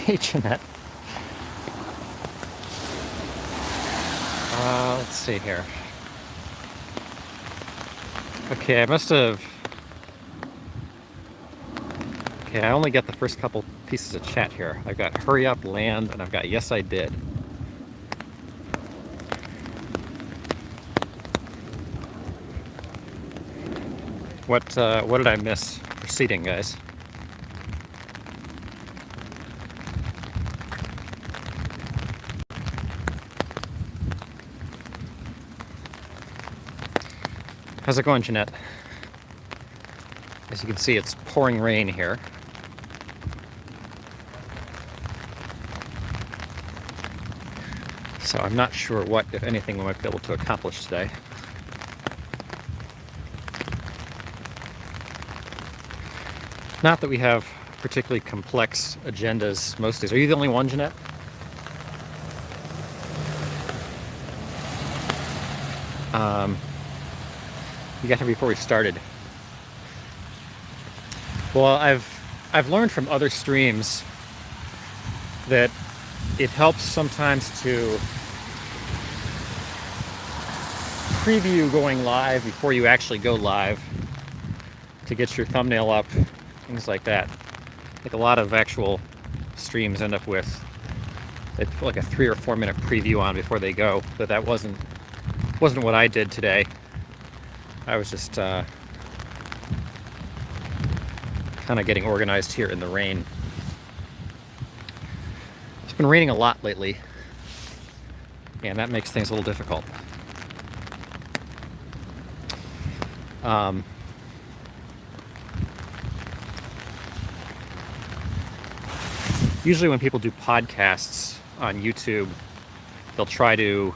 Hey, Jeanette. Let's see here. Okay, I must have... Okay, I only get the first couple pieces of chat here. I've got hurry up, land, and I've got yes, I did. What did I miss proceeding, guys? How's it going, Jeanette? As you can see, it's pouring rain here. So I'm not sure what, if anything, we might be able to accomplish today. Not that we have particularly complex agendas most days. Are you the only one, Jeanette? You got here before we started. Well, I've learned from other streams that it helps sometimes to preview going live before you actually go live to get your thumbnail up, things like that. Like a lot of actual streams end up with they put like a 3 or 4 minute preview on before they go, but that wasn't what I did today. I was just kind of getting organized here in the rain. It's been raining a lot lately, and that makes things a little difficult. Usually when people do podcasts on YouTube, they'll try to,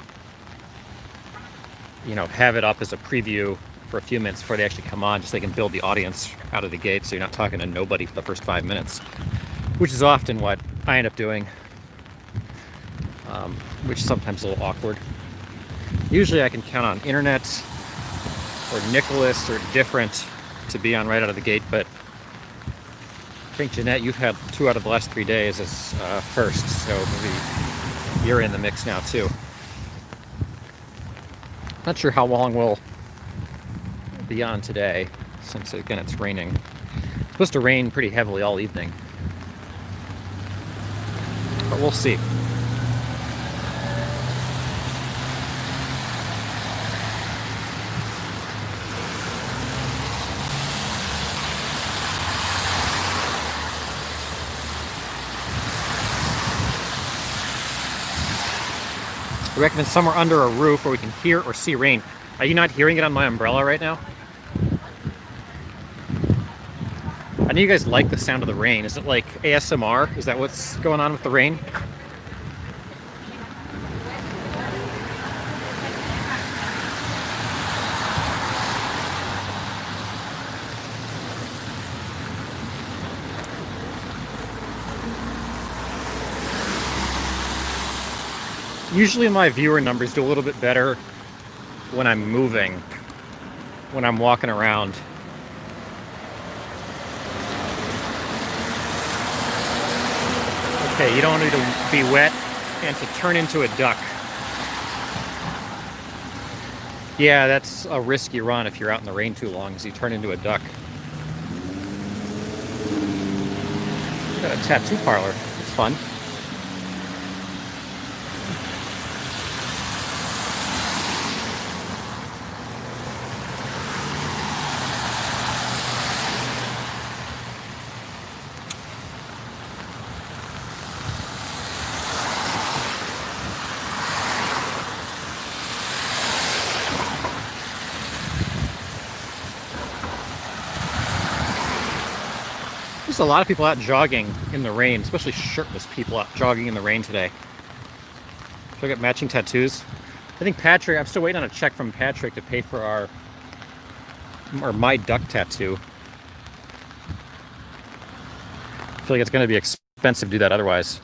have it up as a preview for a few minutes before they actually come on, just so they can build the audience out of the gate so you're not talking to nobody for the first 5 minutes, which is often what I end up doing, which is sometimes a little awkward. Usually I can count on Internet or Nicholas or Different to be on right out of the gate, but I think, Jeanette, you've had 2 out of the last 3 days as first, so maybe you're in the mix now too. Not sure how long we'll be on today, since again it's raining. It's supposed to rain pretty heavily all evening, but we'll see. I recommend somewhere under a roof where we can hear or see rain. Are you not hearing it on my umbrella right now? I know you guys like the sound of the rain. Is it like ASMR? Is that what's going on with the rain? Usually my viewer numbers do a little bit better when I'm moving, when I'm walking around. Okay, you don't need to be wet and to turn into a duck. Yeah, that's a risky run if you're out in the rain too long, as you turn into a duck. Got a tattoo parlor. It's fun. There's a lot of people out jogging in the rain, especially shirtless people out jogging in the rain today. Should I get matching tattoos? I think Patrick, I'm still waiting on a check from Patrick to pay for my duck tattoo. I feel like it's going to be expensive to do that otherwise.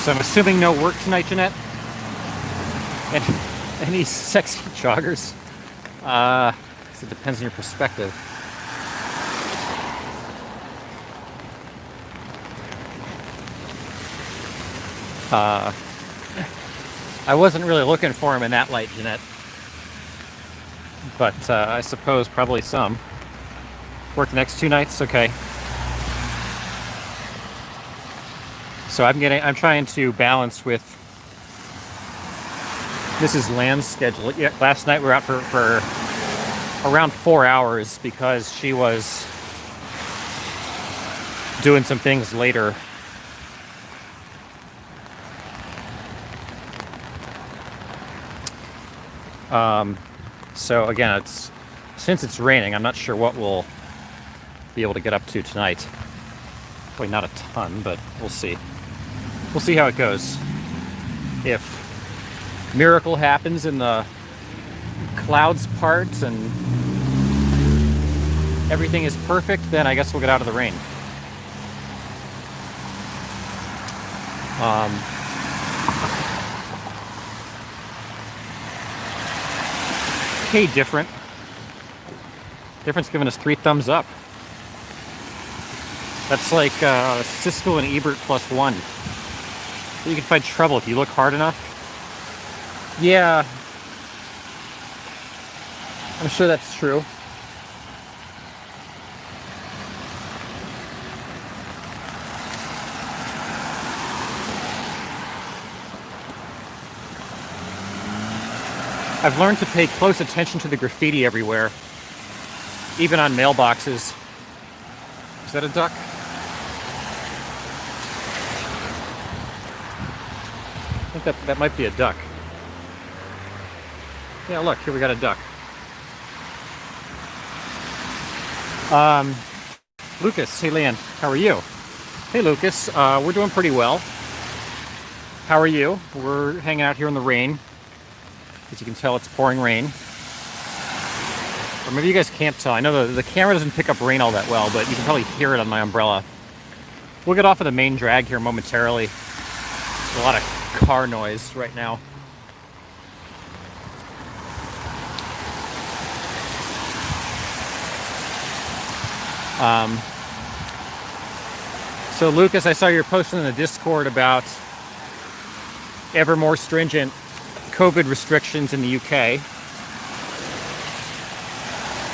So I'm assuming no work tonight, Jeanette? And any sexy joggers? It depends on your perspective. I wasn't really looking for him in that light, Jeanette. But I suppose probably some. Work the next 2 nights? Okay. So I'm trying to balance with Mrs. Land's schedule. Yeah, last night we were out for around 4 hours because she was doing some things later. So again, since it's raining, I'm not sure what we'll be able to get up to tonight. Probably not a ton, but we'll see. We'll see how it goes. If miracle happens and the clouds part and everything is perfect, then I guess we'll get out of the rain. Okay, different. Different's giving us 3 thumbs up. That's like Siskel and Ebert +1. You can find trouble if you look hard enough. Yeah, I'm sure that's true. I've learned to pay close attention to the graffiti everywhere, even on mailboxes. Is that a duck? I think that might be a duck. Yeah, look, here we got a duck. Lucas, hey Leanne, how are you? Hey Lucas, we're doing pretty well. How are you? We're hanging out here in the rain. As you can tell, it's pouring rain. Or maybe you guys can't tell. I know the camera doesn't pick up rain all that well, but you can probably hear it on my umbrella. We'll get off of the main drag here momentarily. There's a lot of car noise right now. So Lucas, I saw you're posting in the Discord about ever more stringent COVID restrictions in the UK.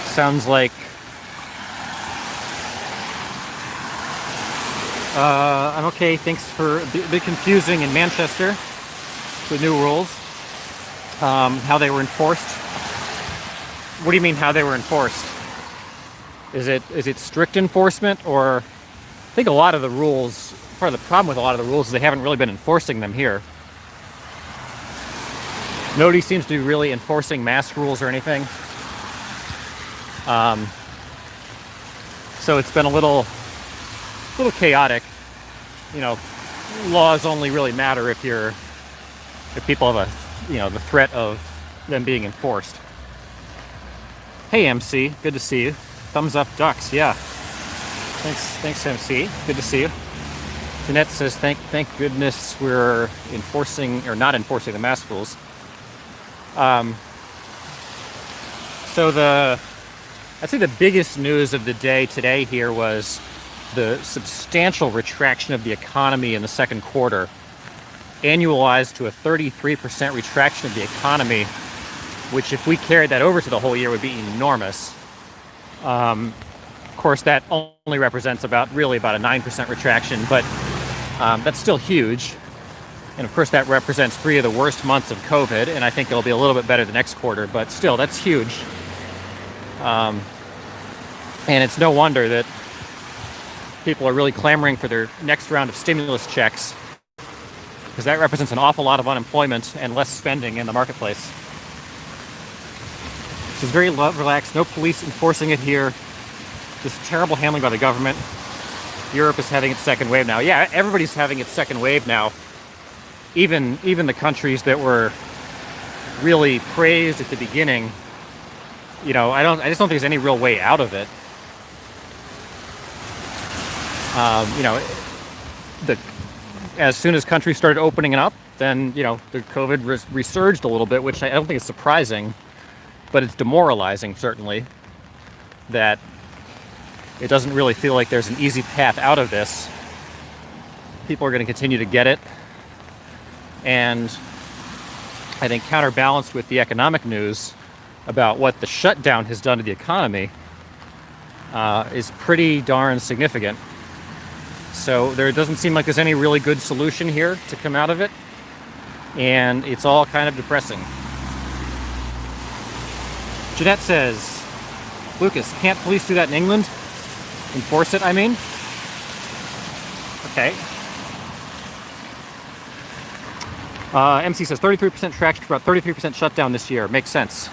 Sounds like I'm okay. Thanks for a bit confusing in Manchester, the new rules, how they were enforced. What do you mean how they were enforced? Is it strict enforcement, or I think a lot of the rules, part of the problem with a lot of the rules is they haven't really been enforcing them here. Nobody seems to be really enforcing mask rules or anything. So it's been a little chaotic. You know, laws only really matter if people have the threat of them being enforced. Hey MC, good to see you. Thumbs up ducks, yeah. Thanks MC, good to see you. Jeanette says thank goodness we're enforcing or not enforcing the mask rules. So I'd say the biggest news of the day today here was the substantial retraction of the economy in the second quarter, annualized to a 33% retraction of the economy, which if we carried that over to the whole year would be enormous. Of course, that only represents about a 9% retraction, but that's still huge. And of course, that represents 3 of the worst months of COVID, and I think it'll be a little bit better the next quarter, but still, that's huge. And it's no wonder that people are really clamoring for their next round of stimulus checks, because that represents an awful lot of unemployment and less spending in the marketplace. This is very relaxed, no police enforcing it here. Just terrible handling by the government. Europe is having its second wave now. Yeah, everybody's having its second wave now. Even the countries that were really praised at the beginning. I just don't think there's any real way out of it. as soon as countries started opening it up, then, you know, the COVID resurged a little bit, which I don't think is surprising, but it's demoralizing, certainly, that it doesn't really feel like there's an easy path out of this. People are going to continue to get it. And I think counterbalanced with the economic news about what the shutdown has done to the economy is pretty darn significant. So there doesn't seem like there's any really good solution here to come out of it. And it's all kind of depressing. Jeanette says, Lucas, can't police do that in England? Enforce it, I mean? Okay. MC says 33% traction for about 33% shutdown this year. Makes sense.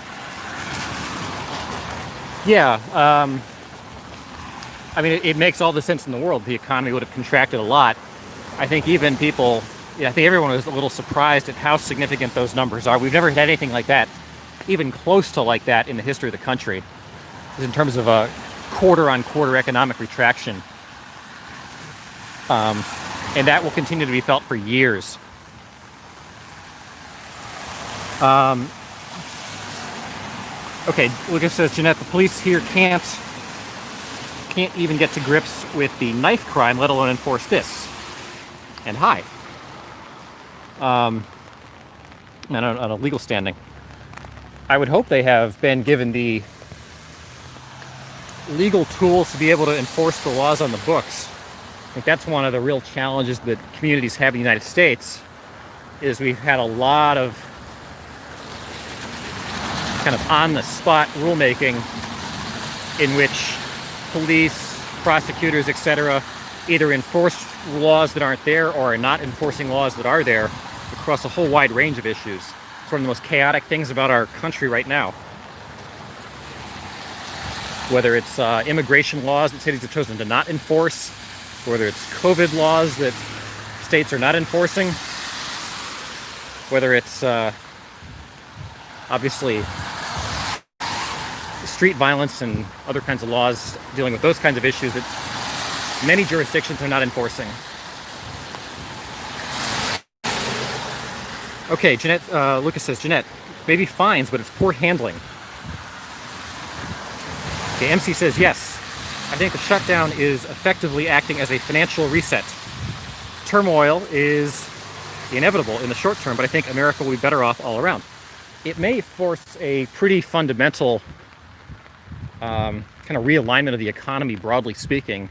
Yeah. I mean, it makes all the sense in the world. The economy would have contracted a lot. I think even people, I think everyone was a little surprised at how significant those numbers are. We've never had anything like that, even close to like that in the history of the country, in terms of a quarter-on-quarter economic retraction. And that will continue to be felt for years. Okay, Lucas says, Jeanette, the police here can't even get to grips with the knife crime, let alone enforce this. And hi. And on a legal standing. I would hope they have been given the legal tools to be able to enforce the laws on the books. I think that's one of the real challenges that communities have in the United States, is we've had a lot of kind of on-the-spot rulemaking in which police, prosecutors, etc. either enforce laws that aren't there or are not enforcing laws that are there across a whole wide range of issues. It's one of the most chaotic things about our country right now. Whether it's immigration laws that cities have chosen to not enforce, whether it's COVID laws that states are not enforcing, whether it's obviously street violence and other kinds of laws dealing with those kinds of issues that many jurisdictions are not enforcing. Okay, Jeanette, Lucas says, Jeanette, maybe fines, but it's poor handling. Okay, MC says, yes, I think the shutdown is effectively acting as a financial reset. Turmoil is inevitable in the short term, but I think America will be better off all around. It may force a pretty fundamental kind of realignment of the economy, broadly speaking.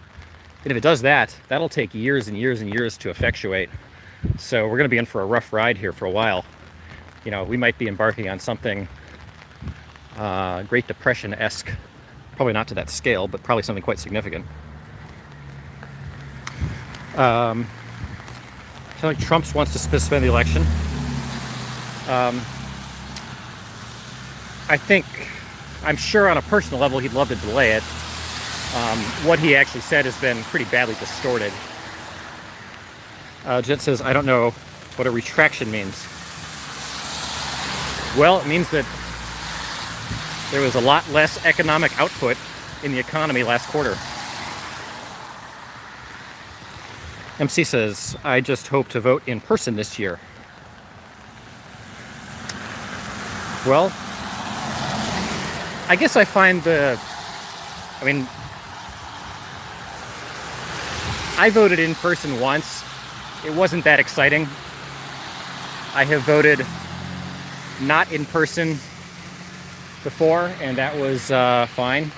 And if it does that, that'll take years and years and years to effectuate. So we're going to be in for a rough ride here for a while. You know, we might be embarking on something Great Depression-esque. Probably not to that scale, but probably something quite significant. I feel like Trump wants to suspend the election. I'm sure on a personal level he'd love to delay it. What he actually said has been pretty badly distorted. Jet says, I don't know what a retraction means. Well, it means that there was a lot less economic output in the economy last quarter. MC says, I just hope to vote in person this year. Well, I guess I find I voted in person once. It wasn't that exciting. I have voted not in person before, and that was fine.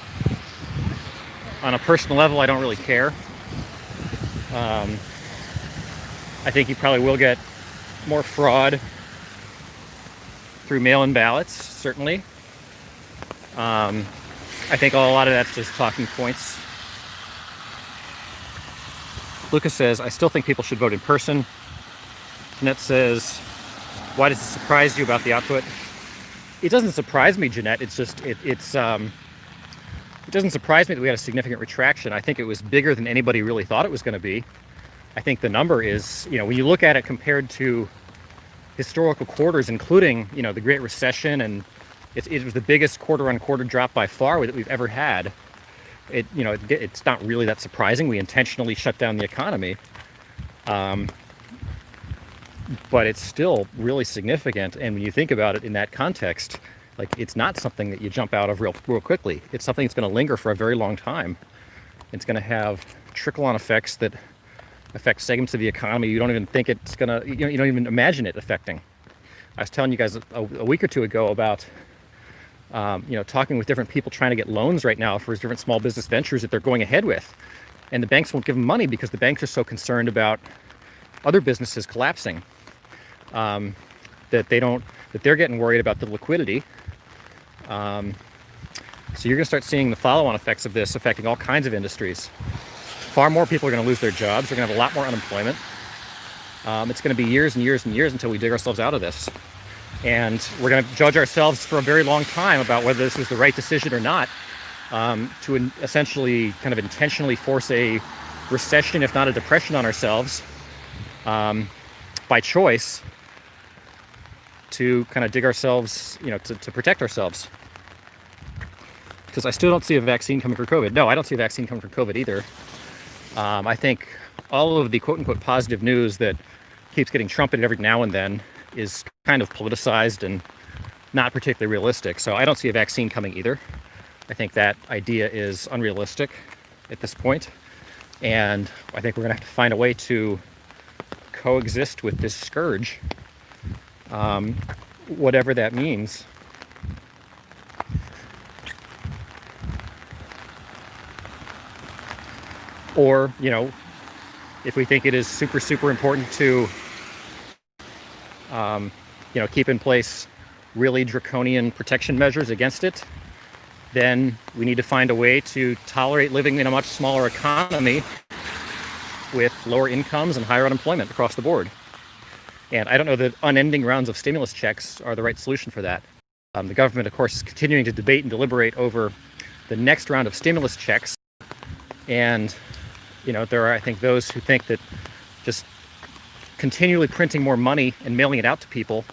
On a personal level, I don't really care. I think you probably will get more fraud through mail-in ballots, certainly. I think a lot of that's just talking points. Lucas says, I still think people should vote in person. Jeanette says, why does it surprise you about the output? It doesn't surprise me, Jeanette. It's just, it doesn't surprise me that we had a significant retraction. I think it was bigger than anybody really thought it was going to be. I think the number is, when you look at it compared to historical quarters, including, the Great Recession, and it was the biggest quarter-on-quarter drop by far that we've ever had. It's not really that surprising. We intentionally shut down the economy. but it's still really significant. And when you think about it in that context, like, it's not something that you jump out of real quickly. It's something that's going to linger for a very long time. It's going to have trickle-on effects that affect segments of the economy you don't even think it's going to, you don't even imagine it affecting. I was telling you guys a week or two ago about, talking with different people trying to get loans right now for different small business ventures that they're going ahead with. And the banks won't give them money because the banks are so concerned about other businesses collapsing, that they're getting worried about the liquidity. So you're going to start seeing the follow-on effects of this affecting all kinds of industries. Far more people are going to lose their jobs. We're going to have a lot more unemployment. It's going to be years and years and years until we dig ourselves out of this. And we're going to judge ourselves for a very long time about whether this was the right decision or not, to essentially kind of intentionally force a recession, if not a depression, on ourselves by choice, to kind of dig ourselves, to protect ourselves. Because I still don't see a vaccine coming for COVID. No, I don't see a vaccine coming for COVID either. I think all of the quote-unquote positive news that keeps getting trumpeted every now and then is kind of politicized and not particularly realistic. So I don't see a vaccine coming either. I think that idea is unrealistic at this point. And I think we're going to have to find a way to coexist with this scourge, whatever that means. Or, if we think it is super, super important to, keep in place really draconian protection measures against it, then we need to find a way to tolerate living in a much smaller economy with lower incomes and higher unemployment across the board. And I don't know that unending rounds of stimulus checks are the right solution for that. The government, of course, is continuing to debate and deliberate over the next round of stimulus checks. And there are, I think, those who think that just continually printing more money and mailing it out to people,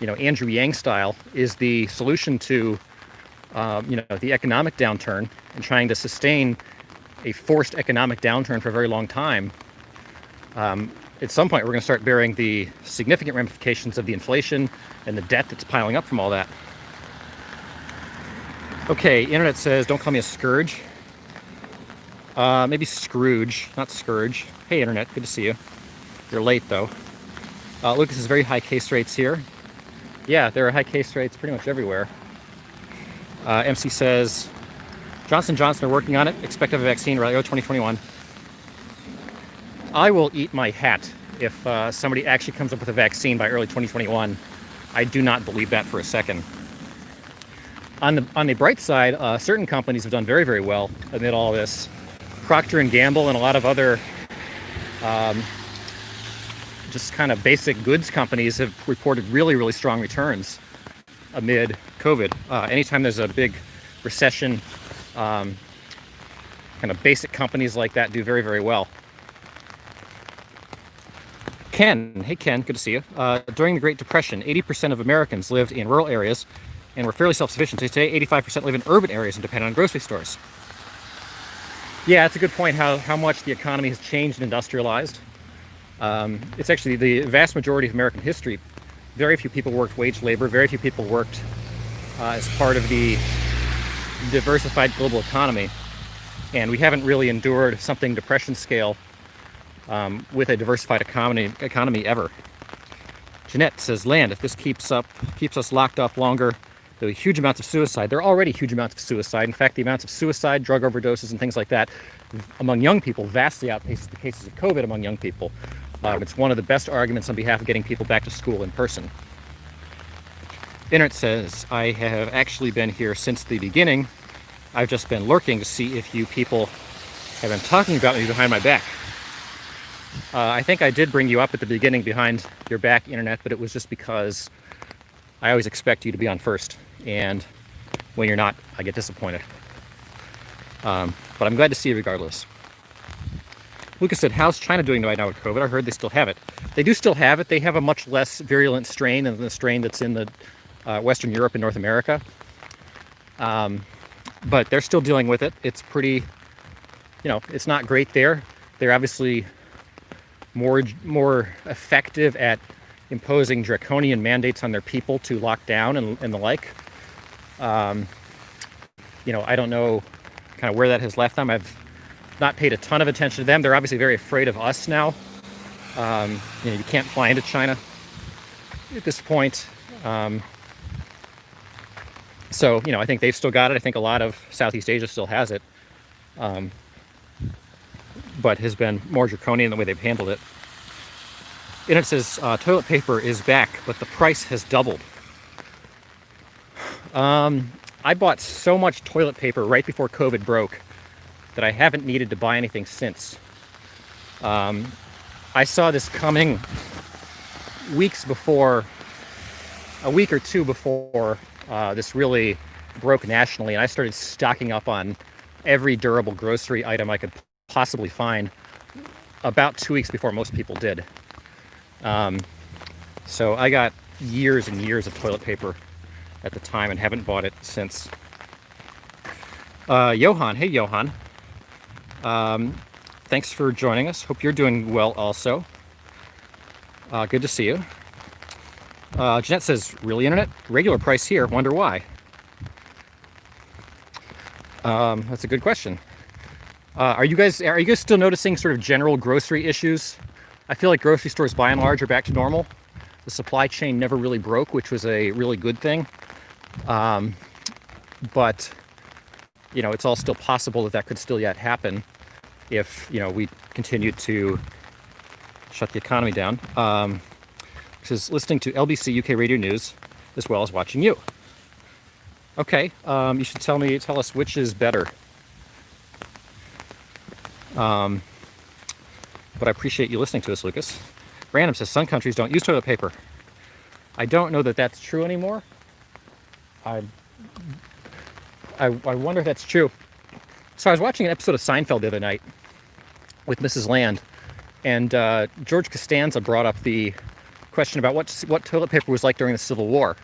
Andrew Yang style, is the solution to, the economic downturn, and trying to sustain a forced economic downturn for a very long time. At some point, we're going to start bearing the significant ramifications of the inflation and the debt that's piling up from all that. Okay, internet says, don't call me a scourge. Maybe Scrooge, not Scourge. Hey, internet, good to see you. You're late, though. Lucas is very high case rates here. Yeah, there are high case rates pretty much everywhere. MC says, Johnson & Johnson are working on it. Expect to have a vaccine early 2021. I will eat my hat if somebody actually comes up with a vaccine by early 2021. I do not believe that for a second. On the bright side, certain companies have done very, very well amid all this. Procter & Gamble and a lot of other just kind of basic goods companies have reported really, really strong returns amid COVID. Anytime there's a big recession, kind of basic companies like that do very, very well. Ken, hey Ken, good to see you. During the Great Depression, 80% of Americans lived in rural areas and were fairly self-sufficient. Today, 85% live in urban areas and depend on grocery stores. Yeah, that's a good point, how much the economy has changed and industrialized. It's actually the vast majority of American history. Very few people worked wage labor. Very few people worked as part of the diversified global economy. And we haven't really endured something depression scale with a diversified economy ever. Jeanette says, land, if this keeps us locked up longer, there are huge amounts of suicide. There are already huge amounts of suicide. In fact, the amounts of suicide, drug overdoses, and things like that among young people vastly outpaces the cases of COVID among young people. It's one of the best arguments on behalf of getting people back to school in person. Internet says, I have actually been here since the beginning. I've just been lurking to see if you people have been talking about me behind my back. I think I did bring you up at the beginning behind your back, Internet, but it was just because I always expect you to be on first. And when you're not, I get disappointed. But I'm glad to see you regardless. Lucas said, how's China doing right now with COVID? I heard they still have it. They do still have it. They have a much less virulent strain than the strain that's in the Western Europe and North America. But they're still dealing with it. It's pretty, it's not great there. They're obviously more effective at imposing draconian mandates on their people to lock down and the like. You know, I don't know kind of where that has left them. I've not paid a ton of attention to them. They're obviously very afraid of us now. You know, you can't fly into China at this point. So, you know, I think they've still got it. I think a lot of Southeast Asia still has it. But has been more draconian the way they've handled it. And it says toilet paper is back, but the price has doubled. I bought so much toilet paper right before COVID broke that I haven't needed to buy anything since. I saw this coming weeks before, a week or two before this really broke nationally, and I started stocking up on every durable grocery item I could possibly find about 2 weeks before most people did. So I got years and years of toilet paper at the time and haven't bought it since. Johan, hey Johan. Thanks for joining us. Hope you're doing well also. Good to see you. Jeanette says, really internet? Regular price here, wonder why? That's a good question. Are you guys still noticing sort of general grocery issues? I feel like grocery stores by and large are back to normal. The supply chain never really broke, which was a really good thing. But, you know, it's all still possible that that could still yet happen if, you know, we continue to shut the economy down. This is listening to LBC UK Radio News as well as watching you. Okay, you should tell us which is better. But I appreciate you listening to us, Lucas. Random says some countries don't use toilet paper. I don't know that that's true anymore. I wonder if that's true. So I was watching an episode of Seinfeld the other night with Mrs. Land, and George Costanza brought up the question about what toilet paper was like during the Civil War.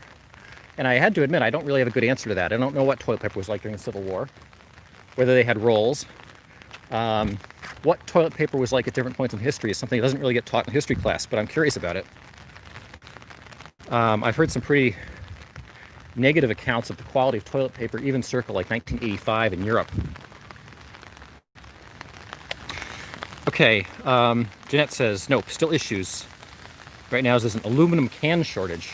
And I had to admit, I don't really have a good answer to that. I don't know what toilet paper was like during the Civil War, whether they had rolls. What toilet paper was like at different points in history is something that doesn't really get taught in history class, but I'm curious about it. I've heard some pretty negative accounts of the quality of toilet paper, even circa like 1985 in Europe. Okay, Jeanette says, nope, still issues. Right now there's an aluminum can shortage.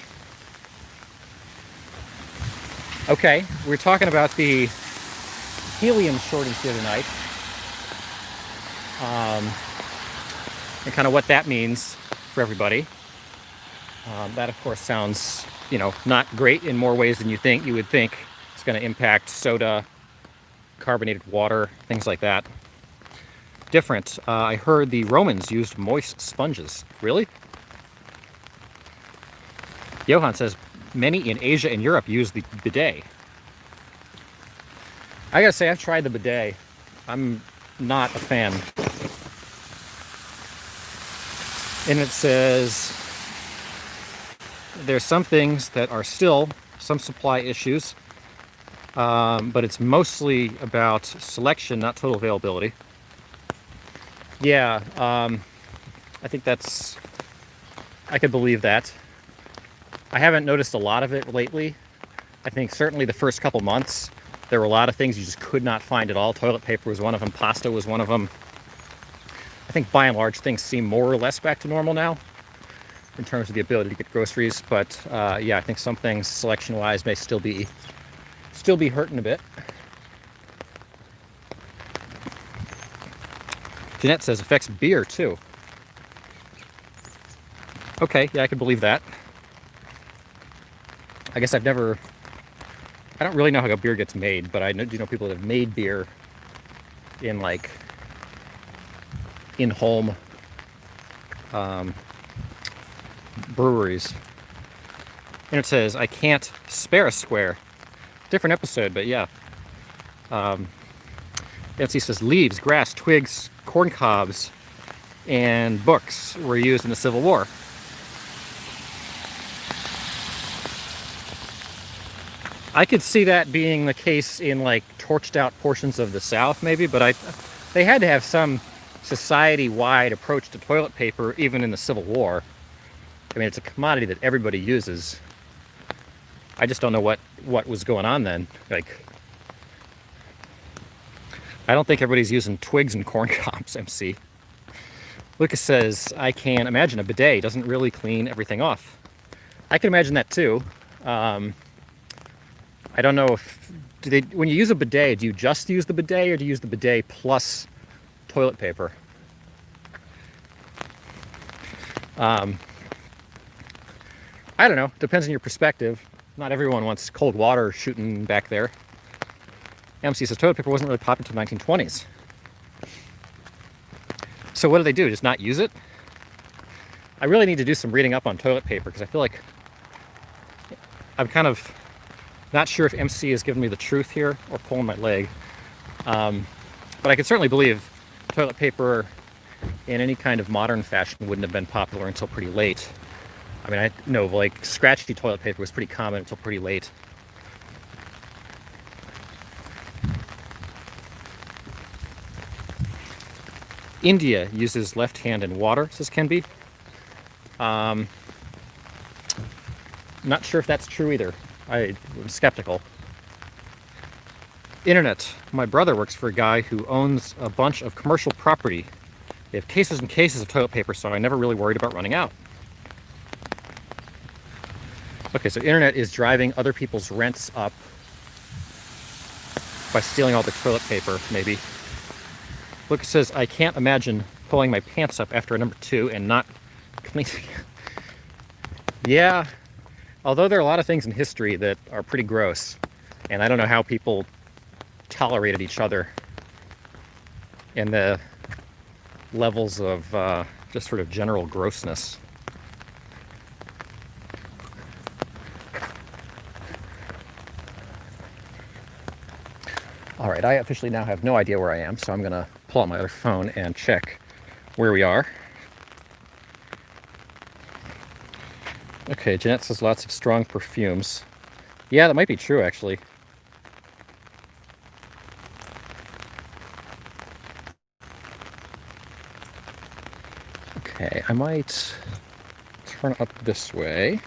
Okay, we were talking about the helium shortage the other night. And kind of what that means for everybody. That, of course, sounds, you know, not great in more ways than you would think. It's going to impact soda, carbonated water, things like that. Different. I heard the Romans used moist sponges. Really? Johan says, many in Asia and Europe use the bidet. I gotta say, I've tried the bidet. I'm not a fan. And it says there's some things that are still some supply issues, but it's mostly about selection, not total availability. Yeah, I think I could believe that. I haven't noticed a lot of it lately. I think certainly the first couple months, there were a lot of things you just could not find at all. Toilet paper was one of them. Pasta was one of them. I think by and large things seem more or less back to normal now in terms of the ability to get groceries. But yeah, I think some things selection-wise may still be hurting a bit. Jeanette says affects beer too. Okay, yeah, I could believe that. I guess I don't really know how beer gets made, but I do know people that have made beer in like in-home breweries. And it says, I can't spare a square. Different episode, but yeah. Nancy says, leaves, grass, twigs, corn cobs, and books were used in the Civil War. I could see that being the case in like torched out portions of the South maybe, but they had to have some society-wide approach to toilet paper even in the Civil War. I mean, it's a commodity that everybody uses. I just don't know what was going on then. Like, I don't think everybody's using twigs and corn cobs, MC. Lucas says, I can imagine a bidet doesn't really clean everything off. I can imagine that too. I don't know if, when you use a bidet, do you just use the bidet or do you use the bidet plus toilet paper? I don't know. Depends on your perspective. Not everyone wants cold water shooting back there. MC says toilet paper wasn't really popular until the 1920s. So what do? Just not use it? I really need to do some reading up on toilet paper because I feel like I'm kind of not sure if MC is giving me the truth here or pulling my leg. But I can certainly believe toilet paper in any kind of modern fashion wouldn't have been popular until pretty late. I mean, I know like scratchy toilet paper was pretty common until pretty late. India uses left hand in water, says Kenby. Not sure if that's true either. I'm skeptical. Internet. My brother works for a guy who owns a bunch of commercial property. They have cases and cases of toilet paper, so I never really worried about running out. Okay, so internet is driving other people's rents up by stealing all the toilet paper, maybe. Lucas says, I can't imagine pulling my pants up after a number 2 and not cleaning. Yeah, although there are a lot of things in history that are pretty gross, and I don't know how people tolerated each other and the levels of just sort of general grossness. All right, I officially now have no idea where I am, so I'm gonna pull out my other phone and check where we are. Okay, Jeanette says lots of strong perfumes. Yeah, that might be true, actually. Okay, I might turn up this way.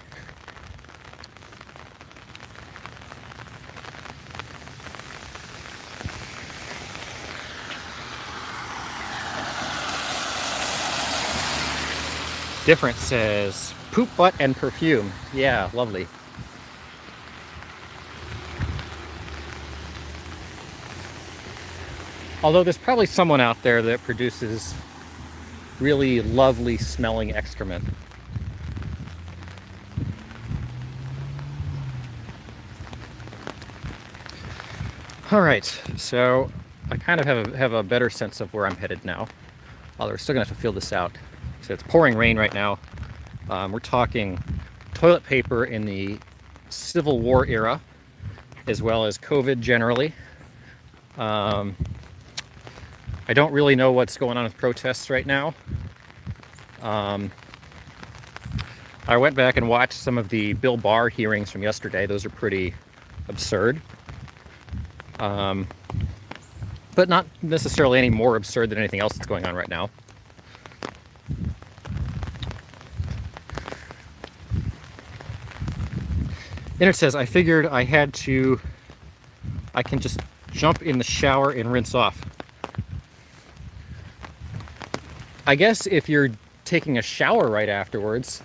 Different says poop, butt, and perfume. Yeah, lovely. Although there's probably someone out there that produces really lovely smelling excrement. All right, so I kind of have a better sense of where I'm headed now. Although we're still gonna have to feel this out. So it's pouring rain right now. We're talking toilet paper in the Civil War era, as well as COVID generally. I don't really know what's going on with protests right now. I went back and watched some of the Bill Barr hearings from yesterday. Those are pretty absurd. But not necessarily any more absurd than anything else that's going on right now. Internet says, I figured I can just jump in the shower and rinse off. I guess if you're taking a shower right afterwards,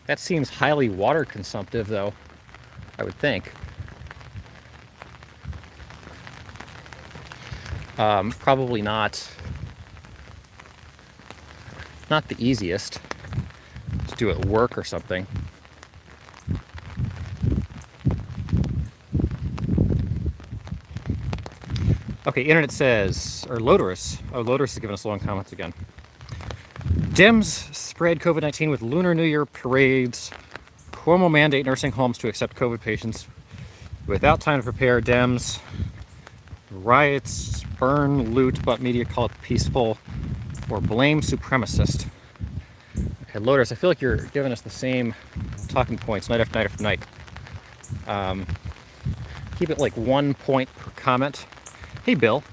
that seems highly water consumptive though, I would think. Probably not the easiest to do at work or something. Okay, internet says, or Loderus. Oh, Loderus is giving us long comments again. Dems spread COVID-19 with Lunar New Year parades. Cuomo mandate nursing homes to accept COVID patients. Without time to prepare, Dems. Riots, burn, loot, but media call it peaceful. Or blame supremacist. Okay, Loderus, I feel like you're giving us the same talking points night after night after night. Keep it like 1 point per comment. Hey, Bill.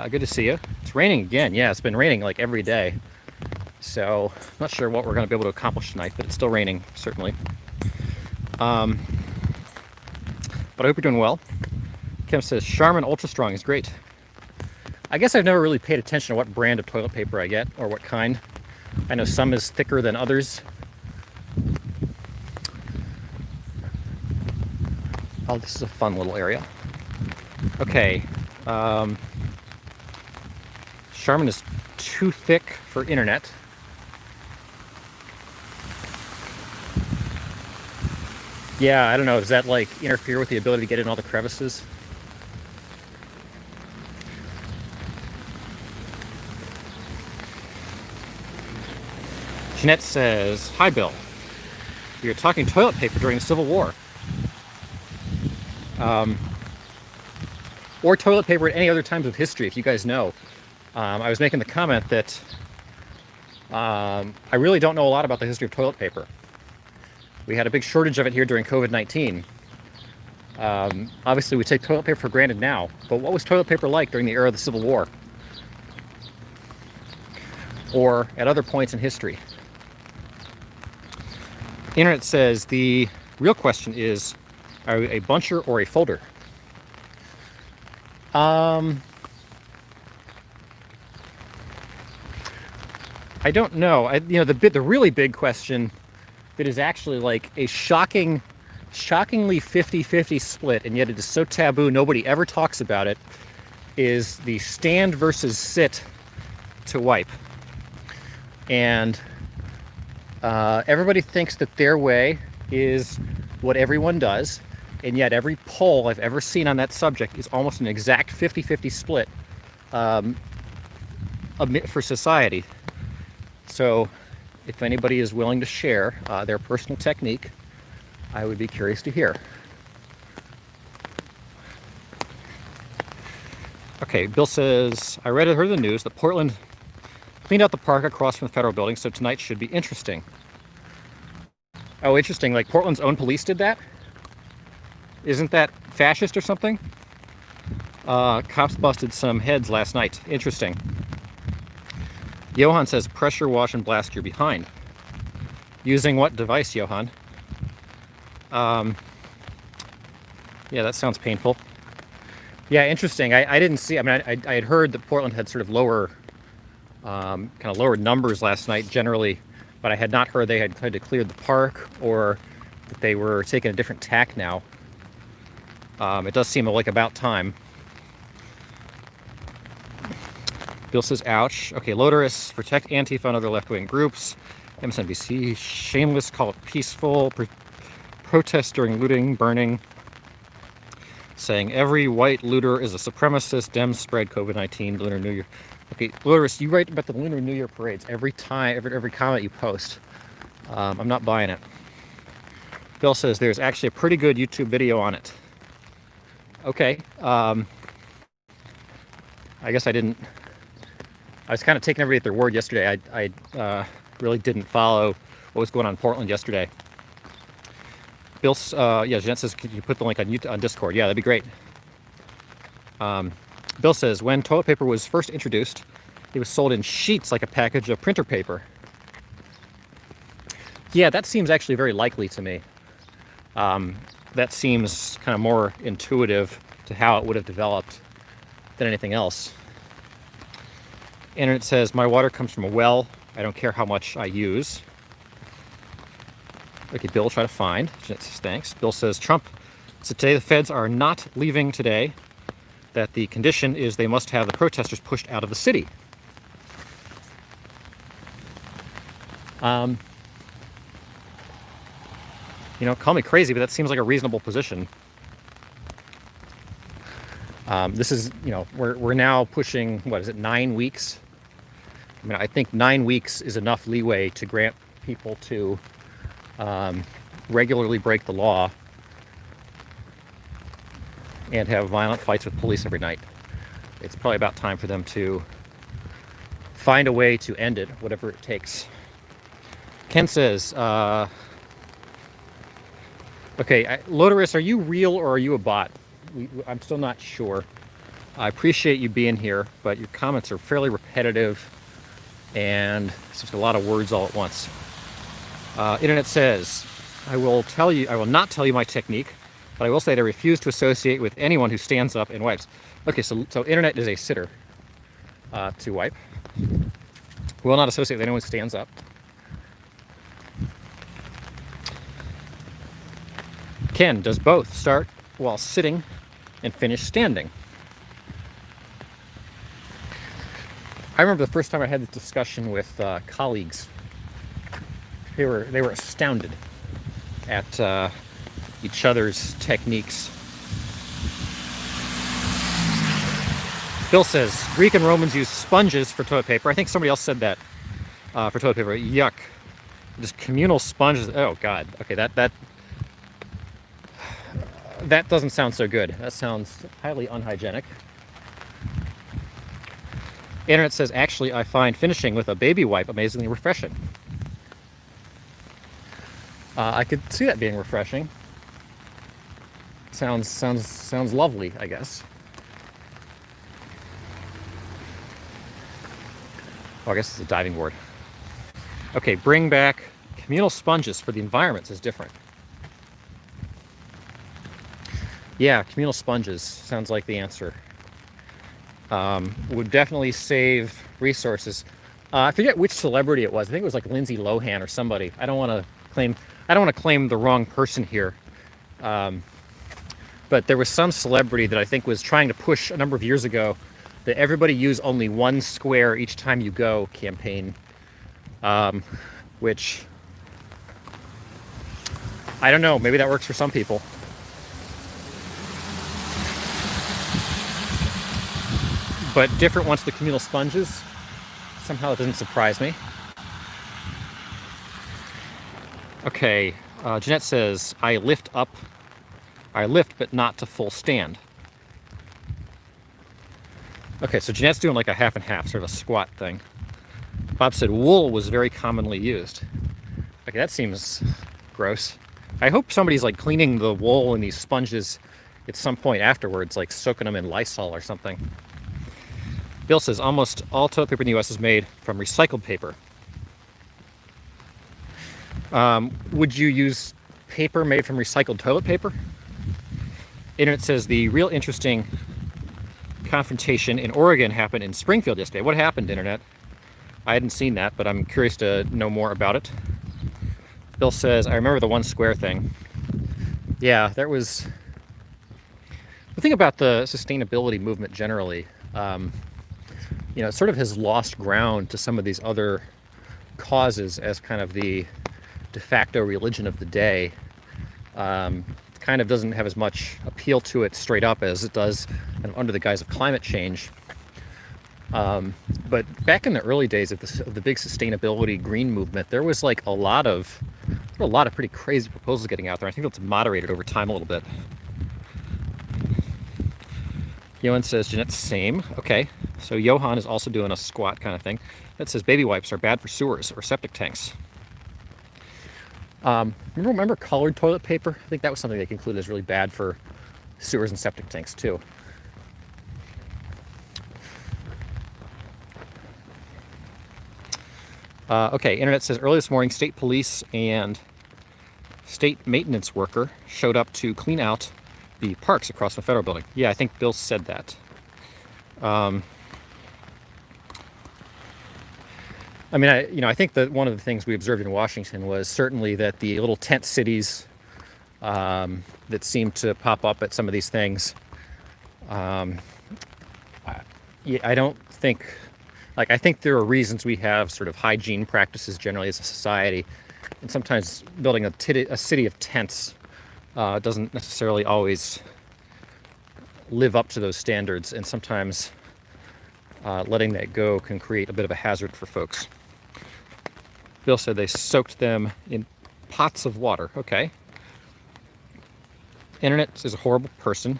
Good to see you. It's raining again. Yeah, it's been raining like every day So I'm not sure what we're going to be able to accomplish tonight, but it's still raining, certainly. But I hope you're doing well. Kim says, Charmin Ultra Strong is great. I guess I've never really paid attention to what brand of toilet paper I get, or what kind. I know some is thicker than others. Oh, this is a fun little area. Okay. Charmin is too thick for internet. Yeah, I don't know. Does that like interfere with the ability to get in all the crevices? Jeanette says, hi, Bill. We were talking toilet paper during the Civil War. Or toilet paper at any other times of history, if you guys know. I was making the comment that I really don't know a lot about the history of toilet paper. We had a big shortage of it here during COVID-19. Obviously, we take toilet paper for granted now, but what was toilet paper like during the era of the Civil War? Or at other points in history? The internet says the real question is, are we a buncher or a folder? I don't know. The really big question that is actually like a shockingly 50-50 split, and yet it is so taboo nobody ever talks about it, is the stand versus sit to wipe. And everybody thinks that their way is what everyone does, and yet every poll I've ever seen on that subject is almost an exact 50-50 split for society. So if anybody is willing to share their personal technique, I would be curious to hear. Okay, Bill says, I heard the news that Portland cleaned out the park across from the federal building, so tonight should be interesting. Oh, interesting, like Portland's own police did that? Isn't that fascist or something? Cops busted some heads last night. Interesting. Johan says, pressure wash and blast your behind. Using what device, Johan? Yeah, that sounds painful. Yeah, interesting. I didn't see, I had heard that Portland had sort of lower, kind of lower numbers last night generally, but I had not heard they had cleared the park or that they were taking a different tack now. It does seem like about time. Bill says, ouch. Okay, Loterists, protect Antifa and other left-wing groups. MSNBC, shameless, call it peaceful. Protest during looting, burning. Saying every white looter is a supremacist. Dems spread COVID-19, Lunar New Year. Okay, Loterists, you write about the Lunar New Year parades every time, every comment you post. I'm not buying it. Bill says there's actually a pretty good YouTube video on it. Okay. I guess I was kind of taking everybody at their word yesterday. I really didn't follow what was going on in Portland yesterday. Bill, yeah, Jeanette says, can you put the link on Discord? Yeah, that'd be great. Bill says, when toilet paper was first introduced, it was sold in sheets like a package of printer paper. Yeah, that seems actually very likely to me. That seems kind of more intuitive to how it would have developed than anything else. Internet says, my water comes from a well. I don't care how much I use. Okay, Bill will try to find. Jeanette says, thanks. Bill says, Trump said today the feds are not leaving today, that the condition is they must have the protesters pushed out of the city. You know, call me crazy, but that seems like a reasonable position. This is, you know, we're now pushing, what is it, 9 weeks? I mean, I think 9 weeks is enough leeway to grant people to regularly break the law and have violent fights with police every night. It's probably about time for them to find a way to end it, whatever it takes. Ken says, okay, Loterist, are you real or are you a bot? I'm still not sure. I appreciate you being here, but your comments are fairly repetitive. And it's just a lot of words all at once. Internet says, I will not tell you my technique, but I will say that I refuse to associate with anyone who stands up and wipes. Okay, so Internet is a sitter to wipe. Will not associate with anyone who stands up. Ken does both start while sitting and finish standing. I remember the first time I had this discussion with colleagues. They were astounded at each other's techniques. Bill says Greek and Romans used sponges for toilet paper. I think somebody else said that for toilet paper. Yuck! Just communal sponges. Oh God. Okay, that doesn't sound so good. That sounds highly unhygienic. Internet says, actually, I find finishing with a baby wipe amazingly refreshing. I could see that being refreshing. Sounds lovely, I guess. Oh, I guess it's a diving board. Okay, bring back communal sponges for the environments is different. Yeah, communal sponges sounds like the answer. Would definitely save resources. I forget which celebrity it was. I think it was like Lindsay Lohan or somebody. I don't want to claim the wrong person here. But there was some celebrity that I think was trying to push a number of years ago the everybody use only one square each time you go campaign, which I don't know. Maybe that works for some people. But different once the communal sponges. Somehow it doesn't surprise me. Okay, Jeanette says, I lift but not to full stand. Okay, so Jeanette's doing like a half and half, sort of a squat thing. Bob said wool was very commonly used. Okay, that seems gross. I hope somebody's like cleaning the wool and these sponges at some point afterwards, like soaking them in Lysol or something. Bill says almost all toilet paper in the U.S. is made from recycled paper. Would you use paper made from recycled toilet paper? Internet says the real interesting confrontation in Oregon happened in Springfield yesterday. What happened, Internet? I hadn't seen that, but I'm curious to know more about it. Bill says, I remember the one square thing. Yeah, there was... The thing about the sustainability movement generally, it sort of has lost ground to some of these other causes as kind of the de facto religion of the day. Kind of doesn't have as much appeal to it straight up as it does kind of under the guise of climate change. But back in the early days of the big sustainability green movement, there was like a lot of pretty crazy proposals getting out there. I think it's moderated over time a little bit. Johan says, Jeanette's same. Okay, so Johan is also doing a squat kind of thing. That says baby wipes are bad for sewers or septic tanks. Remember colored toilet paper? I think that was something they concluded as really bad for sewers and septic tanks too. Okay, Internet says early this morning, state police and state maintenance worker showed up to clean out the parks across the federal building. Yeah, I think Bill said that. I think that one of the things we observed in Washington was certainly that the little tent cities that seem to pop up at some of these things, I think there are reasons we have sort of hygiene practices generally as a society, and sometimes building a city of tents doesn't necessarily always live up to those standards, and sometimes letting that go can create a bit of a hazard for folks. Bill said they soaked them in pots of water. Okay. Internet is a horrible person.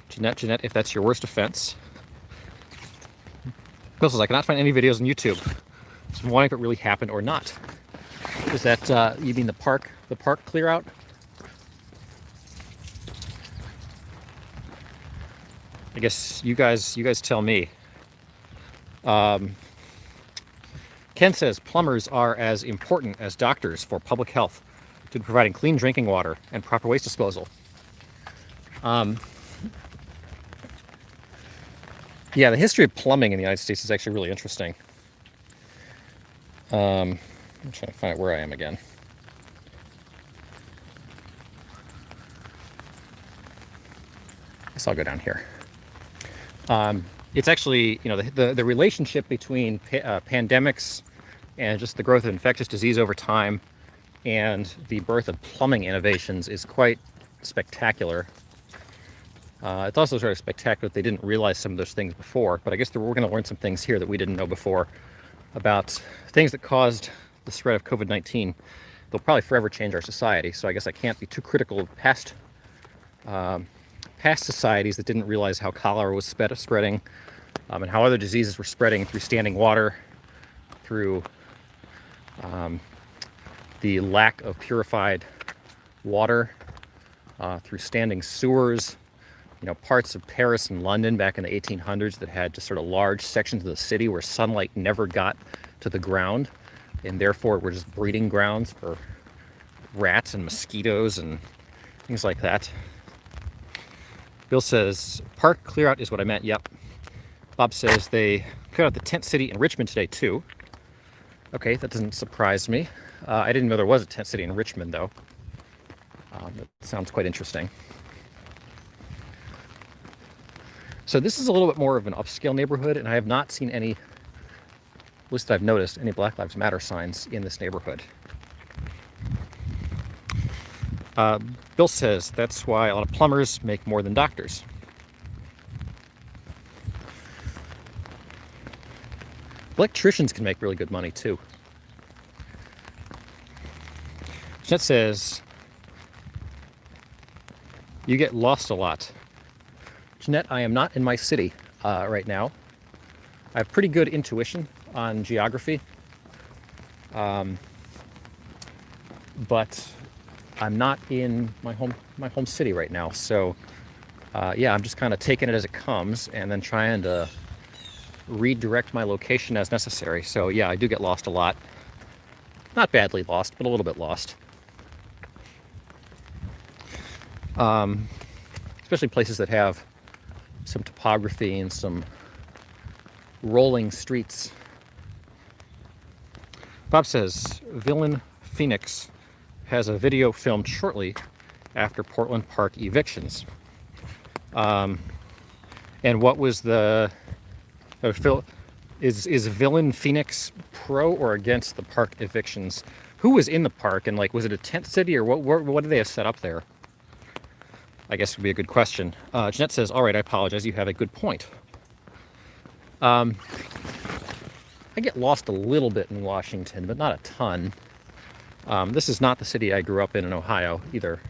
Jeanette, if that's your worst offense. Bill says, I cannot find any videos on YouTube. So I'm wondering if it really happened or not. Is that, you mean the park clear out? I guess you guys tell me. Ken says plumbers are as important as doctors for public health due to providing clean drinking water and proper waste disposal. Yeah, the history of plumbing in the United States is actually really interesting. I'm trying to find out where I am again. I guess I'll go down here. It's actually, the relationship between pandemics and just the growth of infectious disease over time and the birth of plumbing innovations is quite spectacular. It's also sort of spectacular that they didn't realize some of those things before, but I guess we're going to learn some things here that we didn't know before about things that caused the spread of COVID-19. They'll probably forever change our society, so I guess I can't be too critical of past societies that didn't realize how cholera was spreading and how other diseases were spreading through standing water, through the lack of purified water, through standing sewers. Parts of Paris and London back in the 1800s that had just sort of large sections of the city where sunlight never got to the ground, and therefore were just breeding grounds for rats and mosquitoes and things like that. Bill says, park clear out is what I meant. Yep. Bob says they cleared out the tent city in Richmond today too. Okay, that doesn't surprise me. I didn't know there was a tent city in Richmond though. That sounds quite interesting. So this is a little bit more of an upscale neighborhood, and I have not seen any, at least I've noticed, any Black Lives Matter signs in this neighborhood. Bill says that's why a lot of plumbers make more than doctors. Electricians can make really good money too. Jeanette says you get lost a lot. Jeanette, I am not in my city right now. I have pretty good intuition on geography, but I'm not in my home city right now. So yeah, I'm just kind of taking it as it comes and then trying to redirect my location as necessary. So yeah, I do get lost a lot. Not badly lost, but a little bit lost. Especially places that have some topography and some rolling streets. Bob says Villain Phoenix has a video filmed shortly after Portland Park evictions. And what was the is Villain Phoenix pro or against the park evictions? Who was in the park, and was it a tent city, or what did they have set up there? I guess would be a good question. Jeanette says, all right, I apologize. You have a good point. I get lost a little bit in Washington, but not a ton. This is not the city I grew up in Ohio either.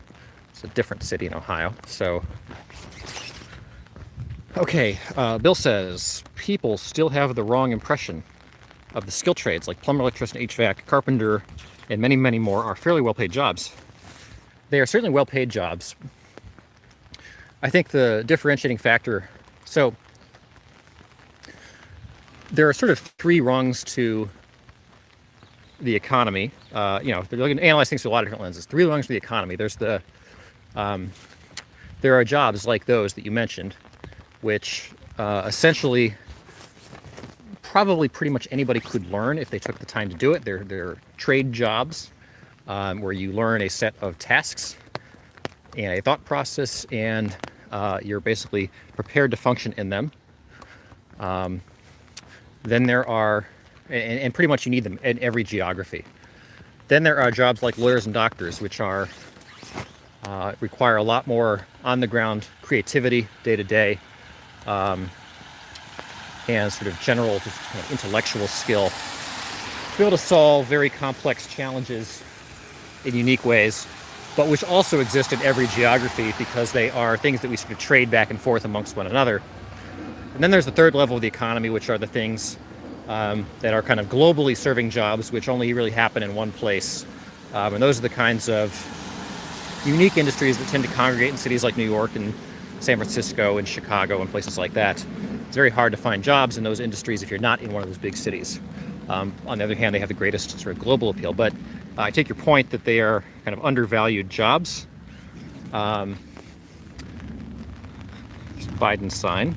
It's a different city in Ohio. So, okay, Bill says, people still have the wrong impression of the skill trades like plumber, electrician, HVAC, carpenter, and many, many more are fairly well-paid jobs. They are certainly well-paid jobs. I think the differentiating factor, so there are sort of three rungs to the economy. They're looking to analyze things through a lot of different lenses. Three rungs to the economy. There's there are jobs like those that you mentioned, which essentially probably pretty much anybody could learn if they took the time to do it. They're trade jobs where you learn a set of tasks and a thought process, and you're basically prepared to function in them. Then there are, and pretty much you need them in every geography. Then there are jobs like lawyers and doctors, which are require a lot more on-the-ground creativity day to day, and sort of general just kind of intellectual skill to be able to solve very complex challenges in unique ways, but which also exist in every geography because they are things that we sort of trade back and forth amongst one another. And then there's the third level of the economy, which are the things that are kind of globally serving jobs, which only really happen in one place. And those are the kinds of unique industries that tend to congregate in cities like New York and San Francisco and Chicago and places like that. It's very hard to find jobs in those industries if you're not in one of those big cities. On the other hand, they have the greatest sort of global appeal. But I take your point that they are kind of undervalued jobs. Biden's sign.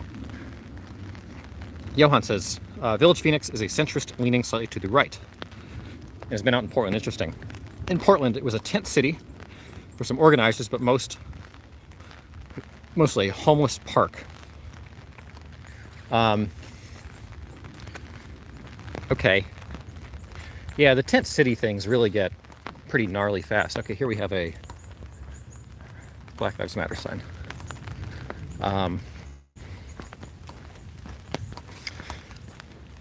Johan says, Village Phoenix is a centrist leaning slightly to the right. It has been out in Portland. Interesting. In Portland, it was a tent city for some organizers, but mostly a homeless park. Okay. Yeah, the tent city things really get pretty gnarly fast. Okay, here we have a Black Lives Matter sign. I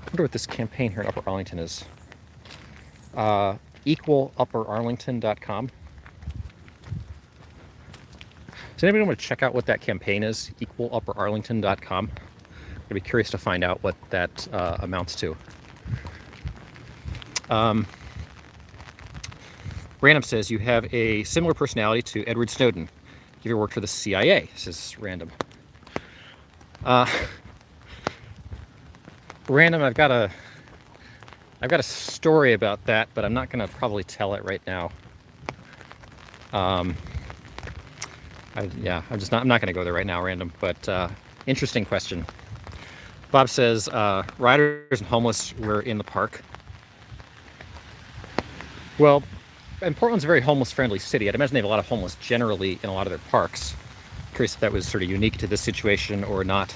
wonder what this campaign here in Upper Arlington is. EqualUpperArlington.com. Does anybody want to check out what that campaign is? EqualUpperArlington.com. I'd be curious to find out what that amounts to. Random says you have a similar personality to Edward Snowden. You ever worked for the CIA? Says Random. Random, I've got a story about that, but I'm not going to probably tell it right now. I'm not going to go there right now, Random. But interesting question. Bob says riders and homeless were in the park. Well, and Portland's a very homeless-friendly city. I'd imagine they have a lot of homeless generally in a lot of their parks. Curious if that was sort of unique to this situation or not.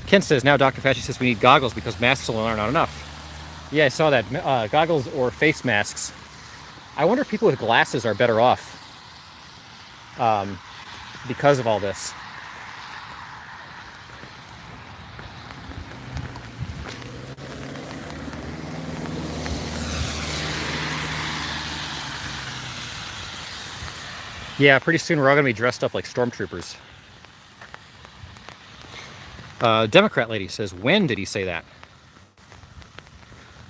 Ken says, now Dr. Fauci says we need goggles because masks alone are not enough. Yeah, I saw that. Goggles or face masks. I wonder if people with glasses are better off because of all this. Yeah, pretty soon we're all going to be dressed up like stormtroopers. Democrat lady says, when did he say that?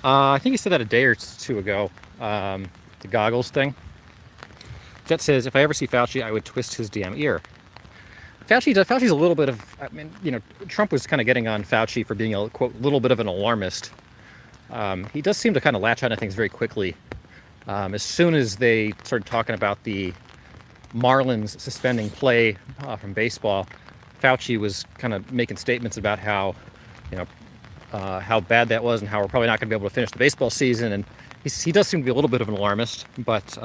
I think he said that a day or two ago. The goggles thing. Jet says, if I ever see Fauci, I would twist his damn ear. Fauci's a little bit of, I mean, you know, Trump was kind of getting on Fauci for being a, quote, little bit of an alarmist. He does seem to kind of latch onto things very quickly. As soon as they started talking about the Marlins suspending play from baseball, Fauci was kind of making statements about how, you know, how bad that was and how we're probably not going to be able to finish the baseball season. And he does seem to be a little bit of an alarmist, but,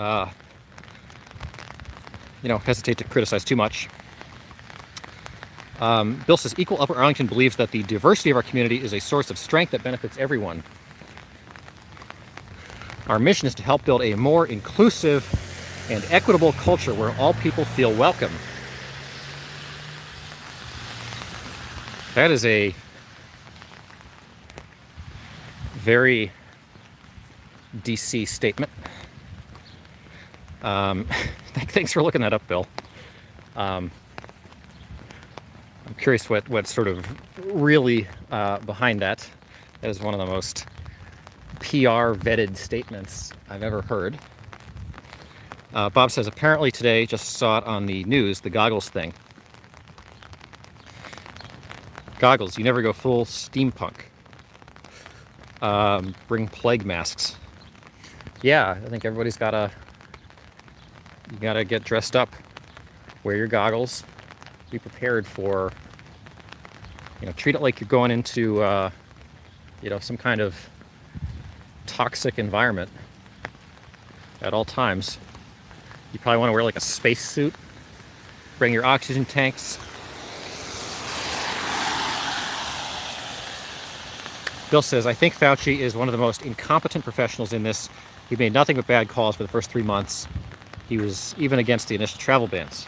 you know, hesitate to criticize too much. Bill says, Equal Upper Arlington believes that the diversity of our community is a source of strength that benefits everyone. Our mission is to help build a more inclusive and equitable culture where all people feel welcome. That is a very DC statement. Thanks for looking that up, Bill. I'm curious what's sort of really behind that. That is one of the most PR vetted statements I've ever heard. Bob says, apparently today, just saw it on the news, the goggles thing. Goggles, you never go full steampunk. Bring plague masks. Yeah, I think everybody's you gotta get dressed up. Wear your goggles. Be prepared for, you know, treat it like you're going into, you know, some kind of toxic environment at all times. You probably want to wear like a space suit. Bring your oxygen tanks. Bill says, I think Fauci is one of the most incompetent professionals in this. He made nothing but bad calls for the first 3 months. He was even against the initial travel bans.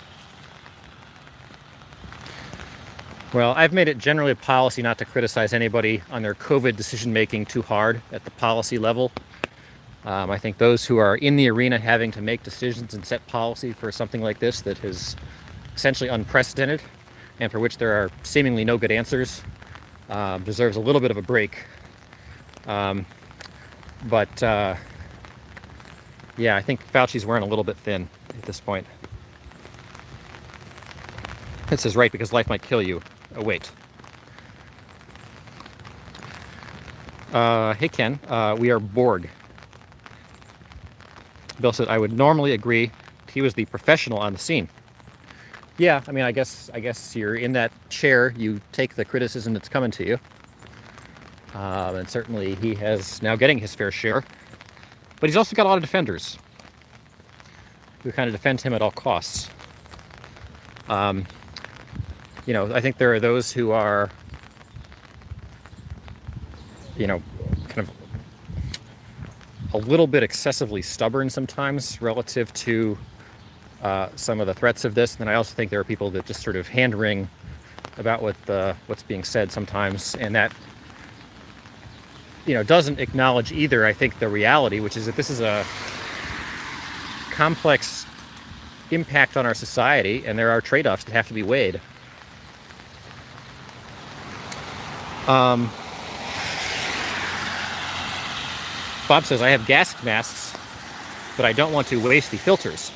Well, I've made it generally a policy not to criticize anybody on their COVID decision-making too hard at the policy level. I think those who are in the arena having to make decisions and set policy for something like this that is essentially unprecedented and for which there are seemingly no good answers deserves a little bit of a break. Yeah, I think Fauci's wearing a little bit thin at this point. This is right, because life might kill you. Oh, wait. Hey Ken, we are Borg. Bill said I would normally agree. He was the professional on the scene. Yeah, I mean, I guess you're in that chair. You take the criticism that's coming to you, and certainly he has now getting his fair share. But he's also got a lot of defenders who kind of defend him at all costs. I think there are those who are, kind of a little bit excessively stubborn sometimes relative to some of the threats of this. And then I also think there are people that just sort of hand-wring about what's being said sometimes, and that doesn't acknowledge either, I think, the reality, which is that this is a complex impact on our society, and there are trade-offs that have to be weighed. Bob says, I have gas masks, but I don't want to waste the filters.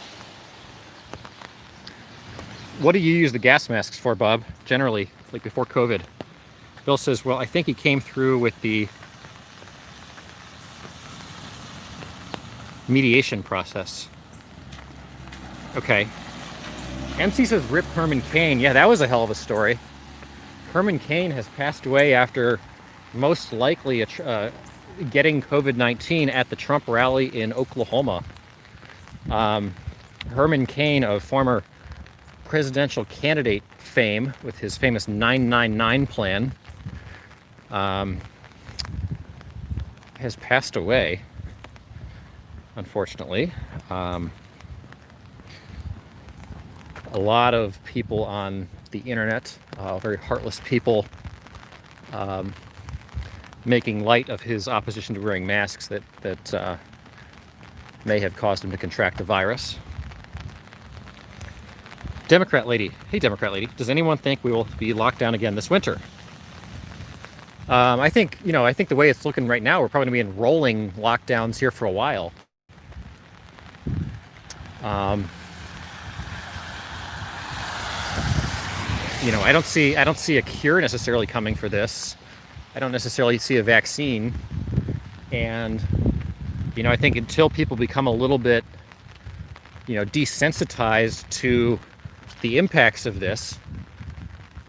What do you use the gas masks for, Bob, generally, like before COVID? Bill says, well, I think he came through with the mediation process. Okay. MC says, rip Herman Cain. Yeah, that was a hell of a story. Herman Cain has passed away after most likely getting COVID-19 at the Trump rally in Oklahoma. Herman Cain, of former presidential candidate fame with his famous 999 plan, has passed away, unfortunately. A lot of people on the internet, very heartless people, making light of his opposition to wearing masks that may have caused him to contract the virus. Democrat lady, hey Democrat lady, does anyone think we will be locked down again this winter? I think the way it's looking right now, we're probably going to be in rolling lockdowns here for a while. I don't see a cure necessarily coming for this. I don't necessarily see a vaccine, and I think until people become a little bit desensitized to the impacts of this,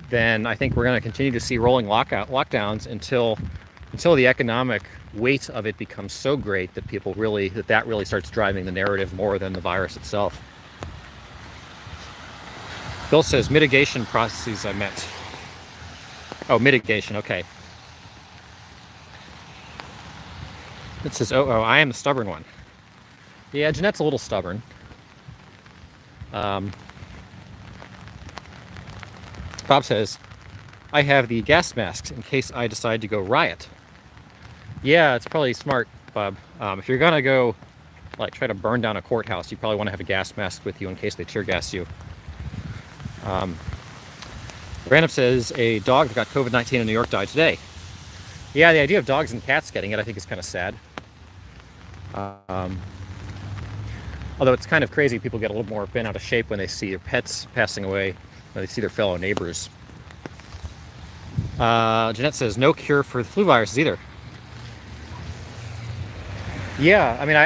then I think we're going to continue to see rolling lockdowns until the economic weight of it becomes so great that that really starts driving the narrative more than the virus itself. Bill says mitigation processes I meant. Oh, mitigation, okay. It says, oh, I am the stubborn one. Yeah, Jeanette's a little stubborn. Bob says, I have the gas masks in case I decide to go riot. Yeah, it's probably smart, Bob. If you're gonna go, try to burn down a courthouse, you probably want to have a gas mask with you in case they tear gas you. Random says, a dog that got COVID-19 in New York died today. Yeah, the idea of dogs and cats getting it, I think, is kind of sad. Although it's kind of crazy, people get a little more bent out of shape when they see their pets passing away, when they see their fellow neighbors. Jeanette says, no cure for the flu viruses either. Yeah, I mean,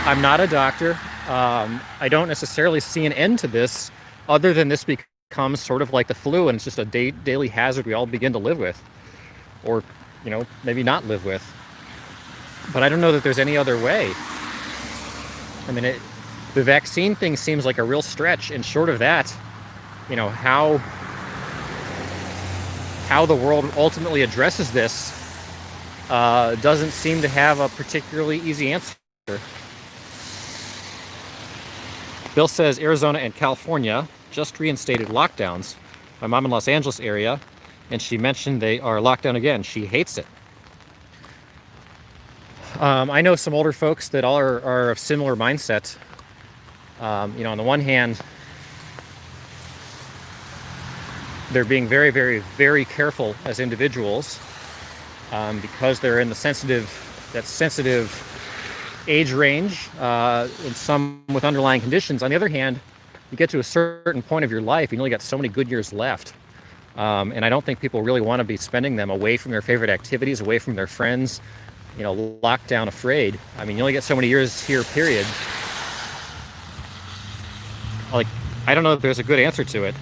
I'm not a doctor. I don't necessarily see an end to this, other than this becomes sort of like the flu, and it's just a daily hazard we all begin to live with, or maybe not live with. But I don't know that there's any other way. I mean, the vaccine thing seems like a real stretch, and short of that, how the world ultimately addresses this doesn't seem to have a particularly easy answer. Bill says Arizona and California just reinstated lockdowns. My mom in Los Angeles area, and she mentioned they are locked down again. She hates it. I know some older folks that all are of similar mindset. On the one hand, they're being very, very, very careful as individuals because they're in the sensitive age range, and some with underlying conditions. On the other hand, you get to a certain point of your life, you only got so many good years left. And I don't think people really want to be spending them away from their favorite activities, away from their friends, locked down, afraid. I mean, you only get so many years here, period. Like, I don't know if there's a good answer to it.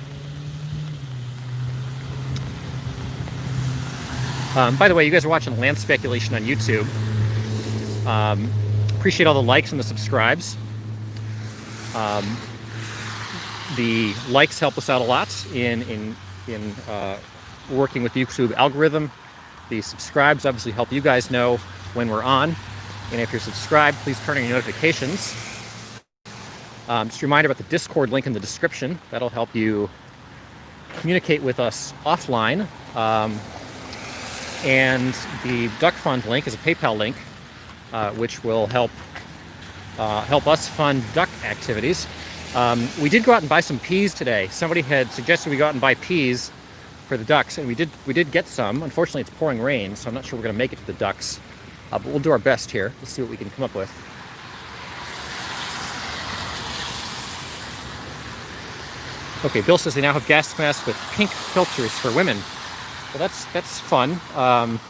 By the way, you guys are watching Land Speculation on YouTube. Appreciate all the likes and the subscribes. The likes help us out a lot in working with the YouTube algorithm. The subscribes obviously help you guys know when we're on. And if you're subscribed, please turn on your notifications. Just a reminder about the Discord link in the description. That'll help you communicate with us offline. And the Duck Fund link is a PayPal link, which will help us fund duck activities. We did go out and buy some peas today. Somebody had suggested we go out and buy peas for the ducks, and we did get some. Unfortunately, it's pouring rain, so I'm not sure we're going to make it to the ducks. But we'll do our best here. Let's see what we can come up with. Okay, Bill says they now have gas masks with pink filters for women. Well, that's fun. I'm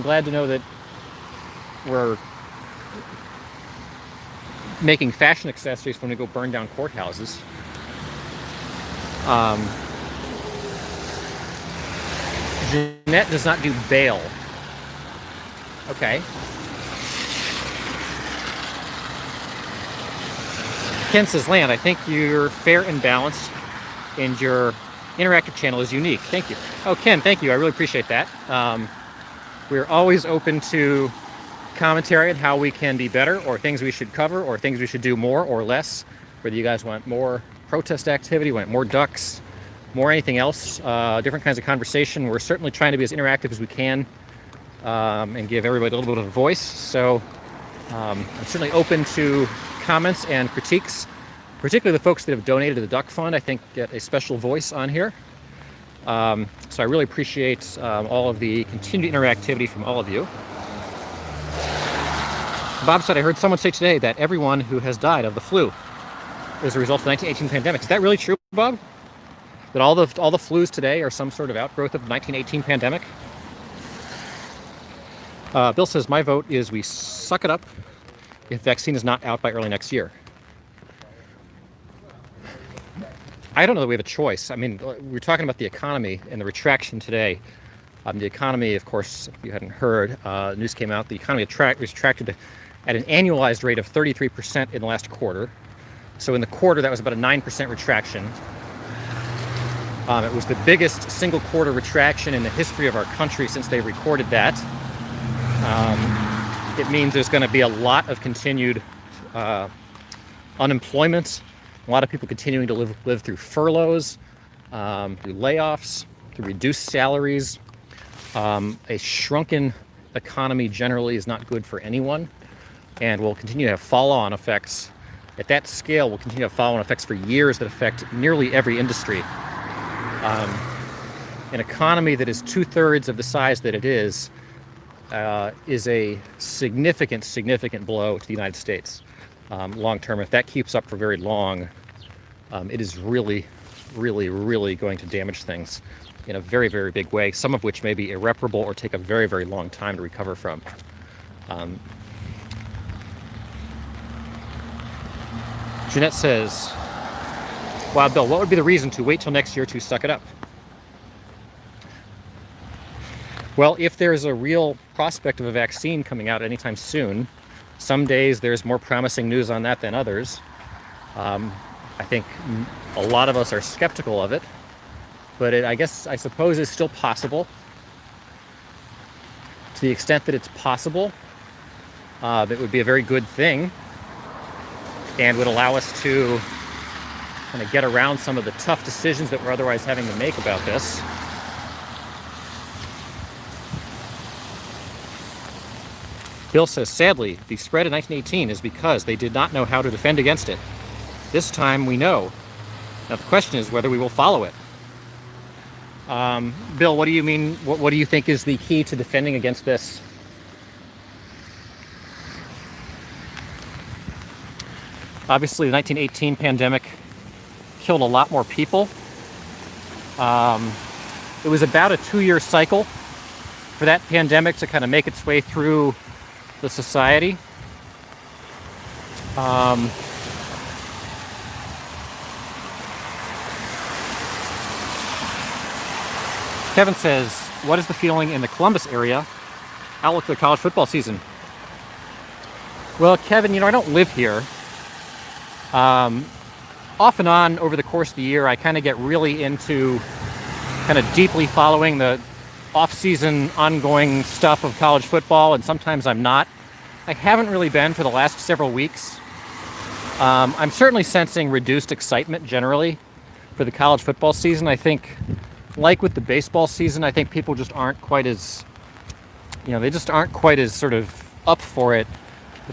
glad to know that we're making fashion accessories when we go burn down courthouses. Jeanette does not do bail. Okay. Ken says, Land, I think you're fair and balanced, and your interactive channel is unique. Thank you. Oh, Ken, thank you. I really appreciate that. We're always open to commentary on how we can be better, or things we should cover, or things we should do more or less. Whether you guys want more protest activity, want more ducks, more anything else, different kinds of conversation. We're certainly trying to be as interactive as we can and give everybody a little bit of a voice. So I'm certainly open to comments and critiques, particularly the folks that have donated to the Duck Fund. I think get a special voice on here. So I really appreciate all of the continued interactivity from all of you. Bob said, I heard someone say today that everyone who has died of the flu is a result of the 1918 pandemic. Is that really true, Bob? That all the flus today are some sort of outgrowth of the 1918 pandemic? Bill says, my vote is we suck it up if vaccine is not out by early next year. I don't know that we have a choice. I mean, we're talking about the economy and the retraction today. The economy, of course, if you hadn't heard, news came out, the economy retracted at an annualized rate of 33% in the last quarter. So in the quarter, that was about a 9% retraction. It was the biggest single quarter retraction in the history of our country since they recorded that. It means there's going to be a lot of continued unemployment, a lot of people continuing to live through furloughs, through layoffs, through reduced salaries. A shrunken economy generally is not good for anyone, and will continue to have follow-on effects. At that scale, will continue to have follow-on effects for years that affect nearly every industry. An economy that is 2/3 of the size that it is a significant blow to the United States long term. If that keeps up for very long, it is really going to damage things in a very, very big way, some of which may be irreparable or take a very, very long time to recover from. Jeanette says, wow, Bill, what would be the reason to wait till next year to suck it up? Well, if there's a real prospect of a vaccine coming out anytime soon, some days there's more promising news on that than others. I think a lot of us are skeptical of it, but I suppose it's still possible. To the extent that it's possible, that would be a very good thing and would allow us to kind of get around some of the tough decisions that we're otherwise having to make about this. Bill says, sadly, the spread in 1918 is because they did not know how to defend against it. This time we know. Now the question is whether we will follow it. Bill, what do you mean? What do you think is the key to defending against this? Obviously, the 1918 pandemic killed a lot more people. It was about a 2-year cycle for that pandemic to kind of make its way through the society. Kevin says, what is the feeling in the Columbus area? Outlook for the college football season? Well, Kevin, I don't live here. Off and on over the course of the year, I kind of get really into kind of deeply following the off-season ongoing stuff of college football, and sometimes I'm not. I haven't really been for the last several weeks. I'm certainly sensing reduced excitement generally for the college football season. I think, like with the baseball season, I think people just aren't quite as, they just aren't quite as sort of up for it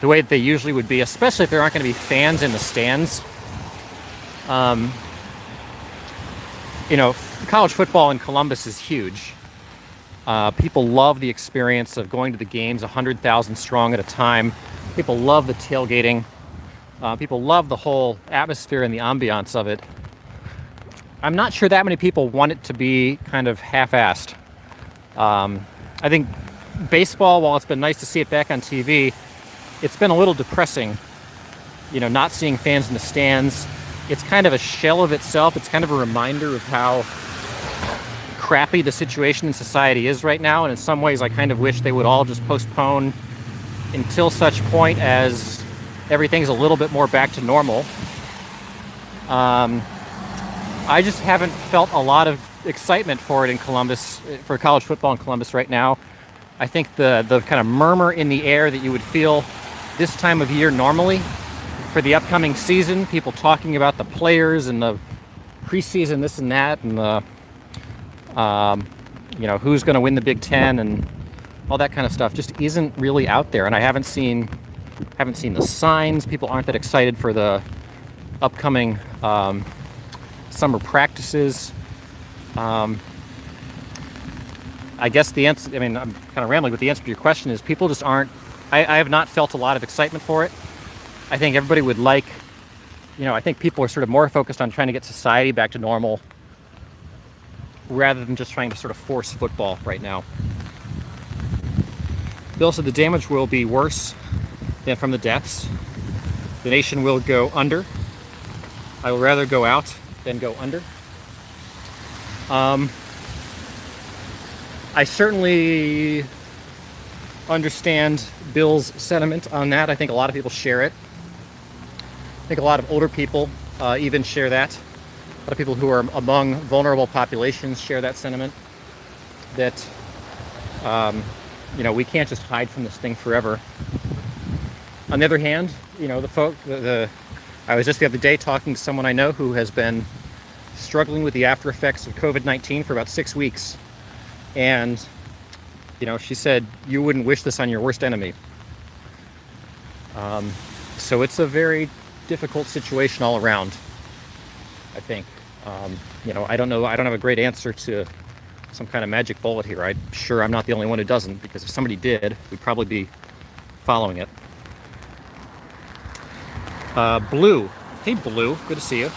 the way that they usually would be, especially if there aren't going to be fans in the stands. College football in Columbus is huge. People love the experience of going to the games 100,000 strong at a time. People love the tailgating. People love the whole atmosphere and the ambiance of it. I'm not sure that many people want it to be kind of half-assed. I think baseball, while it's been nice to see it back on TV, it's been a little depressing, not seeing fans in the stands. It's kind of a shell of itself. It's kind of a reminder of how crappy the situation in society is right now. And in some ways, I kind of wish they would all just postpone until such point as everything's a little bit more back to normal. I just haven't felt a lot of excitement for it in Columbus, for college football in Columbus right now. I think the kind of murmur in the air that you would feel this time of year normally for the upcoming season, people talking about the players and the preseason this and that, and the who's going to win the Big Ten and all that kind of stuff just isn't really out there. And I haven't seen the signs. People aren't that excited for the upcoming summer practices. I guess the answer, I'm kind of rambling, but the answer to your question is people just aren't, I have not felt a lot of excitement for it. I think everybody would like, I think people are sort of more focused on trying to get society back to normal rather than just trying to sort of force football right now. Bill said the damage will be worse than from the deaths. The nation will go under. I will rather go out than go under. I certainly understand Bill's sentiment on that. I think a lot of people share it. I think a lot of older people even share that. A lot of people who are among vulnerable populations share that sentiment. That we can't just hide from this thing forever. On the other hand, I was just the other day talking to someone I know who has been struggling with the after effects of COVID-19 for about 6 weeks. And, she said, you wouldn't wish this on your worst enemy. So it's a very difficult situation all around, I think. I don't know. I don't have a great answer to some kind of magic bullet here. I'm sure I'm not the only one who doesn't, because if somebody did, we'd probably be following it. Blue. Hey, Blue. Good to see you.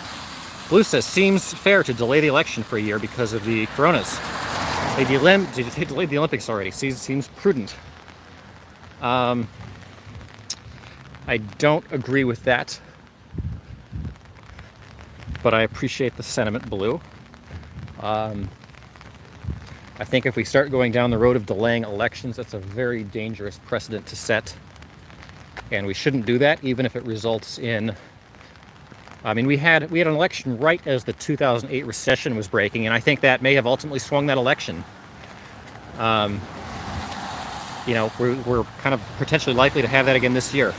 Blue says, seems fair to delay the election for a year because of the coronas. They delayed the Olympics already. Seems prudent. I don't agree with that, but I appreciate the sentiment, Blue. I think if we start going down the road of delaying elections, that's a very dangerous precedent to set. And we shouldn't do that, even if it results in... we had an election right as the 2008 recession was breaking, and I think that may have ultimately swung that election. We're kind of potentially likely to have that again this year.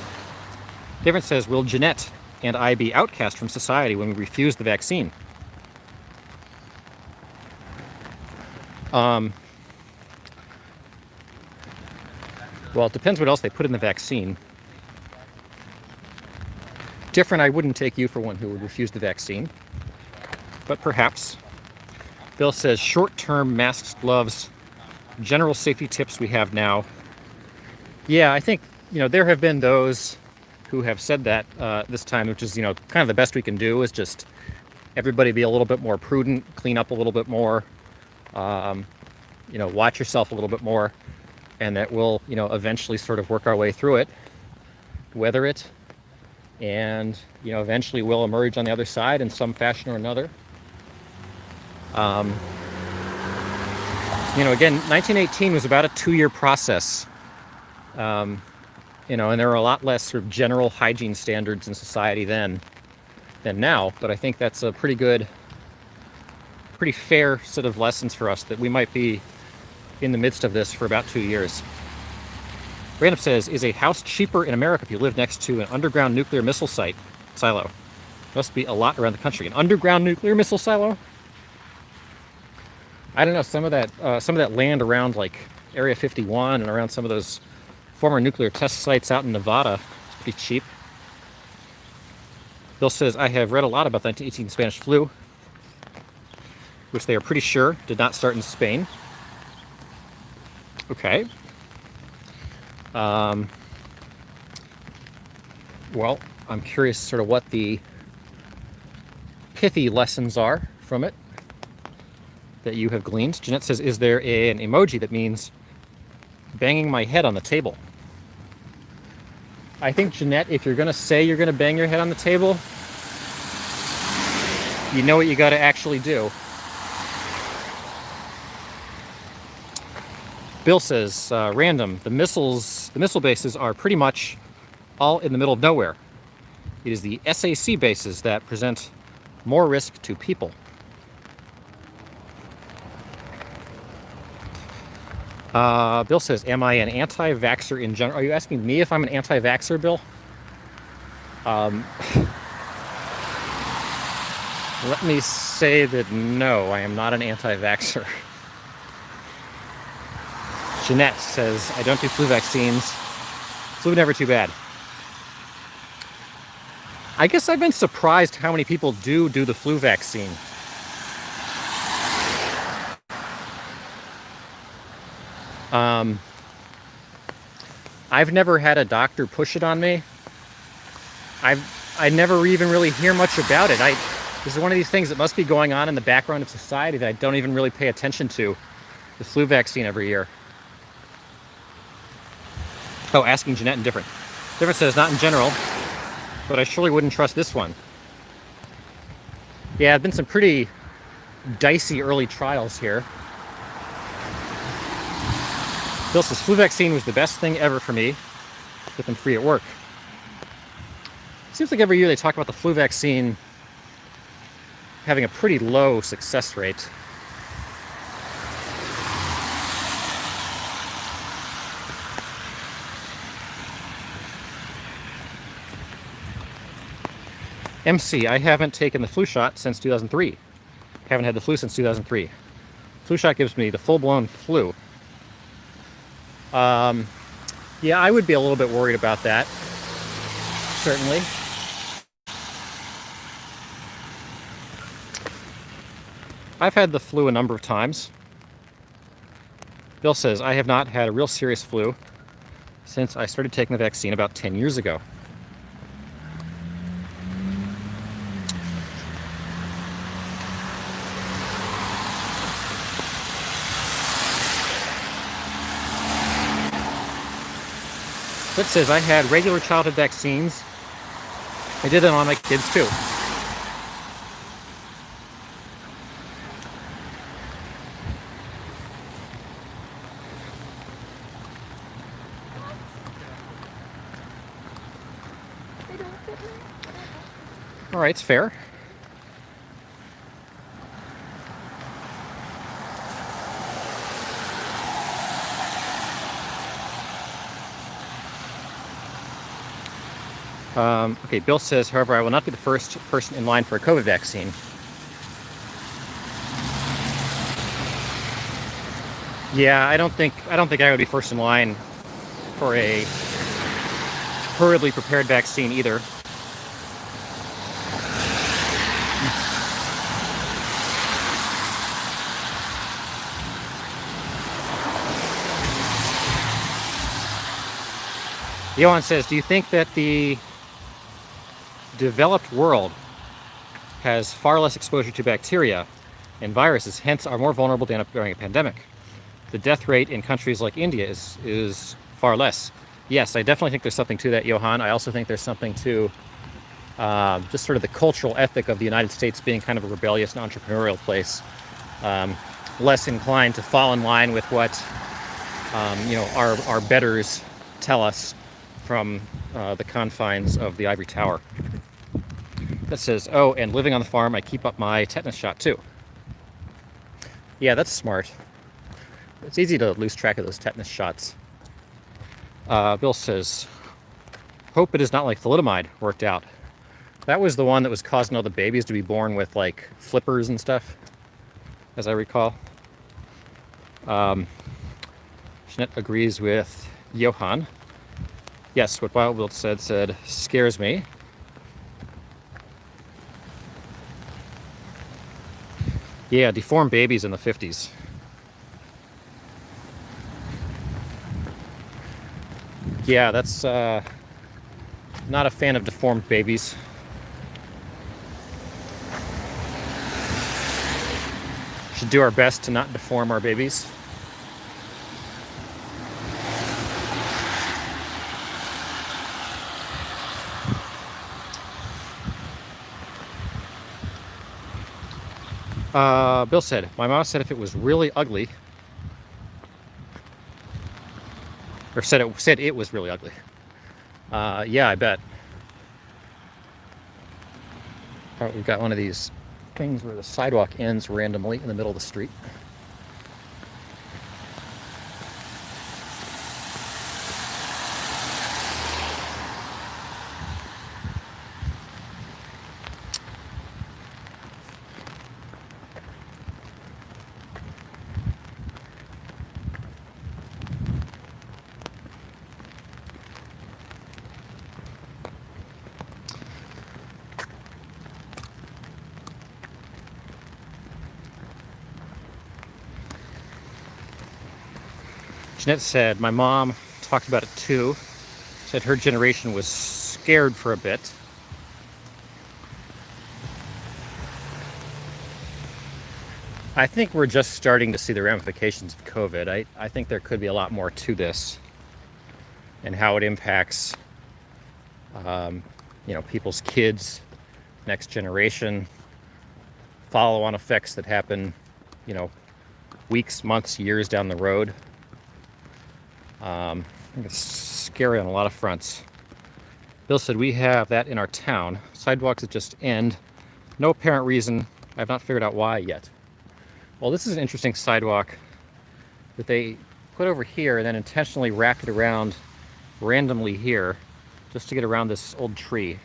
Different says, will Jeanette and I be outcast from society when we refuse the vaccine? Well, it depends what else they put in the vaccine. Different, I wouldn't take you for one who would refuse the vaccine, but perhaps. Bill says, short-term masks, gloves, general safety tips we have now. Yeah, I think, there have been those who have said that this time, which is, kind of the best we can do is just everybody be a little bit more prudent, clean up a little bit more, watch yourself a little bit more, and that we'll, eventually sort of work our way through it, weather it, and, eventually we'll emerge on the other side in some fashion or another. Again, 1918 was about a 2-year process. And there were a lot less sort of general hygiene standards in society then than now, but I think that's a pretty fair set of lessons for us, that we might be in the midst of this for about 2 years. Random says, is a house cheaper in America if you live next to an underground nuclear missile silo? Must be a lot around the country. An underground nuclear missile silo? I don't know, some of that land around like Area 51 and around some of those former nuclear test sites out in Nevada is pretty cheap. Bill says, I have read a lot about the 1918 Spanish flu, which they are pretty sure did not start in Spain. Okay. Well, I'm curious sort of what the pithy lessons are from it that you have gleaned. Jeanette says, is there an emoji that means banging my head on the table? I think, Jeanette, if you're going to say you're going to bang your head on the table, you know what you got to actually do. Bill says, random, the missile bases are pretty much all in the middle of nowhere. It is the SAC bases that present more risk to people. Bill says, am I an anti-vaxxer in general? Are you asking me if I'm an anti-vaxxer, Bill? Let me say that no, I am not an anti-vaxxer. Jeanette says, I don't do flu vaccines. Flu never too bad. I guess I've been surprised how many people do the flu vaccine. I've never had a doctor push it on me. I never even really hear much about it. This is one of these things that must be going on in the background of society that I don't even really pay attention to. The flu vaccine every year. Oh, asking Jeanette and Different. Different says, not in general, but I surely wouldn't trust this one. Yeah, there've been some pretty dicey early trials here. Bill says, flu vaccine was the best thing ever for me. Get them free at work. Seems like every year they talk about the flu vaccine having a pretty low success rate. MC, I haven't taken the flu shot since 2003. Haven't had the flu since 2003. Flu shot gives me the full-blown flu. Yeah, I would be a little bit worried about that. Certainly. I've had the flu a number of times. Bill says, I have not had a real serious flu since I started taking the vaccine about 10 years ago. That says I had regular childhood vaccines. I did it on my kids too. All right, it's fair. Okay, Bill says, however, I will not be the first person in line for a COVID vaccine. Yeah, I don't think I would be first in line for a hurriedly prepared vaccine either. Johan says, do you think that the developed world has far less exposure to bacteria and viruses, hence are more vulnerable to end up during a pandemic. The death rate in countries like India is far less. Yes, I definitely think there's something to that, Johan. I also think there's something to just sort of the cultural ethic of the United States being kind of a rebellious and entrepreneurial place. Less inclined to fall in line with what our betters tell us from the confines of the ivory tower. That says, oh, and living on the farm, I keep up my tetanus shot too. Yeah, that's smart. It's easy to lose track of those tetanus shots. Bill says, hope it is not like thalidomide worked out. That was the one that was causing all the babies to be born with like flippers and stuff, as I recall. Jeanette agrees with Johan. Yes, what Wild Bill said scares me. Yeah, deformed babies in the 50s. Yeah, that's not a fan of deformed babies. Should do our best to not deform our babies. Bill said, my mom said if it was really ugly, or said it was really ugly. Yeah, I bet. Oh, we've got one of these things where the sidewalk ends randomly in the middle of the street. Jeanette said, my mom talked about it too. Said her generation was scared for a bit. I think we're just starting to see the ramifications of COVID. I think there could be a lot more to this and how it impacts people's kids, next generation, follow-on effects that happen, weeks, months, years down the road. I think it's scary on a lot of fronts. Bill said, we have that in our town. Sidewalks that just end. No apparent reason. I have not figured out why yet. Well, this is an interesting sidewalk that they put over here and then intentionally wrapped it around randomly here just to get around this old tree.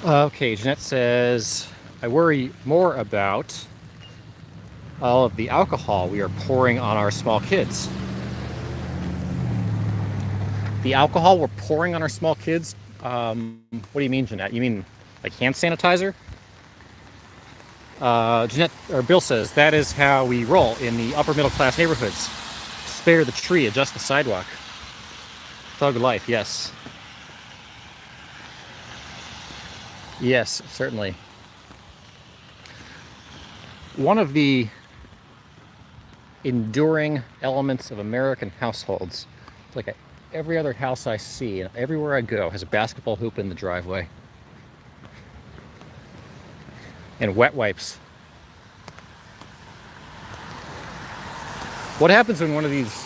Okay, Jeanette says, I worry more about all of the alcohol we are pouring on our small kids. The alcohol we're pouring on our small kids? What do you mean, Jeanette? You mean like hand sanitizer? Bill says, that is how we roll in the upper middle class neighborhoods. Spare the tree, adjust the sidewalk. Thug life, yes. Yes, certainly. One of the enduring elements of American households, like every other house I see and everywhere I go, has a basketball hoop in the driveway. And wet wipes. What happens when one of these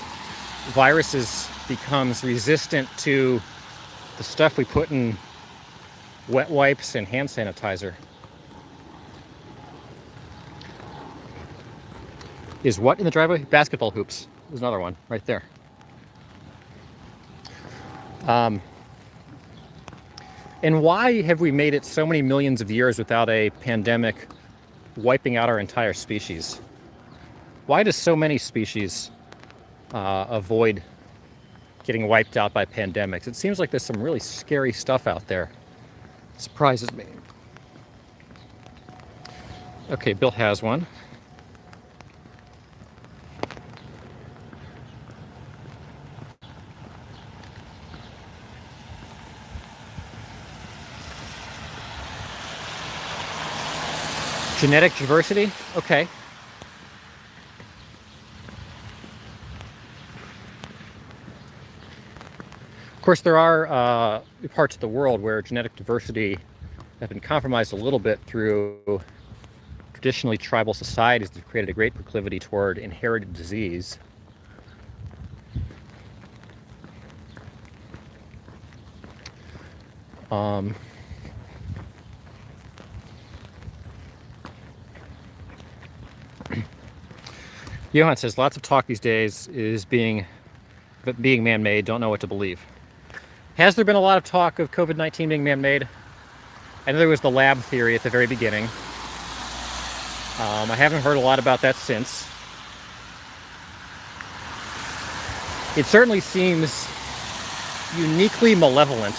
viruses becomes resistant to the stuff we put in wet wipes and hand sanitizer? Is what in the driveway? Basketball hoops. there's another one right there. And why have we made it so many millions of years without a pandemic wiping out our entire species? Why do so many species avoid getting wiped out by pandemics? It seems like there's some really scary stuff out there. It surprises me. Okay, Bill has one. Genetic diversity? Okay. Of course, there are parts of the world where genetic diversity has been compromised a little bit through traditionally tribal societies that have created a great proclivity toward inherited disease. Johan says lots of talk these days is being man-made. Don't know what to believe. Has there been a lot of talk of COVID-19 being man-made? I know there was the lab theory at the very beginning. I haven't heard a lot about that since. It certainly seems uniquely malevolent,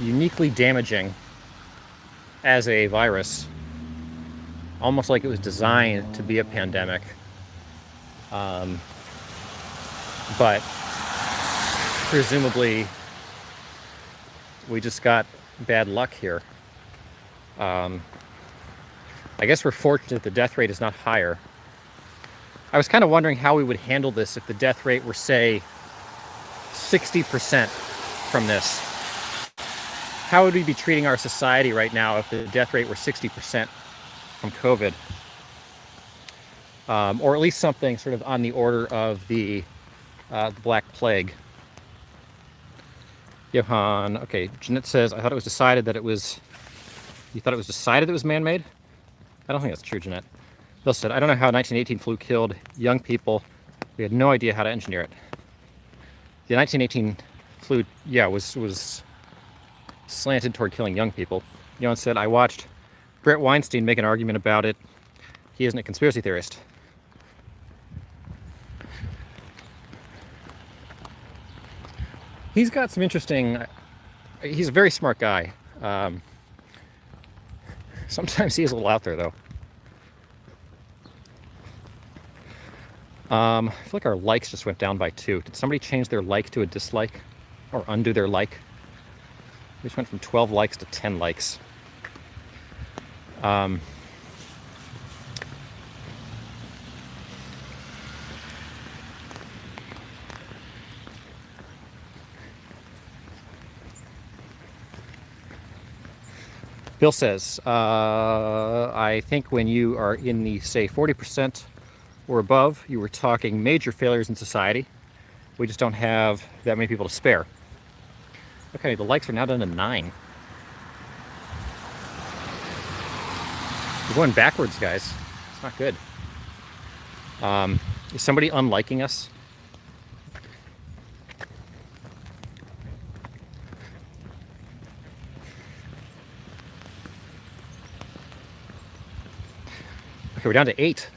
uniquely damaging as a virus. Almost like it was designed to be a pandemic. But presumably we just got bad luck here. I guess we're fortunate the death rate is not higher. I was kind of wondering how we would handle this if the death rate were, say, 60% from this. How would we be treating our society right now if the death rate were 60% from COVID? Or at least something sort of on the order of the Black Plague. Johan, okay, Jeanette says, I thought it was decided that it was, you thought it was decided it was man-made? I don't think that's true, Jeanette. Bill said, I don't know how 1918 flu killed young people. We had no idea how to engineer it. The 1918 flu, yeah, was slanted toward killing young people. Johan said, I watched Brett Weinstein make an argument about it. He isn't a conspiracy theorist. He's got some interesting, he's a very smart guy. Sometimes he is a little out there, though. I feel like our likes just went down by 2. Did somebody change their like to a dislike? Or undo their like? We just went from 12 likes to 10 likes. Bill says, I think when you are in the, say, 40% or above, you were talking major failures in society. We just don't have that many people to spare. Okay, the likes are now down to 9. We're going backwards, guys. It's not good. Is somebody unliking us? Okay, we're down to 8.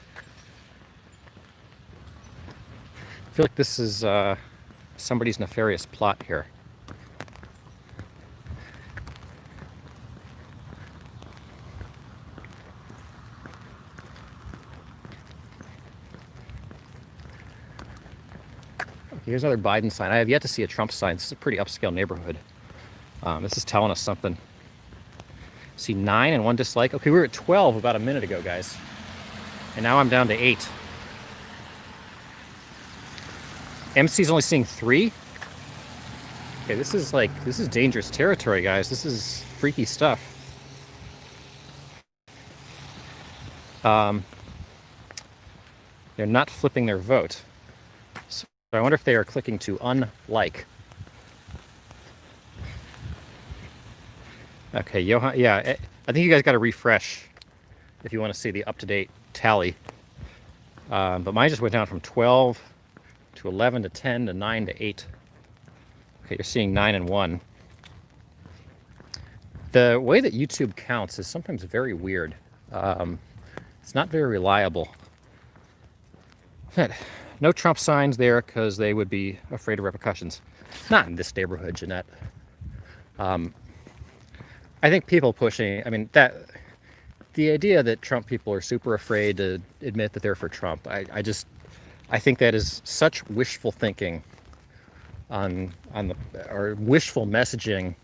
I feel like this is somebody's nefarious plot here. Here's another Biden sign. I have yet to see a Trump sign. This is a pretty upscale neighborhood. This is telling us something. See 9 and 1 dislike. Okay, we were at 12 about a minute ago, guys. And now I'm down to 8. MC's only seeing 3? Okay, this is dangerous territory, guys. This is freaky stuff. They're not flipping their vote. So I wonder if they are clicking to unlike. Okay, Johan, yeah, I think you guys got to refresh if you want to see the up-to-date tally. But mine just went down from 12 to 11 to 10 to 9 to 8. Okay, you're seeing 9 and 1. The way that YouTube counts is sometimes very weird. It's not very reliable. No Trump signs there because they would be afraid of repercussions. Not in this neighborhood, Jeanette. I think people pushing, I mean, that the idea that Trump people are super afraid to admit that they're for Trump, I think that is such wishful thinking or wishful messaging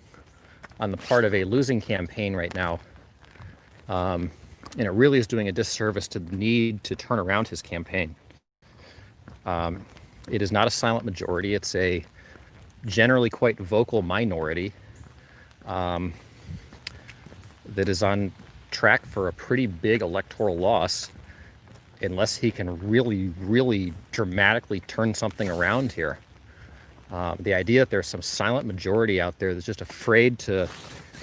on the part of a losing campaign right now. And it really is doing a disservice to the need to turn around his campaign. It is not a silent majority. It's a generally quite vocal minority that is on track for a pretty big electoral loss unless he can really, really dramatically turn something around here. The idea that there's some silent majority out there that's just afraid to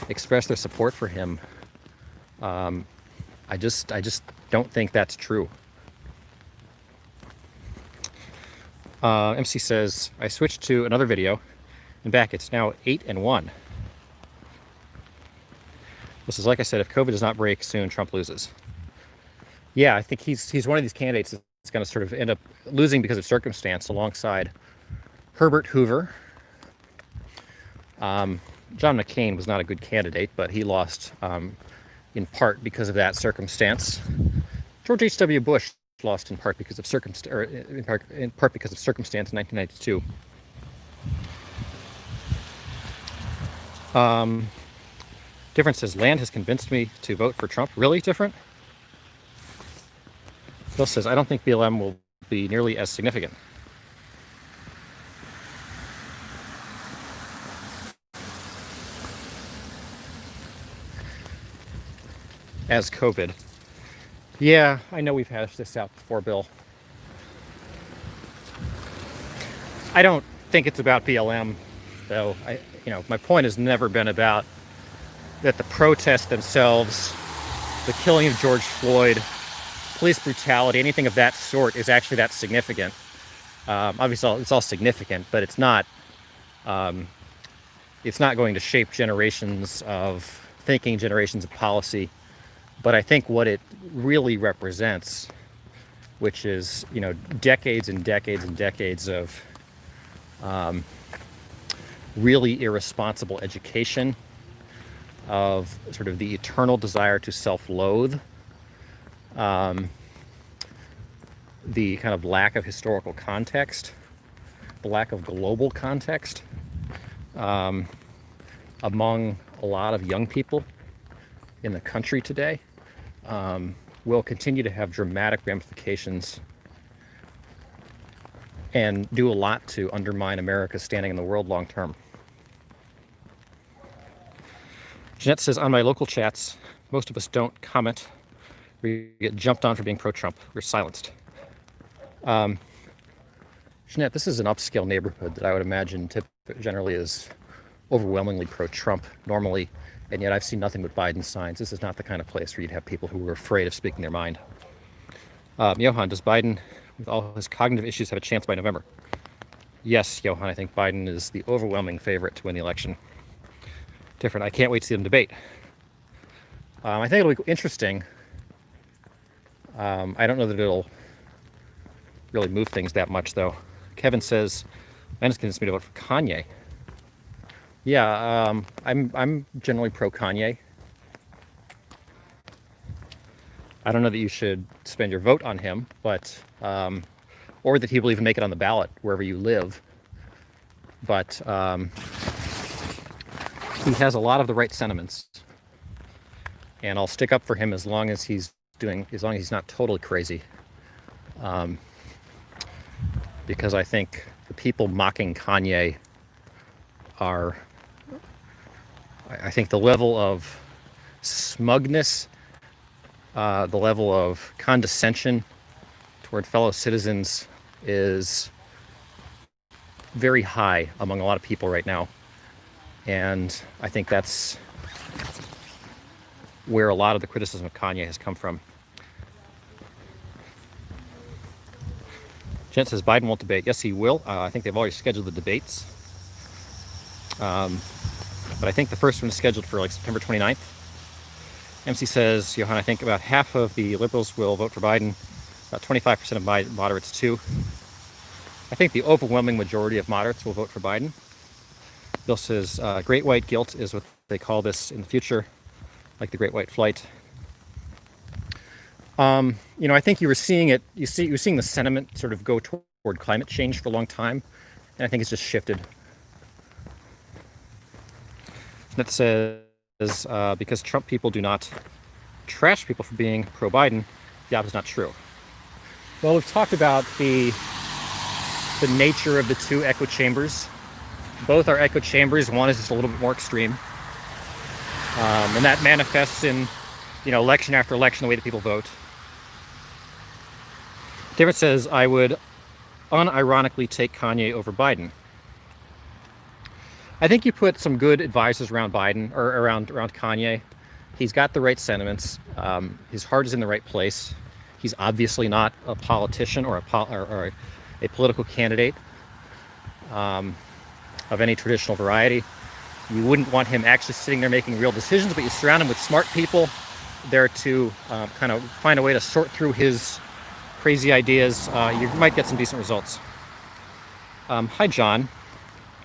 express their support for him, I just don't think that's true. MC says, I switched to another video, and back it's now 8 and 1. This is, like I said, if COVID does not break soon, Trump loses. Yeah, I think he's one of these candidates that's going to sort of end up losing because of circumstance alongside Herbert Hoover. John McCain was not a good candidate, but he lost in part because of that circumstance. George H.W. Bush lost in part because of circumstance, or in part because of circumstance in 1992. Different says, land has convinced me to vote for Trump. Really, Different? Phil says, I don't think BLM will be nearly as significant. As COVID. Yeah, I know we've hashed this out before, Bill. I don't think it's about BLM, though. My point has never been about that the protests themselves, the killing of George Floyd, police brutality, anything of that sort is actually that significant. Obviously, it's all significant, but it's not going to shape generations of thinking, generations of policy. But I think what it really represents, which is, decades and decades and decades of really irresponsible education, of sort of the eternal desire to self-loathe, the kind of lack of historical context, the lack of global context among a lot of young people in the country today, will continue to have dramatic ramifications and do a lot to undermine America's standing in the world long term. Jeanette says, on my local chats, most of us don't comment. We get jumped on for being pro-Trump. We're silenced. Jeanette, this is an upscale neighborhood that I would imagine generally is overwhelmingly pro-Trump normally, and yet I've seen nothing but Biden signs. This is not the kind of place where you'd have people who are afraid of speaking their mind. Johan, does Biden, with all his cognitive issues, have a chance by November? Yes, Johan, I think Biden is the overwhelming favorite to win the election. Different. I can't wait to see them debate. I think it'll be interesting. I don't know that it'll really move things that much, though. Kevin says, "Man, it's convinced me to vote for Kanye." Yeah, I'm generally pro Kanye. I don't know that you should spend your vote on him, but or that he will even make it on the ballot wherever you live. But he has a lot of the right sentiments, and I'll stick up for him as long as he's not totally crazy. Because I think the people mocking Kanye are, I think the level of smugness, the level of condescension toward fellow citizens is very high among a lot of people right now. And I think that's where a lot of the criticism of Kanye has come from. Jen says Biden won't debate. Yes, he will. I think they've already scheduled the debates. But I think the first one is scheduled for like September 29th. MC says, Johan, I think about half of the liberals will vote for Biden, about 25% of moderates too. I think the overwhelming majority of moderates will vote for Biden. Bill says, great white guilt is what they call this in the future, like the Great White Flight. I think you were seeing it, you were seeing the sentiment sort of go toward climate change for a long time, and I think it's just shifted. That says, because Trump people do not trash people for being pro-Biden, the opposite is not true. Well, we've talked about the nature of the two echo chambers. Both are echo chambers. One is just a little bit more extreme. And that manifests in, election after election, the way that people vote. David says, I would unironically take Kanye over Biden. I think you put some good advisors around Biden, or around Kanye. He's got the right sentiments. His heart is in the right place. He's obviously not a politician or a political candidate of any traditional variety. You wouldn't want him actually sitting there making real decisions, but you surround him with smart people there to kind of find a way to sort through his crazy ideas. You might get some decent results. Hi, John.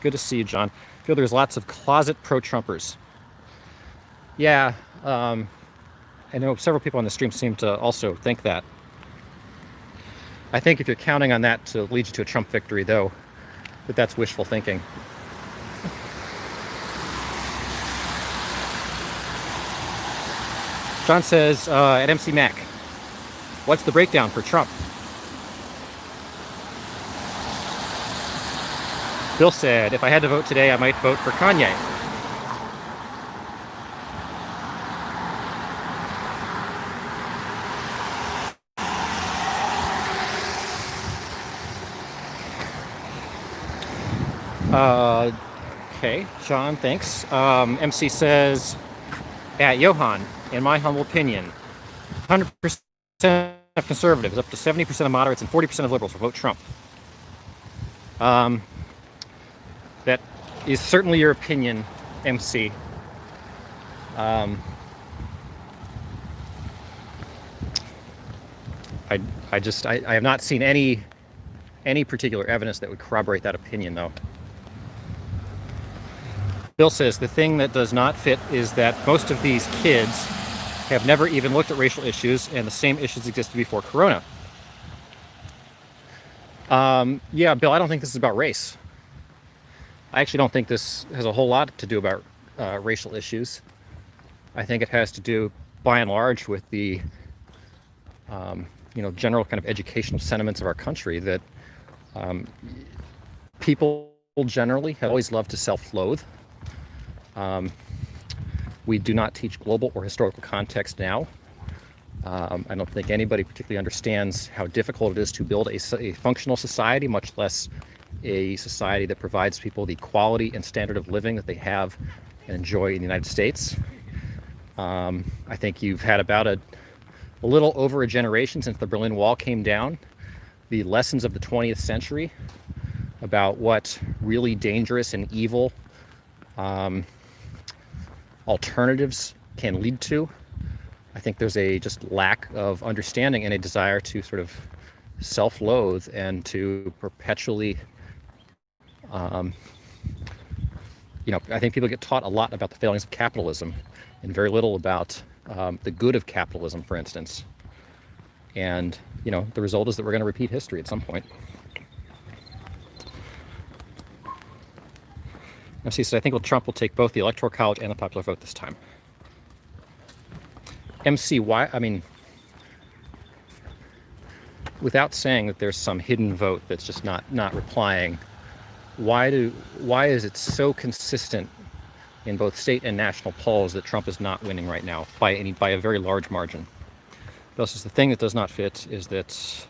Good to see you, John. I feel there's lots of closet pro-Trumpers. Yeah, I know several people on the stream seem to also think that. I think if you're counting on that to lead you to a Trump victory, though, that's wishful thinking. John says, at MC Mac, what's the breakdown for Trump? Bill said, if I had to vote today, I might vote for Kanye. Okay, John, thanks. MC says, at Johan, in my humble opinion, 100% of conservatives, up to 70% of moderates, and 40% of liberals will vote Trump. That is certainly your opinion, MC. I have not seen any particular evidence that would corroborate that opinion, though. Bill says the thing that does not fit is that most of these kids have never even looked at racial issues, and the same issues existed before Corona. Yeah, Bill, I don't think this is about race. I actually don't think this has a whole lot to do about racial issues. I think it has to do, by and large, with the general kind of educational sentiments of our country, that people generally have always loved to self-loathe. We do not teach global or historical context now. I don't think anybody particularly understands how difficult it is to build a functional society, much less a society that provides people the quality and standard of living that they have and enjoy in the United States. I think you've had about a little over a generation since the Berlin Wall came down, the lessons of the 20th century about what really dangerous and evil alternatives can lead to. I think there's a just lack of understanding and a desire to sort of self-loathe and to perpetually, I think people get taught a lot about the failings of capitalism and very little about the good of capitalism, for instance. And, the result is that we're going to repeat history at some point. MC says, I think Trump will take both the Electoral College and the popular vote this time. MC, why? I mean, without saying that there's some hidden vote that's just not replying, why is it so consistent in both state and national polls that Trump is not winning right now by a very large margin? Thus, the thing that does not fit is that.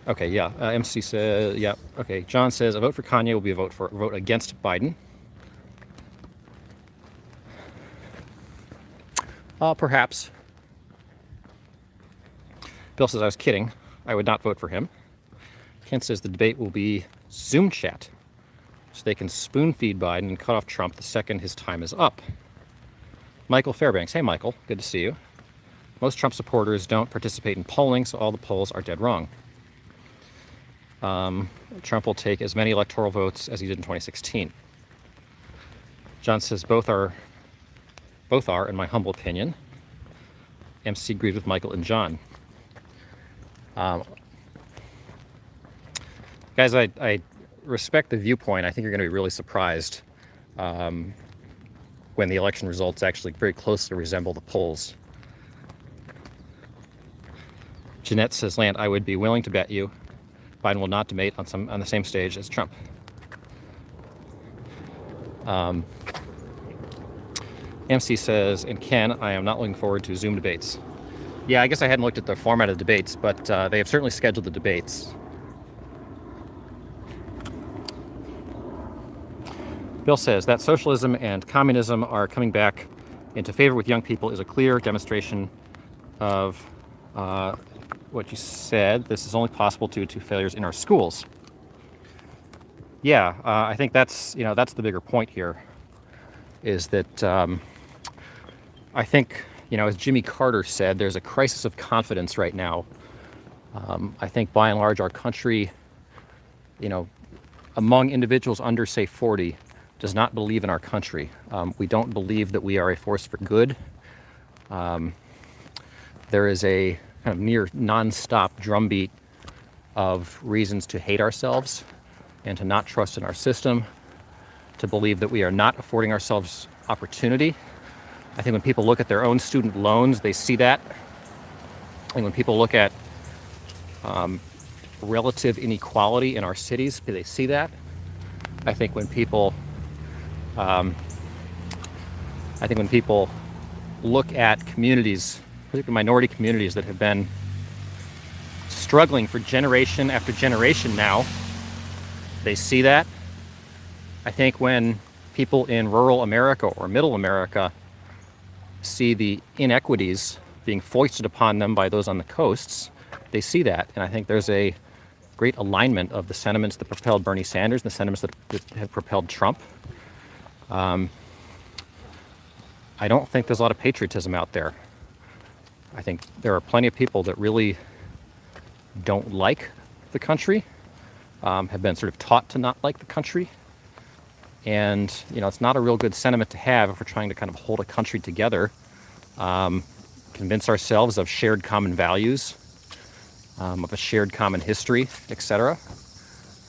Okay, yeah. MC says, yeah. Okay, John says a vote for Kanye will be a vote against Biden. Perhaps. Bill says I was kidding. I would not vote for him. Ken says the debate will be Zoom chat, so they can spoon feed Biden and cut off Trump the second his time is up. Michael Fairbanks. Hey, Michael. Good to see you. Most Trump supporters don't participate in polling, so all the polls are dead wrong. Trump will take as many electoral votes as he did in 2016. John says both are, in my humble opinion. MC agrees with Michael and John. Guys, I respect the viewpoint. I think you're going to be really surprised when the election results actually very closely resemble the polls. Jeanette says, Land, I would be willing to bet you Biden will not debate on the same stage as Trump. MC says, and Ken, I am not looking forward to Zoom debates. Yeah, I guess I hadn't looked at the format of the debates, but they have certainly scheduled the debates. Bill says that socialism and communism are coming back into favor with young people is a clear demonstration of what you said. This is only possible due to failures in our schools. Yeah, I think that's the bigger point here, is that I think, as Jimmy Carter said, there's a crisis of confidence right now. I think by and large our country, among individuals under, say, 40, does not believe in our country. We don't believe that we are a force for good. There is a kind of near non-stop drumbeat of reasons to hate ourselves and to not trust in our system, to believe that we are not affording ourselves opportunity. I think when people look at their own student loans, they see that. I think when people look at relative inequality in our cities, they see that. I think when people look at communities, particularly minority communities that have been struggling for generation after generation now, they see that. I think when people in rural America or middle America see the inequities being foisted upon them by those on the coasts, they see that. And I think there's a great alignment of the sentiments that propelled Bernie Sanders and the sentiments that have propelled Trump. I don't think there's a lot of patriotism out there. I think there are plenty of people that really don't like the country, have been sort of taught to not like the country. And, it's not a real good sentiment to have if we're trying to kind of hold a country together, convince ourselves of shared common values, of a shared common history, etc.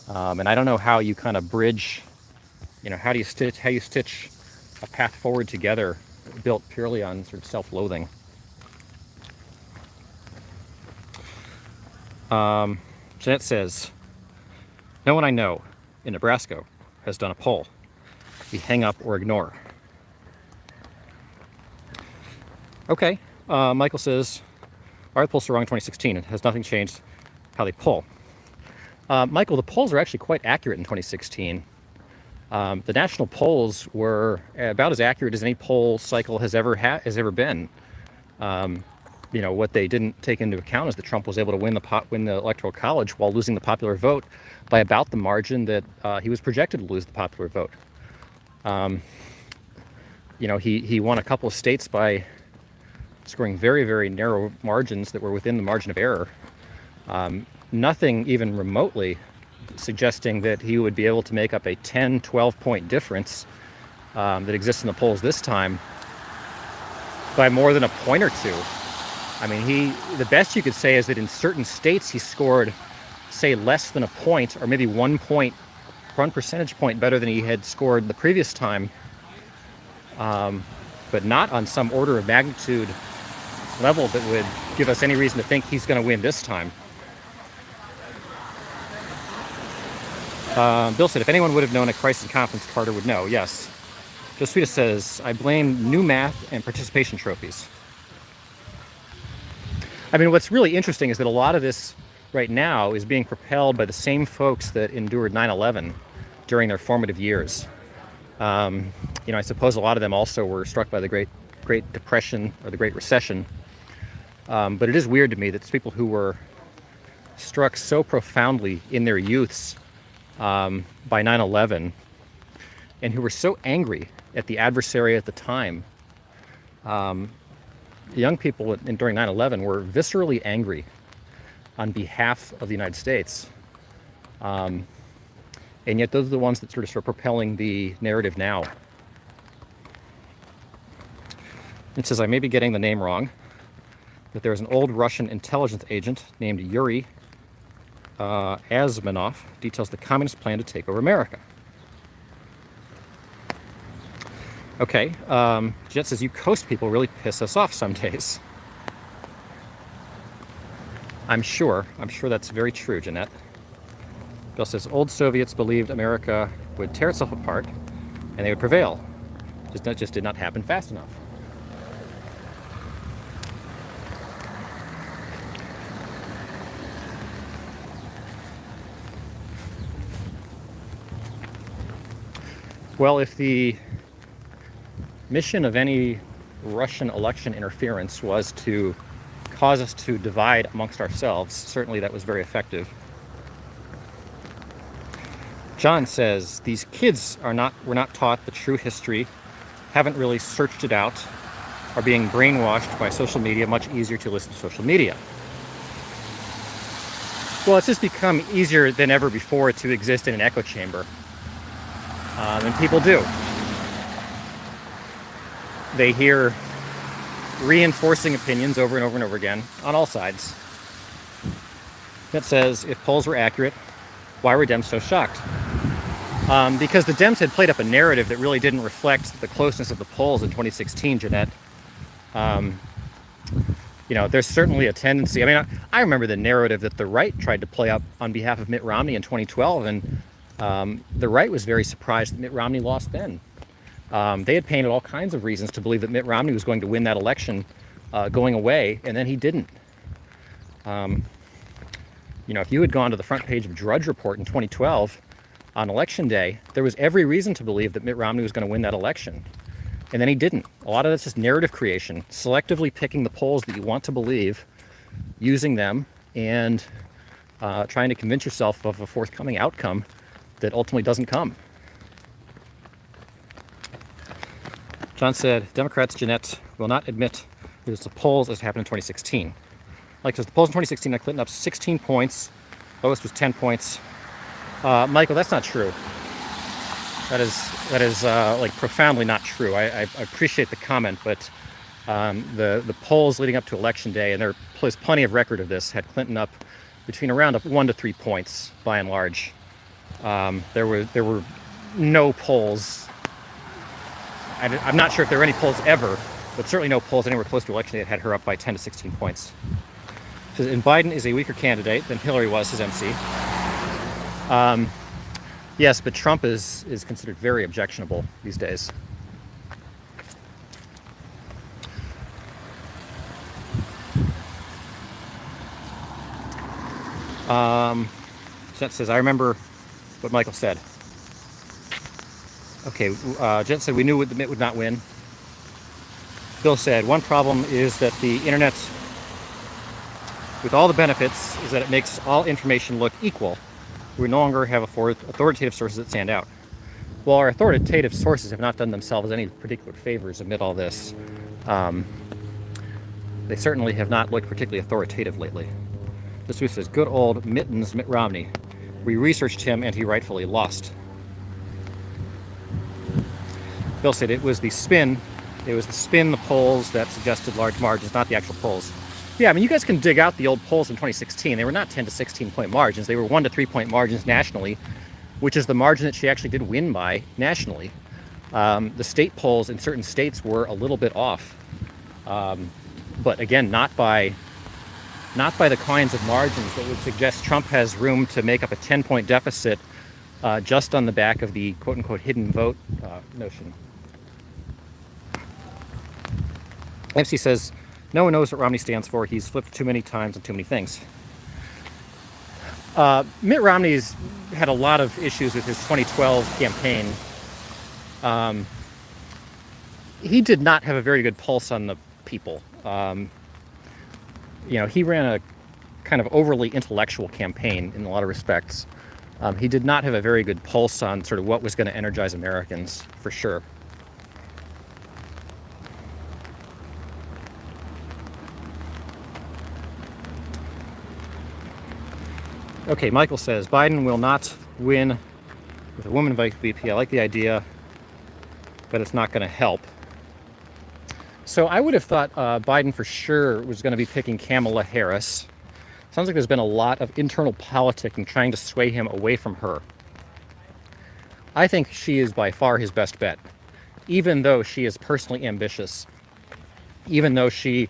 And I don't know how you kind of bridge, how you stitch a path forward together built purely on sort of self-loathing. Jeanette says, no one I know in Nebraska has done a poll. We hang up or ignore. Okay. Michael says, our polls are wrong in 2016. It has nothing changed how they poll. Michael, the polls are actually quite accurate in 2016. The national polls were about as accurate as any poll cycle has ever been. What they didn't take into account is that Trump was able to win the Electoral College while losing the popular vote by about the margin that he was projected to lose the popular vote. He won a couple of states by scoring very, very narrow margins that were within the margin of error. Nothing even remotely suggesting that he would be able to make up a 10, 12-point difference that exists in the polls this time by more than a point or two. I mean, the best you could say is that in certain states he scored, say, less than a point, or maybe 1 percentage point better than he had scored the previous time, but not on some order of magnitude level that would give us any reason to think he's going to win this time. Bill said, if anyone would have known a crisis in confidence, Carter would know. Yes. Josita says, I blame new math and participation trophies. I mean, what's really interesting is that a lot of this right now is being propelled by the same folks that endured 9/11 during their formative years. I suppose a lot of them also were struck by the Great Depression or the Great Recession. But it is weird to me that it's people who were struck so profoundly in their youths by 9/11, and who were so angry at the adversary at the time. Young people during 9/11 were viscerally angry on behalf of the United States. And yet those are the ones that sort of start propelling the narrative now. It says, I may be getting the name wrong, but there was an old Russian intelligence agent named Yuri Asmanov, details the communist plan to take over America. Okay, Jet says, you coast people really piss us off some days. I'm sure that's very true, Jeanette. Bill says, old Soviets believed America would tear itself apart and they would prevail. Just did not happen fast enough. Well, if the mission of any Russian election interference was to cause us to divide amongst ourselves, certainly that was very effective. John says, these kids were not taught the true history, haven't really searched it out, are being brainwashed by social media, much easier to listen to social media. Well, it's just become easier than ever before to exist in an echo chamber. And people do. They hear reinforcing opinions over and over and over again on all sides. That says, if polls were accurate, why were Dems so shocked? Because the Dems had played up a narrative that really didn't reflect the closeness of the polls in 2016, Jeanette. There's certainly a tendency. I mean, I remember the narrative that the right tried to play up on behalf of Mitt Romney in 2012, and the right was very surprised that Mitt Romney lost then. They had painted all kinds of reasons to believe that Mitt Romney was going to win that election going away, and then he didn't. If you had gone to the front page of Drudge Report in 2012 on election day, there was every reason to believe that Mitt Romney was going to win that election. And then he didn't. A lot of that's just narrative creation, selectively picking the polls that you want to believe, using them, and trying to convince yourself of a forthcoming outcome that ultimately doesn't come. John said, Democrats, Jeanette, will not admit that it's the polls as happened in 2016. Like, the polls in 2016 had Clinton up 16 points. Lowest was 10 points. Michael, that's not true. That is profoundly not true. I appreciate the comment, but the polls leading up to Election Day, and there's plenty of record of this, had Clinton up between around 1 to 3 points by and large. There were no polls. I'm not sure if there were any polls ever, but certainly no polls anywhere close to Election Day that had her up by 10 to 16 points. And Biden is a weaker candidate than Hillary was, his MC. Yes, but Trump is considered very objectionable these days. Jet says, I remember what Michael said. Okay, Jet said we knew the Mitt would not win. Bill said, one problem is that the internet, with all the benefits, is that it makes all information look equal. We no longer have authoritative sources that stand out. Well, our authoritative sources have not done themselves any particular favors amid all this. They certainly have not looked particularly authoritative lately. This week says, good old Mittens Mitt Romney. We researched him and he rightfully lost. Bill said it was the spin, the polls that suggested large margins, not the actual polls. Yeah, I mean, you guys can dig out the old polls in 2016. They were not 10 to 16 point margins. They were 1 to 3 point margins nationally, which is the margin that she actually did win by nationally. The state polls in certain states were a little bit off. But again, not by the kinds of margins that would suggest Trump has room to make up a 10-point deficit just on the back of the quote-unquote hidden vote notion. MC says, no one knows what Romney stands for. He's flipped too many times on too many things. Mitt Romney's had a lot of issues with his 2012 campaign. He did not have a very good pulse on the people. He ran kind of overly intellectual campaign in a lot of respects. He did not have a very good pulse on sort of what was going to energize Americans, for sure. Okay, Michael says, Biden will not win with a woman VP. I like the idea, but it's not going to help. So I would have thought Biden for sure was going to be picking Kamala Harris. Sounds like there's been a lot of internal politicking trying to sway him away from her. I think she is by far his best bet, even though she is personally ambitious, even though she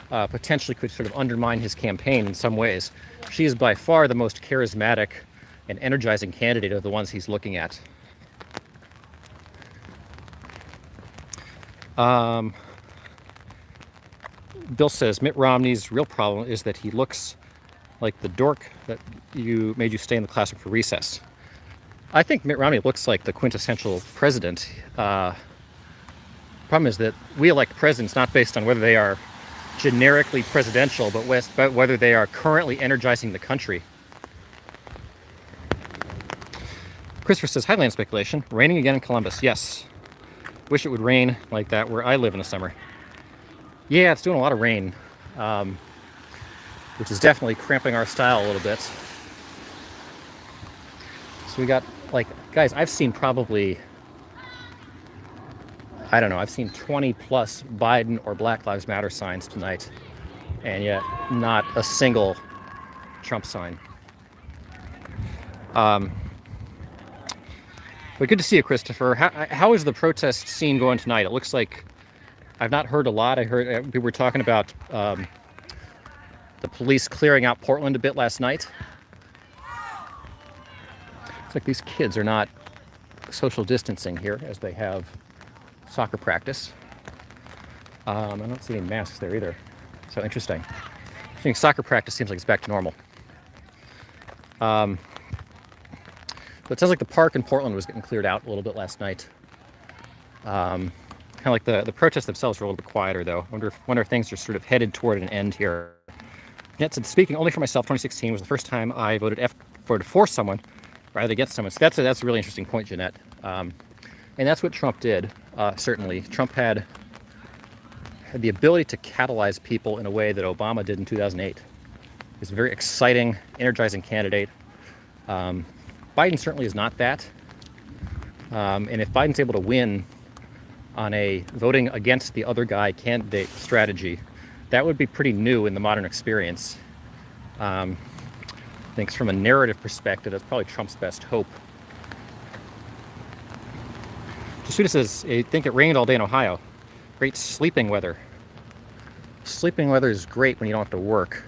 potentially could sort of undermine his campaign in some ways. She is by far the most charismatic and energizing candidate of the ones he's looking at. Bill says Mitt Romney's real problem is that he looks like the dork that made you stay in the classroom for recess. I think Mitt Romney looks like the quintessential president. Problem is that we elect presidents not based on whether they are generically presidential, but whether they are currently energizing the country. Christopher says, Highland speculation. Raining again in Columbus. Yes. Wish it would rain like that where I live in the summer. Yeah, it's doing a lot of rain, which is definitely cramping our style a little bit. So we got, like, guys, I've seen probably, I don't know, I've seen 20 plus Biden or Black Lives Matter signs tonight, and yet not a single Trump sign. But good to see you, Christopher. How is the protest scene going tonight? It looks like I've not heard a lot. I heard we were talking about the police clearing out Portland a bit last night. Looks like these kids are not social distancing here as they have soccer practice. I don't see any masks there either. So interesting. I think soccer practice seems like it's back to normal. But it sounds like the park in Portland was getting cleared out a little bit last night. Kind of like the protests themselves were a little bit quieter, though. I wonder if things are sort of headed toward an end here. Jeanette said, speaking only for myself, 2016 was the first time I voted for someone rather than against someone. So that's a really interesting point, Jeanette. And that's what Trump did, certainly. Trump had the ability to catalyze people in a way that Obama did in 2008. He's a very exciting, energizing candidate. Biden certainly is not that. And if Biden's able to win on a voting against the other guy candidate strategy, that would be pretty new in the modern experience. I think from a narrative perspective, that's probably Trump's best hope. Jasuda says, I think it rained all day in Ohio. Great sleeping weather. Sleeping weather is great when you don't have to work.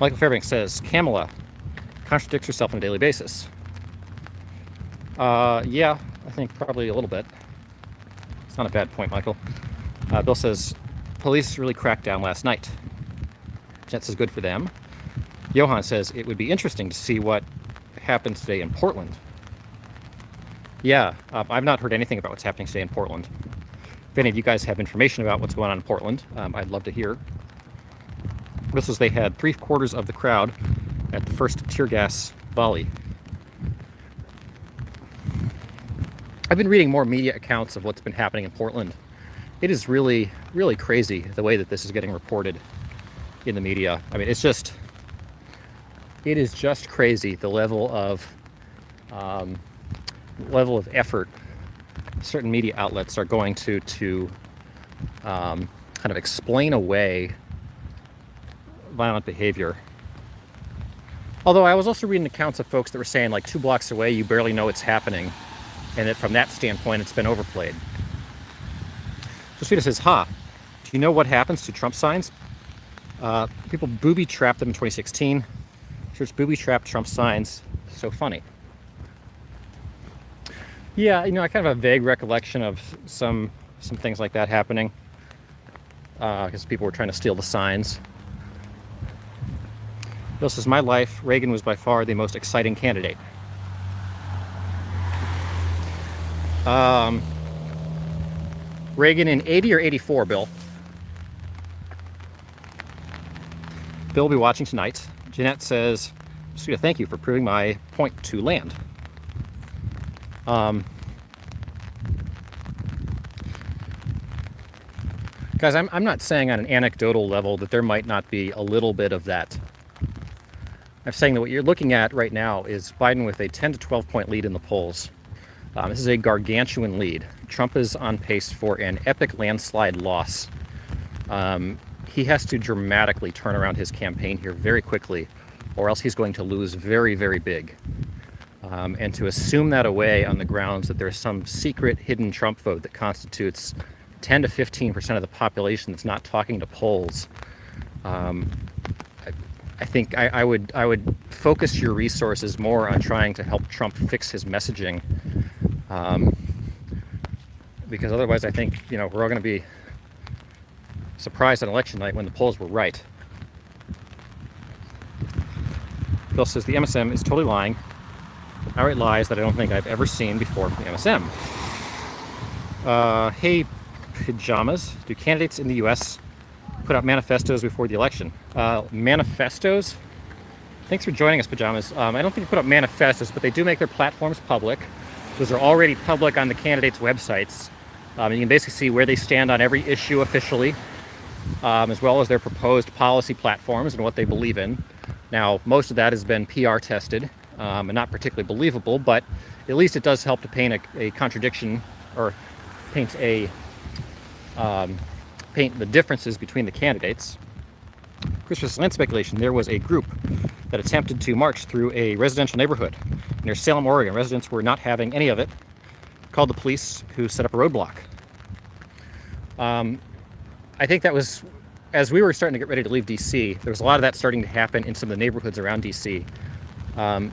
Michael Fairbanks says, Kamala contradicts herself on a daily basis. Yeah, I think probably a little bit. It's not a bad point, Michael. Bill says, police really cracked down last night. Jet says, good for them. Johan says, it would be interesting to see what happens today in Portland. Yeah, I've not heard anything about what's happening today in Portland. If any of you guys have information about what's going on in Portland, I'd love to hear. This was, they had 3/4 of the crowd at the first tear gas volley. I've been reading more media accounts of what's been happening in Portland. It is really, really crazy the way that this is getting reported in the media. I mean, it is just crazy the level of effort certain media outlets are going to kind of explain away violent behavior. Although I was also reading accounts of folks that were saying, like, 2 blocks away, you barely know it's happening, and that from that standpoint, it's been overplayed. So Sweeta says, do you know what happens to Trump signs? People booby-trapped them in 2016. Church booby-trapped Trump signs. So funny. Yeah, I kind of have a vague recollection of some things like that happening. Because people were trying to steal the signs. Bill says, my life, Reagan was by far the most exciting candidate. Reagan in 80 or 84, Bill? Bill will be watching tonight. Jeanette says, "Sweet, thank you for proving my point to land." Guys, I'm not saying on an anecdotal level that there might not be a little bit of that. I'm saying that what you're looking at right now is Biden with a 10 to 12 point lead in the polls. This is a gargantuan lead. Trump is on pace for an epic landslide loss. He has to dramatically turn around his campaign here very quickly, or else he's going to lose very, very big. And to assume that away on the grounds that there's some secret hidden Trump vote that constitutes 10 to 15% of the population that's not talking to polls, I think I would focus your resources more on trying to help Trump fix his messaging, because otherwise I think we're all going to be surprised on election night when the polls were right. Bill says the MSM is totally lying. Outright lies that I don't think I've ever seen before from the MSM. Hey, pajamas. Do candidates in the U.S. put out manifestos before the election? Manifestos? Thanks for joining us, pajamas. I don't think they put up manifestos, but they do make their platforms public. Those are already public on the candidates' websites. You can basically see where they stand on every issue officially, as well as their proposed policy platforms and what they believe in. Now, most of that has been PR tested and not particularly believable, but at least it does help to paint a contradiction, or paint the differences between the candidates. Christmas land speculation. There was a group that attempted to march through a residential neighborhood near Salem, Oregon. Residents were not having any of it. Called the police, who set up a roadblock. I think that was, as we were starting to get ready to leave D.C., there was a lot of that starting to happen in some of the neighborhoods around D.C.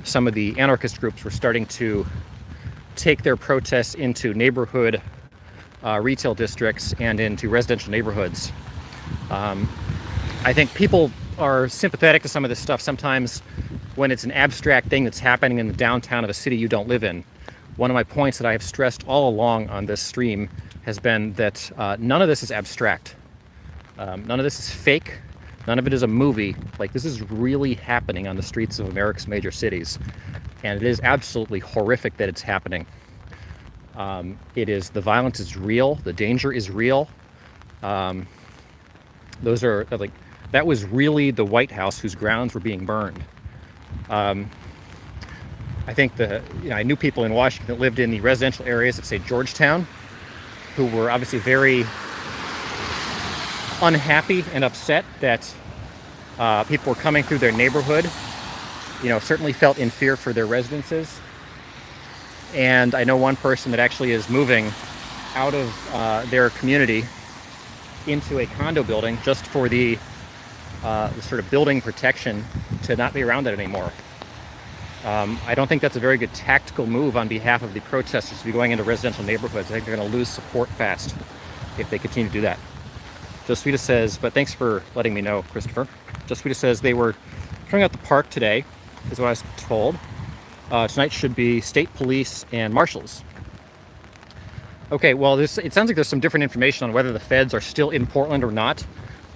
Some of the anarchist groups were starting to take their protests into neighborhood retail districts and into residential neighborhoods. I think people are sympathetic to some of this stuff sometimes when it's an abstract thing that's happening in the downtown of a city you don't live in. One of my points that I have stressed all along on this stream has been that none of this is abstract. None of this is fake. None of it is a movie. Like, this is really happening on the streets of America's major cities. And it is absolutely horrific that it's happening. The violence is real. The danger is real. That was really the White House whose grounds were being burned. I think I knew people in Washington that lived in the residential areas of, say, Georgetown, who were obviously very unhappy and upset that people were coming through their neighborhood. Certainly felt in fear for their residences. And I know one person that actually is moving out of their community into a condo building just for the sort of building protection to not be around it anymore. I don't think that's a very good tactical move on behalf of the protesters to be going into residential neighborhoods. I think they're going to lose support fast if they continue to do that. Josvita says, but thanks for letting me know, Christopher. Josvita says they were clearing out the park today, is what I was told. Tonight should be state police and marshals. Okay, well, it sounds like there's some different information on whether the feds are still in Portland or not,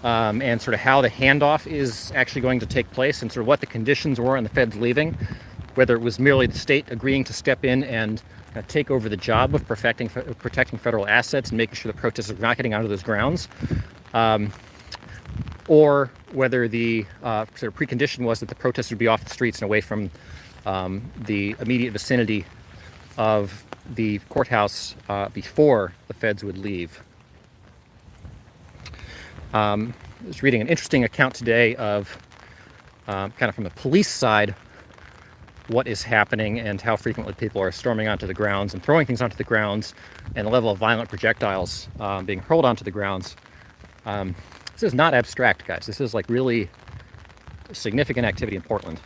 and sort of how the handoff is actually going to take place, and sort of what the conditions were on the feds leaving, whether it was merely the state agreeing to step in and take over the job of protecting federal assets and making sure the protesters are not getting onto those grounds, or whether the sort of precondition was that the protesters would be off the streets and away from the immediate vicinity of the courthouse before the feds would leave. I was reading an interesting account today of kind of from the police side what is happening and how frequently people are storming onto the grounds and throwing things onto the grounds, and the level of violent projectiles being hurled onto the grounds. This is not abstract, guys. This is like really significant activity in Portland.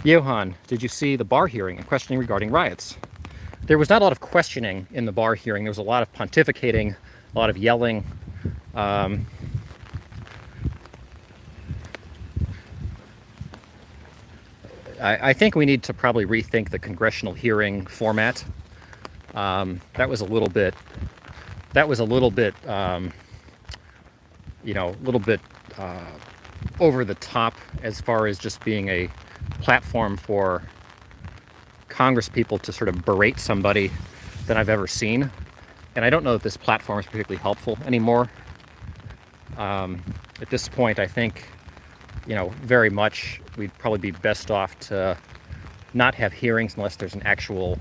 Johan, did you see the bar hearing and questioning regarding riots? There was not a lot of questioning in the bar hearing. There was a lot of pontificating, a lot of yelling. I think we need to probably rethink the congressional hearing format. That was a little bit. That was a little bit. A little bit over the top as far as just being a platform for Congress people to sort of berate somebody than I've ever seen. And I don't know that this platform is particularly helpful anymore. At this point, I think, very much we'd probably be best off to not have hearings unless there's an actual,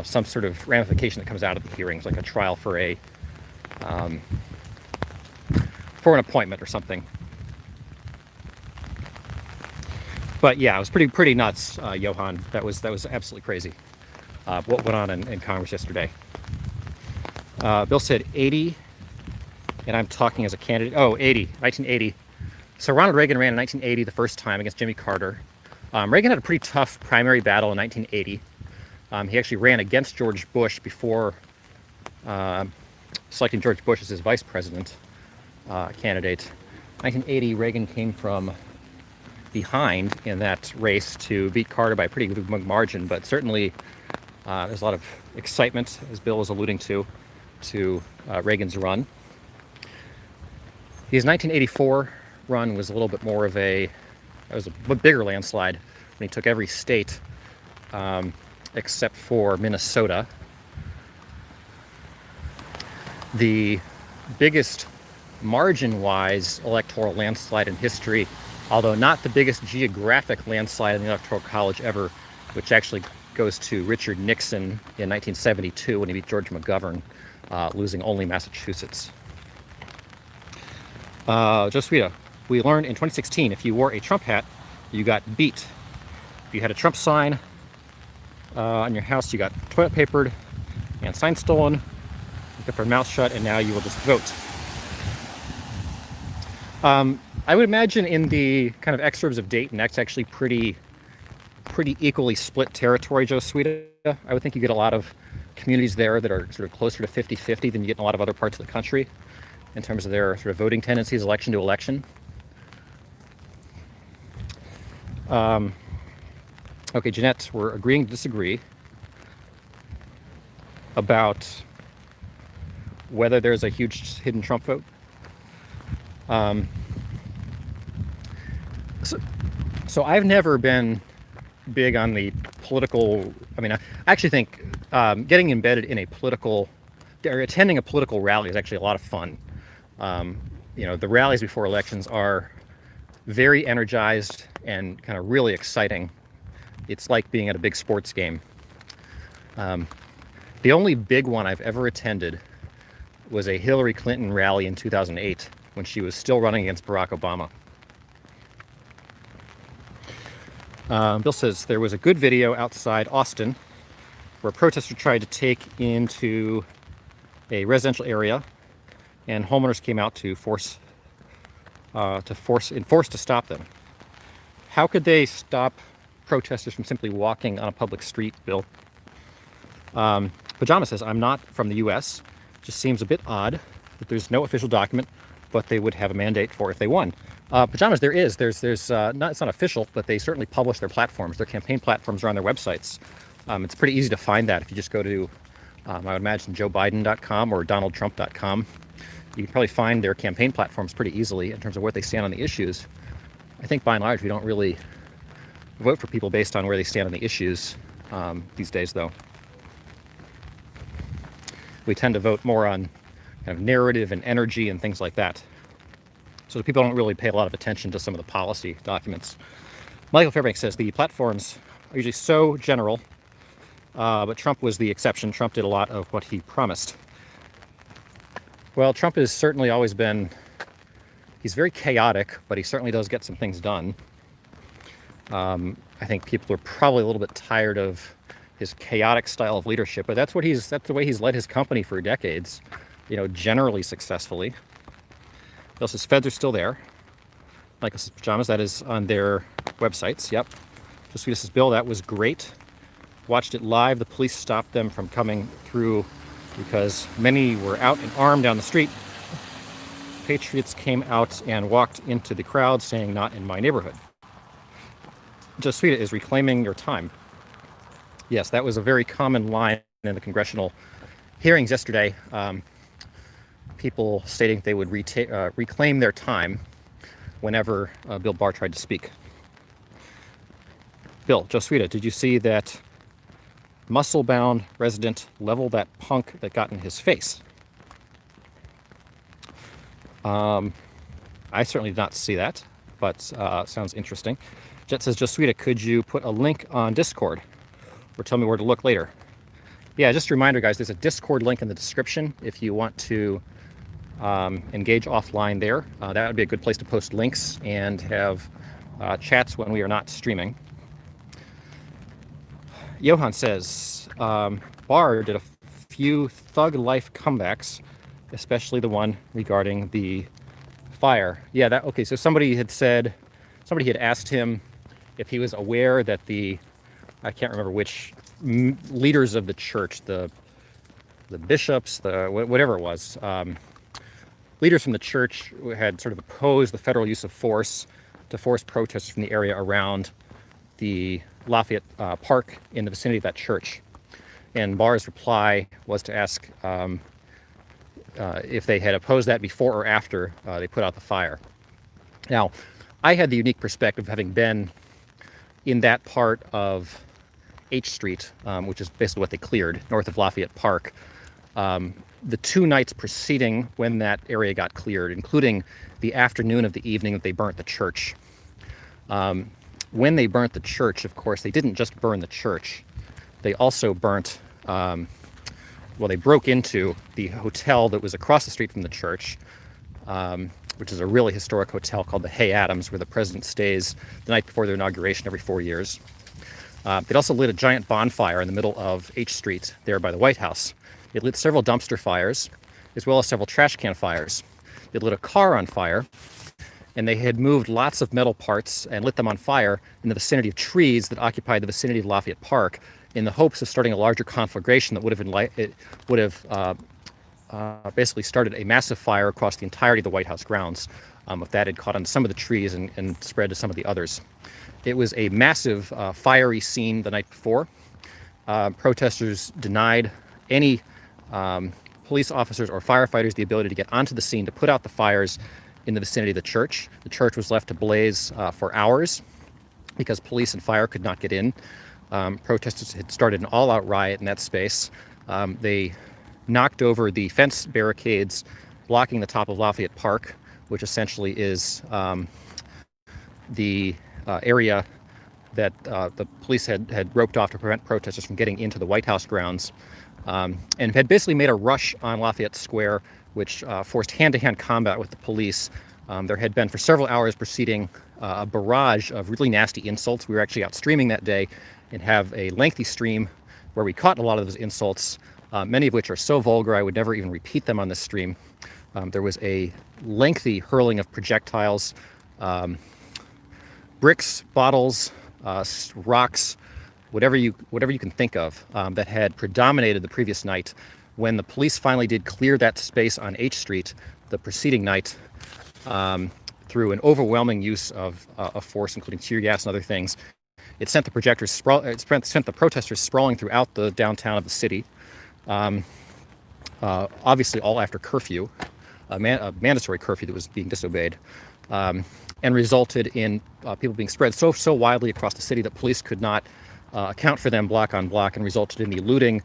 some sort of ramification that comes out of the hearings, like a trial for an appointment or something. But yeah, it was pretty nuts, Johan. That was absolutely crazy. What went on in Congress yesterday? Bill said 80, and I'm talking as a candidate. Oh, 1980. So Ronald Reagan ran in 1980 the first time against Jimmy Carter. Reagan had a pretty tough primary battle in 1980. He actually ran against George Bush before selecting George Bush as his vice president candidate. 1980, Reagan came from behind in that race to beat Carter by a pretty good margin, but certainly there's a lot of excitement, as Bill was alluding to Reagan's run. His 1984 run was a little bit more of it was a bigger landslide when he took every state except for Minnesota. The biggest margin-wise electoral landslide in history, although not the biggest geographic landslide in the Electoral College ever, which actually goes to Richard Nixon in 1972 when he beat George McGovern, losing only Massachusetts. Joswita, we learned in 2016 if you wore a Trump hat, you got beat. If you had a Trump sign on your house, you got toilet papered and signs stolen. You kept your mouth shut, and now you will just vote. I would imagine in the kind of exurbs of Dayton, that's actually pretty equally split territory, Joswita. I would think you get a lot of communities there that are sort of closer to 50-50 than you get in a lot of other parts of the country in terms of their sort of voting tendencies, election to election. Okay, Jeanette, we're agreeing to disagree about whether there's a huge hidden Trump vote. So I've never been big on the political. I mean, I actually think getting embedded in a political, or attending a political rally is actually a lot of fun. The rallies before elections are very energized and kind of really exciting. It's like being at a big sports game. The only big one I've ever attended was a Hillary Clinton rally in 2008 when she was still running against Barack Obama. Bill says there was a good video outside Austin where a protester tried to take into a residential area, and homeowners came out to enforce to stop them. How could they stop protesters from simply walking on a public street, Bill? Pajama says, I'm not from the U.S. Just seems a bit odd that there's no official document, but they would have a mandate for if they won. Pajamas, there's it's not official, but they certainly publish their platforms. Their campaign platforms are on their websites. It's pretty easy to find that if you just go to, I would imagine, joebiden.com or donaldtrump.com. You can probably find their campaign platforms pretty easily in terms of where they stand on the issues. I think by and large we don't really vote for people based on where they stand on the issues these days, though. We tend to vote more on kind of narrative and energy and things like that. So the people don't really pay a lot of attention to some of the policy documents. Michael Fairbanks says the platforms are usually so general, but Trump was the exception. Trump did a lot of what he promised. Well, Trump has certainly always been, he's very chaotic, but he certainly does get some things done. I think people are probably a little bit tired of his chaotic style of leadership, but that's the way he's led his company for decades, generally successfully. Bill says feds are still there. Michael says pajamas, that is on their websites. Yep. Just says, Bill, that was great. Watched it live. The police stopped them from coming through because many were out and armed down the street. Patriots came out and walked into the crowd saying, not in my neighborhood. Joswita is reclaiming your time. Yes, that was a very common line in the congressional hearings yesterday. People stating they would reclaim their time whenever Bill Barr tried to speak. Bill, Joswita, did you see that muscle-bound resident level that punk that got in his face? I certainly did not see that, but sounds interesting. Jet says, Joswita, could you put a link on Discord or tell me where to look later? Yeah, just a reminder, guys, there's a Discord link in the description if you want to engage offline there. That would be a good place to post links and have chats when we are not streaming. Johan says, Barr did a few thug life comebacks, especially the one regarding the fire. Yeah, okay, so somebody had asked him if he was aware that I can't remember which leaders of the church, the bishops, whatever it was, leaders from the church had sort of opposed the federal use of force to force protesters from the area around the Lafayette Park in the vicinity of that church. And Barr's reply was to ask if they had opposed that before or after they put out the fire. Now, I had the unique perspective of having been in that part of H Street, which is basically what they cleared, north of Lafayette Park, the 2 nights preceding when that area got cleared, including the afternoon of the evening that they burnt the church. When they burnt the church, of course, they didn't just burn the church. They also burnt, they broke into the hotel that was across the street from the church, which is a really historic hotel called the Hay Adams, where the president stays the night before their inauguration every 4 years. They'd also lit a giant bonfire in the middle of H Street there by the White House. It lit several dumpster fires, as well as several trash can fires. They lit a car on fire, and they had moved lots of metal parts and lit them on fire in the vicinity of trees that occupied the vicinity of Lafayette Park in the hopes of starting a larger conflagration that would have basically started a massive fire across the entirety of the White House grounds if that had caught on some of the trees and spread to some of the others. It was a massive fiery scene the night before. Protesters denied any police officers or firefighters the ability to get onto the scene to put out the fires in the vicinity of the church. The church was left to blaze for hours because police and fire could not get in. Protesters had started an all-out riot in that space. They knocked over the fence barricades blocking the top of Lafayette Park, which essentially is the area that the police had roped off to prevent protesters from getting into the White House grounds, and had basically made a rush on Lafayette Square, which forced hand-to-hand combat with the police. There had been, for several hours preceding, a barrage of really nasty insults. We were actually out streaming that day and have a lengthy stream where we caught a lot of those insults, many of which are so vulgar I would never even repeat them on this stream. There was a lengthy hurling of projectiles, bricks, bottles, rocks, whatever you can think of, that had predominated the previous night. When the police finally did clear that space on H Street the preceding night, through an overwhelming use of force, including tear gas and other things, it sent the protesters sprawling throughout the downtown of the city. Obviously, all after curfew, a mandatory curfew that was being disobeyed, and resulted in people being spread so widely across the city that police could not account for them block on block, and resulted in the looting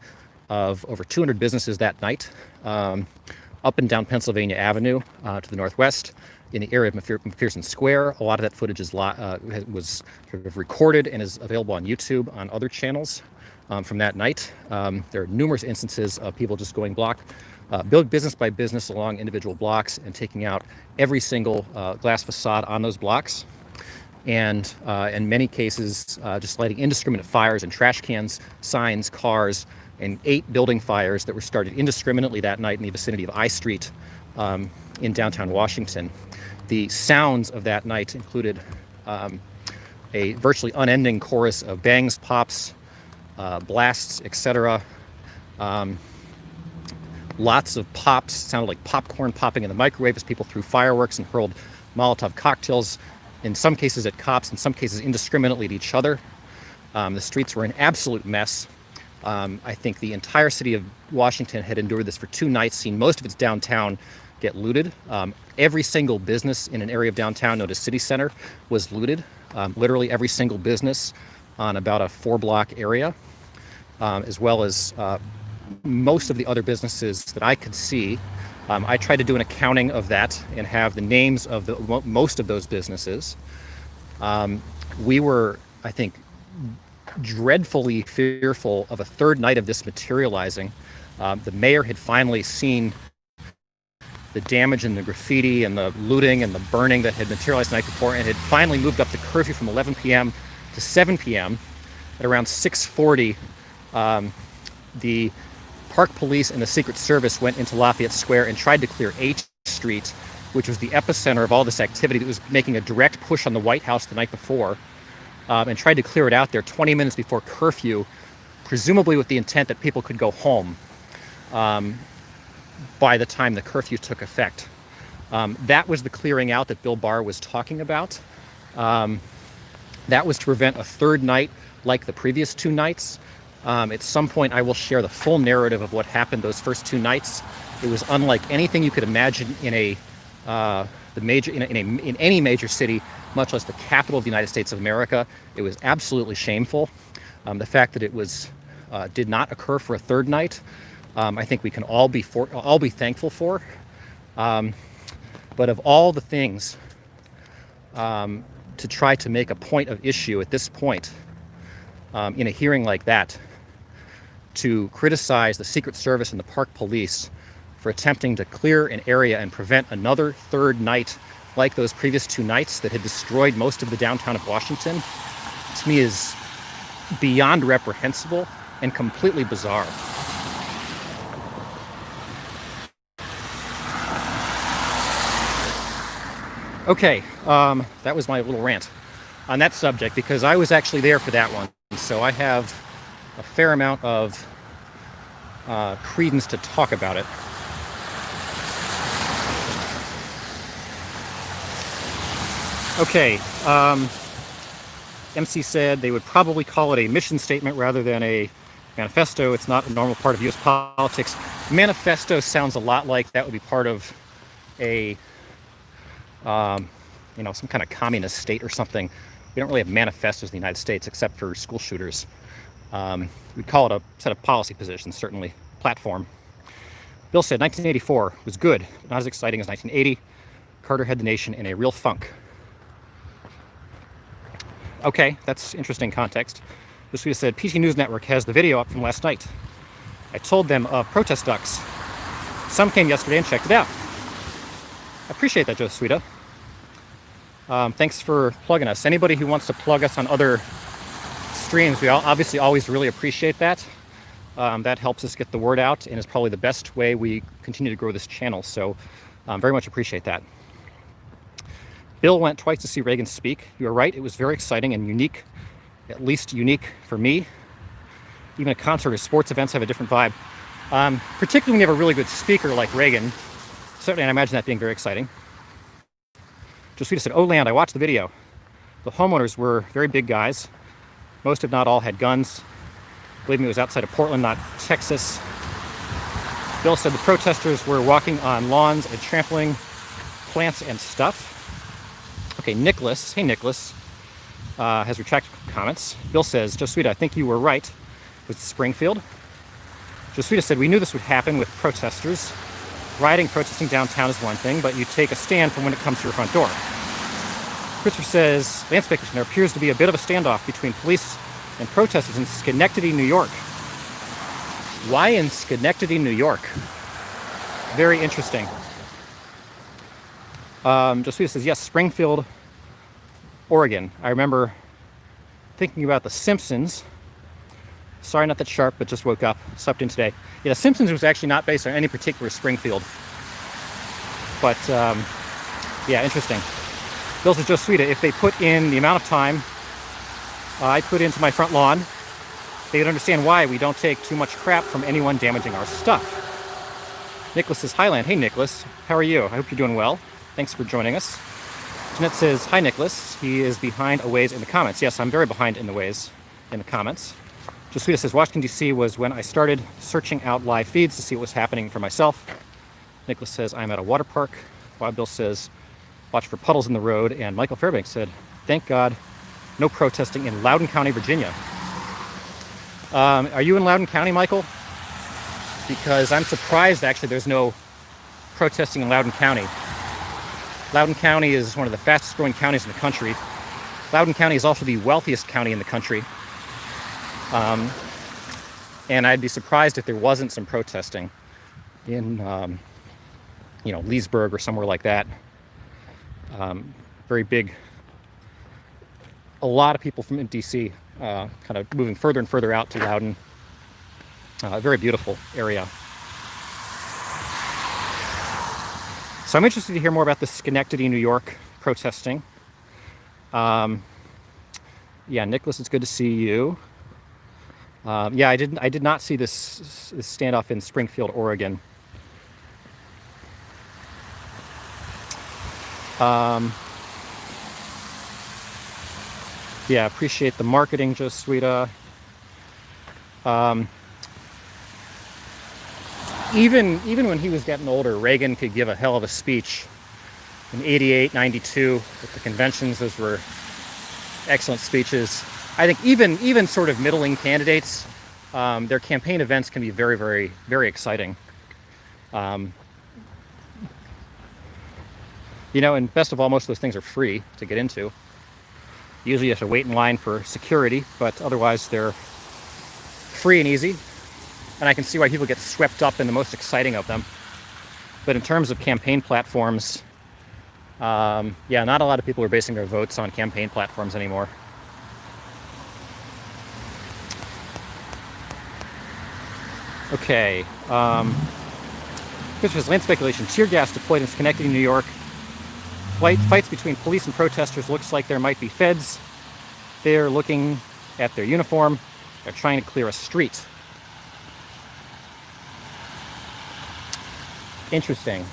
of over 200 businesses that night, up and down Pennsylvania Avenue to the northwest, in the area of McPherson Square. A lot of that footage was sort of recorded and is available on YouTube on other channels from that night. There are numerous instances of people just going build business by business along individual blocks and taking out every single glass facade on those blocks. And in many cases, just lighting indiscriminate fires in trash cans, signs, cars, and 8 building fires that were started indiscriminately that night in the vicinity of I Street in downtown Washington. The sounds of that night included a virtually unending chorus of bangs, pops, blasts, etc. Lots of pops. Sounded like popcorn popping in the microwave as people threw fireworks and hurled Molotov cocktails, in some cases at cops, in some cases indiscriminately at each other. The streets were an absolute mess. I think the entire city of Washington had endured this for 2 nights, seen most of its downtown get looted. Every single business in an area of downtown known as City Center was looted. Literally every single business on about a 4-block area, as well as most of the other businesses that I could see. I tried to do an accounting of that and have the names of most of those businesses. We were, I think, dreadfully fearful of a third night of this materializing. The mayor had finally seen the damage and the graffiti and the looting and the burning that had materialized the night before, and had finally moved up the curfew from 11 p.m. to 7 p.m. At around 6:40, the Park Police and the Secret Service went into Lafayette Square and tried to clear H Street, which was the epicenter of all this activity that was making a direct push on the White House the night before, and tried to clear it out there 20 minutes before curfew, presumably with the intent that people could go home by the time the curfew took effect. That was the clearing out that Bill Barr was talking about. That was to prevent a third night like the previous 2 nights. At some point, I will share the full narrative of what happened those first 2 nights. It was unlike anything you could imagine in any major city, much less the capital of the United States of America. It was absolutely shameful. The fact that it did not occur for a third night, I think we can all be thankful for. But of all the things to try to make a point of issue at this point in a hearing like that, to criticize the Secret Service and the Park Police for attempting to clear an area and prevent another third night like those previous 2 nights that had destroyed most of the downtown of Washington, to me is beyond reprehensible and completely bizarre. Okay, that was my little rant on that subject, because I was actually there for that one. So I have a fair amount of credence to talk about it. Okay, MC said they would probably call it a mission statement rather than a manifesto. It's not a normal part of U.S. politics. Manifesto sounds a lot like that would be part of a, some kind of communist state or something. We don't really have manifestos in the United States except for school shooters. We'd call it a set of policy positions, certainly. Platform. Bill said 1984 was good, but not as exciting as 1980. Carter had the nation in a real funk. Okay, that's interesting context. Josuita said, PT News Network has the video up from last night. I told them of protest ducks. Some came yesterday and checked it out. I appreciate that, Josuita. Thanks for plugging us. Anybody who wants to plug us on other streams, we obviously always really appreciate that. That helps us get the word out and is probably the best way we continue to grow this channel. So very much appreciate that. Bill went twice to see Reagan speak. You are right, it was very exciting and unique, at least unique for me. Even a concert or sports events have a different vibe. Particularly when you have a really good speaker like Reagan. Certainly, I imagine that being very exciting. Josuita said, "Oh land, I watched the video. The homeowners were very big guys. Most, if not all, had guns. Believe me, it was outside of Portland, not Texas." Bill said the protesters were walking on lawns and trampling plants and stuff. Okay, Nicholas, hey Nicholas, has retracted comments. Bill says, Josuita, I think you were right with Springfield. Josuita said, we knew this would happen with protesters. Rioting, protesting downtown is one thing, but you take a stand from when it comes to your front door. Christopher says, Lance Bickerson, there appears to be a bit of a standoff between police and protesters in Schenectady, New York. Why in Schenectady, New York? Very interesting. Josuita says, yes, Springfield, Oregon. I remember thinking about The Simpsons. Sorry, not that sharp, but just woke up, slept in today. Yeah, The Simpsons was actually not based on any particular Springfield. But, yeah, interesting. Bill says, Josuita, if they put in the amount of time I put into my front lawn, they would understand why we don't take too much crap from anyone damaging our stuff. Nicholas says, Highland. Hey, Nicholas. How are you? I hope you're doing well. Thanks for joining us. Jeanette says, hi, Nicholas. He is behind a ways in the comments. Yes, I'm very behind in the ways in the comments. Jasuita says, Washington, D.C. was when I started searching out live feeds to see what was happening for myself. Nicholas says, I'm at a water park. Wild Bill says, watch for puddles in the road. And Michael Fairbanks said, thank God, no protesting in Loudoun County, Virginia. Are you in Loudoun County, Michael? Because I'm surprised, actually, there's no protesting in Loudoun County. Loudoun County is one of the fastest growing counties in the country. Loudoun County is also the wealthiest county in the country. And I'd be surprised if there wasn't some protesting in, Leesburg or somewhere like that. Very big. A lot of people from DC kind of moving further and further out to Loudoun. Very beautiful area. So I'm interested to hear more about the Schenectady, New York protesting. Yeah, Nicholas, it's good to see you. Yeah, I did not see this standoff in Springfield, Oregon. Yeah, appreciate the marketing, Josuita. Even when he was getting older, Reagan could give a hell of a speech. In 88, 92, at the conventions, those were excellent speeches. I think even sort of middling candidates, their campaign events can be very, very, very exciting. And best of all, most of those things are free to get into. Usually you have to wait in line for security, but otherwise they're free and easy. And I can see why people get swept up in the most exciting of them. But in terms of campaign platforms, not a lot of people are basing their votes on campaign platforms anymore. Okay. This was land speculation. Tear gas deployed in Schenectady, New York. Fights between police and protesters. Looks like there might be feds. They're looking at their uniform. They're trying to clear a street. Interesting.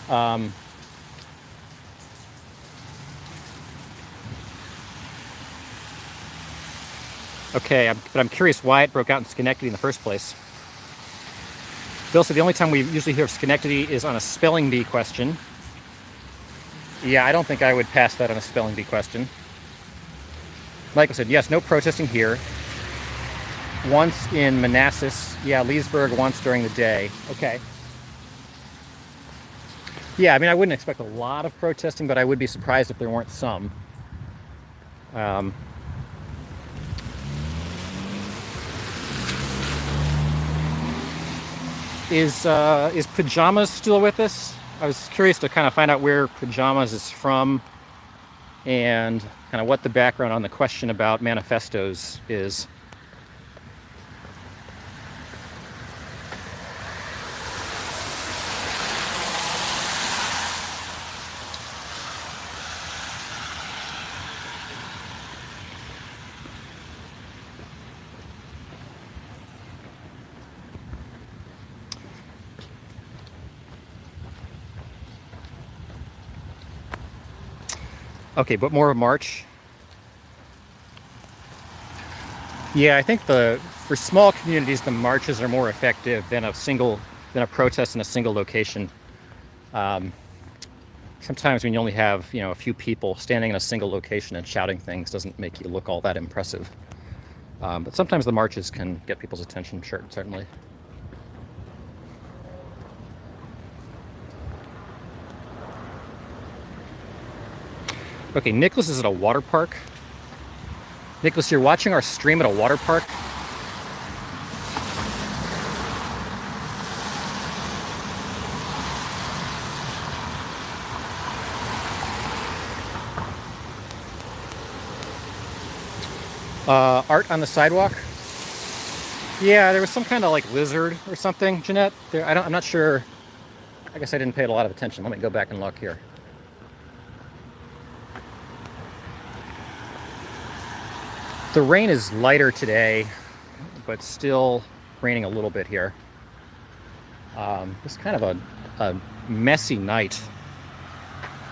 Okay, but I'm curious why it broke out in Schenectady in the first place. Bill said the only time we usually hear of Schenectady is on a spelling bee question. Yeah, I don't think I would pass that on a spelling bee question. Michael said, yes, no protesting here. Once in Manassas. Yeah, Leesburg once during the day. Okay. Yeah, I mean, I wouldn't expect a lot of protesting, but I would be surprised if there weren't some. Is Pajamas still with us? I was curious to kind of find out where Pajamas is from and kind of what the background on the question about manifestos is. Okay, but more of March. Yeah, I think for small communities, the marches are more effective than a protest in a single location. Sometimes when you only have a few people standing in a single location and shouting things doesn't make you look all that impressive. But sometimes the marches can get people's attention, sure, certainly. Okay, Nicholas is at a water park. Nicholas, you're watching our stream at a water park? Art on the sidewalk? Yeah, there was some kind of like lizard or something, Jeanette. I'm not sure. I guess I didn't pay it a lot of attention. Let me go back and look here. The rain is lighter today, but still raining a little bit here. It's kind of a messy night.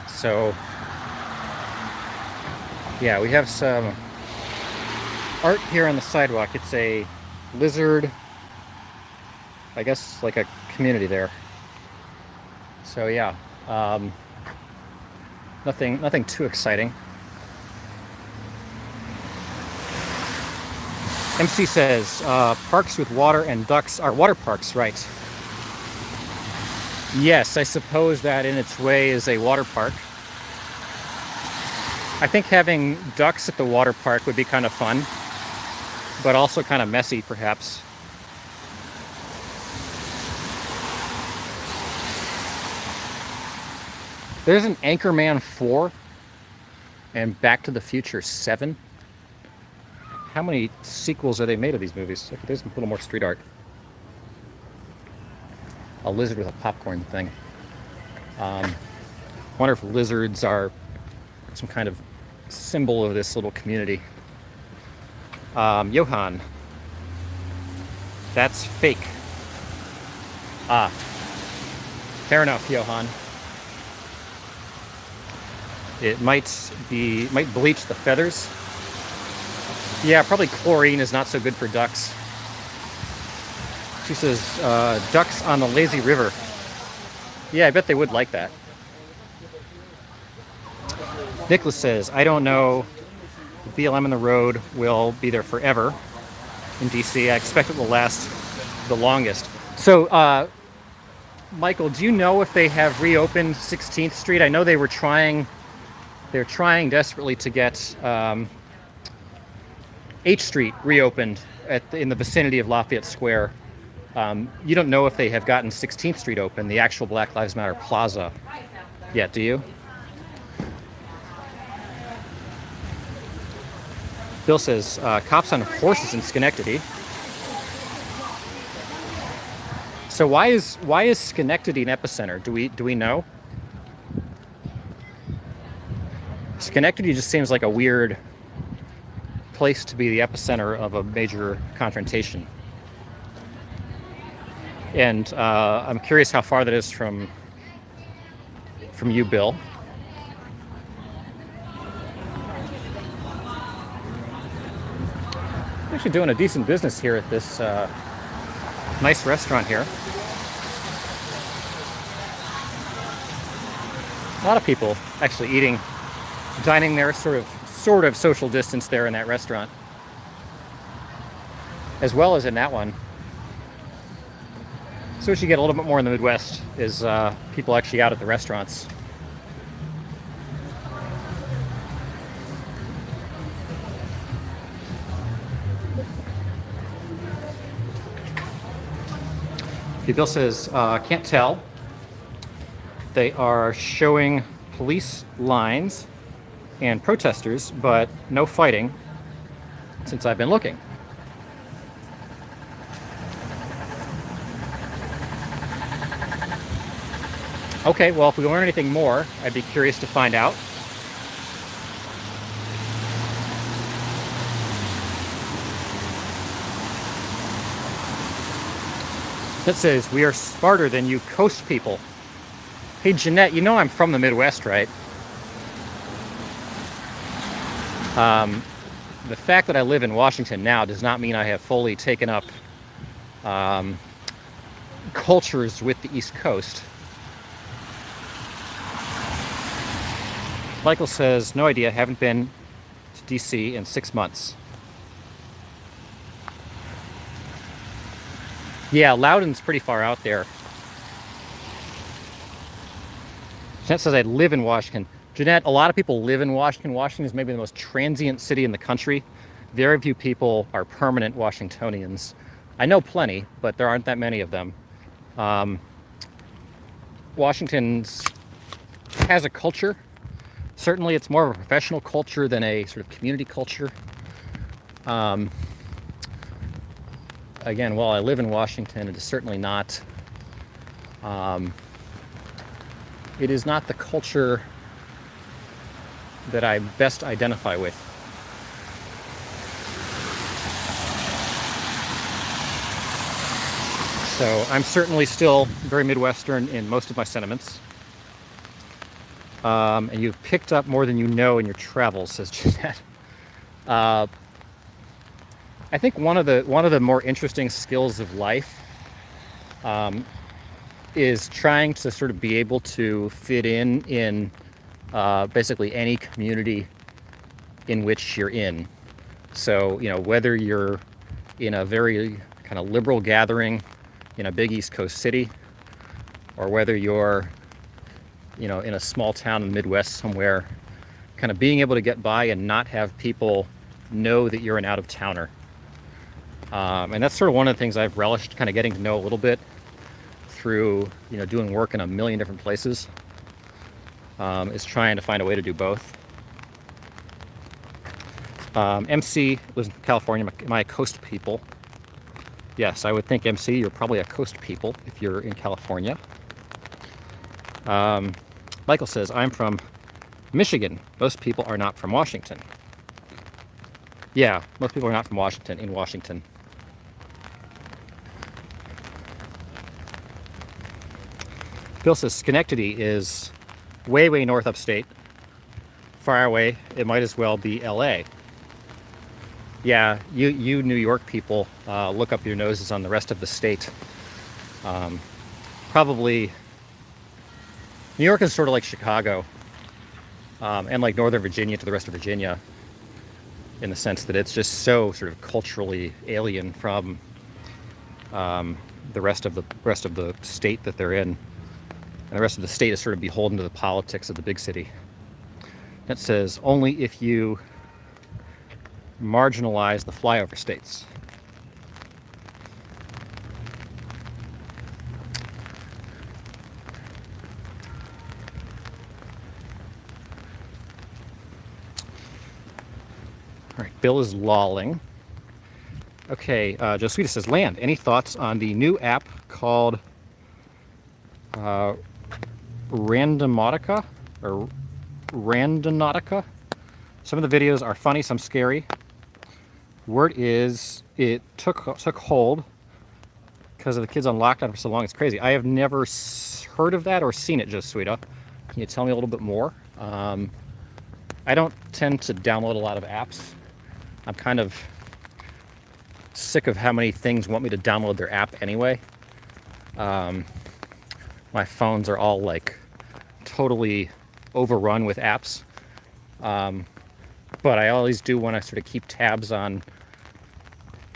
So, yeah, we have some art here on the sidewalk. It's a lizard, I guess like a community there. So yeah, nothing too exciting. MC says, parks with water and ducks are water parks, right? Yes, I suppose that in its way is a water park. I think having ducks at the water park would be kind of fun, but also kind of messy, perhaps. There's an Anchorman 4 and Back to the Future 7. How many sequels are they made of these movies? Okay, there's a little more street art. A lizard with a popcorn thing. I wonder if lizards are some kind of symbol of this little community. Johan. That's fake. Ah. Fair enough, Johan. It might bleach the feathers. Yeah, probably chlorine is not so good for ducks. She says, ducks on the lazy river. Yeah, I bet they would like that. Nicholas says, I don't know. The BLM on the road will be there forever in DC. I expect it will last the longest. So, Michael, do you know if they have reopened 16th Street? I know they were trying. They're trying desperately to get H Street reopened in the vicinity of Lafayette Square. You don't know if they have gotten 16th Street open, the actual Black Lives Matter plaza, yet, do you? Bill says, cops on horses in Schenectady. So why is Schenectady an epicenter? Do we know? Schenectady just seems like a weird place to be the epicenter of a major confrontation. And I'm curious how far that is from you, Bill. Actually doing a decent business here at this nice restaurant here. A lot of people actually dining there, sort of social distance there in that restaurant, as well as in that one. So what you get a little bit more in the Midwest is people actually out at the restaurants. Bill says, can't tell. They are showing police lines and protesters, but no fighting since I've been looking. Okay, well, if we learn anything more, I'd be curious to find out. That says, we are smarter than you coast people. Hey, Jeanette, you know I'm from the Midwest, right? The fact that I live in Washington now does not mean I have fully taken up cultures with the East Coast. Michael says, no idea, haven't been to DC in 6 months. Yeah, Loudoun's pretty far out there. Jeanette says, I live in Washington. Jeanette, a lot of people live in Washington. Washington is maybe the most transient city in the country. Very few people are permanent Washingtonians. I know plenty, but there aren't that many of them. Washington has a culture. Certainly it's more of a professional culture than a sort of community culture. Again, while I live in Washington, it is certainly not, it is not the culture that I best identify with. So I'm certainly still very Midwestern in most of my sentiments. And you've picked up more than you know in your travels, says Jeanette. I think one of the more interesting skills of life is trying to sort of be able to fit in basically any community in which you're in. So, you know, whether you're in a very kind of liberal gathering in a big East Coast city, or whether you're, you know, in a small town in the Midwest somewhere, kind of being able to get by and not have people know that you're an out-of-towner. And that's sort of one of the things I've relished kind of getting to know a little bit through, you know, doing work in a million different places, is trying to find a way to do both. MC lives in California. Am I a coast people? Yes, I would think MC, you're probably a coast people if you're in California. Michael says, I'm from Michigan. Most people are not from Washington. Yeah, most people are not from Washington, in Washington. Bill says Schenectady is way, way north upstate. Far away, it might as well be LA. Yeah, you New York people look up your noses on the rest of the state. Probably, New York is sort of like Chicago, and like Northern Virginia to the rest of Virginia, in the sense that it's just so sort of culturally alien from the rest of the state that they're in, and the rest of the state is sort of beholden to the politics of the big city. That says only if you marginalize the flyover states. All right, Bill is lolling. Okay, Joswita says, Land, any thoughts on the new app called Randomotica or Randonautica? Some of the videos are funny, some scary. Word is it took hold because of the kids on lockdown for so long. It's crazy. I have never heard of that or seen it, Joswita. Can you tell me a little bit more? I don't tend to download a lot of apps. I'm kind of sick of how many things want me to download their app anyway. My phones are all like totally overrun with apps. But I always do want to sort of keep tabs on,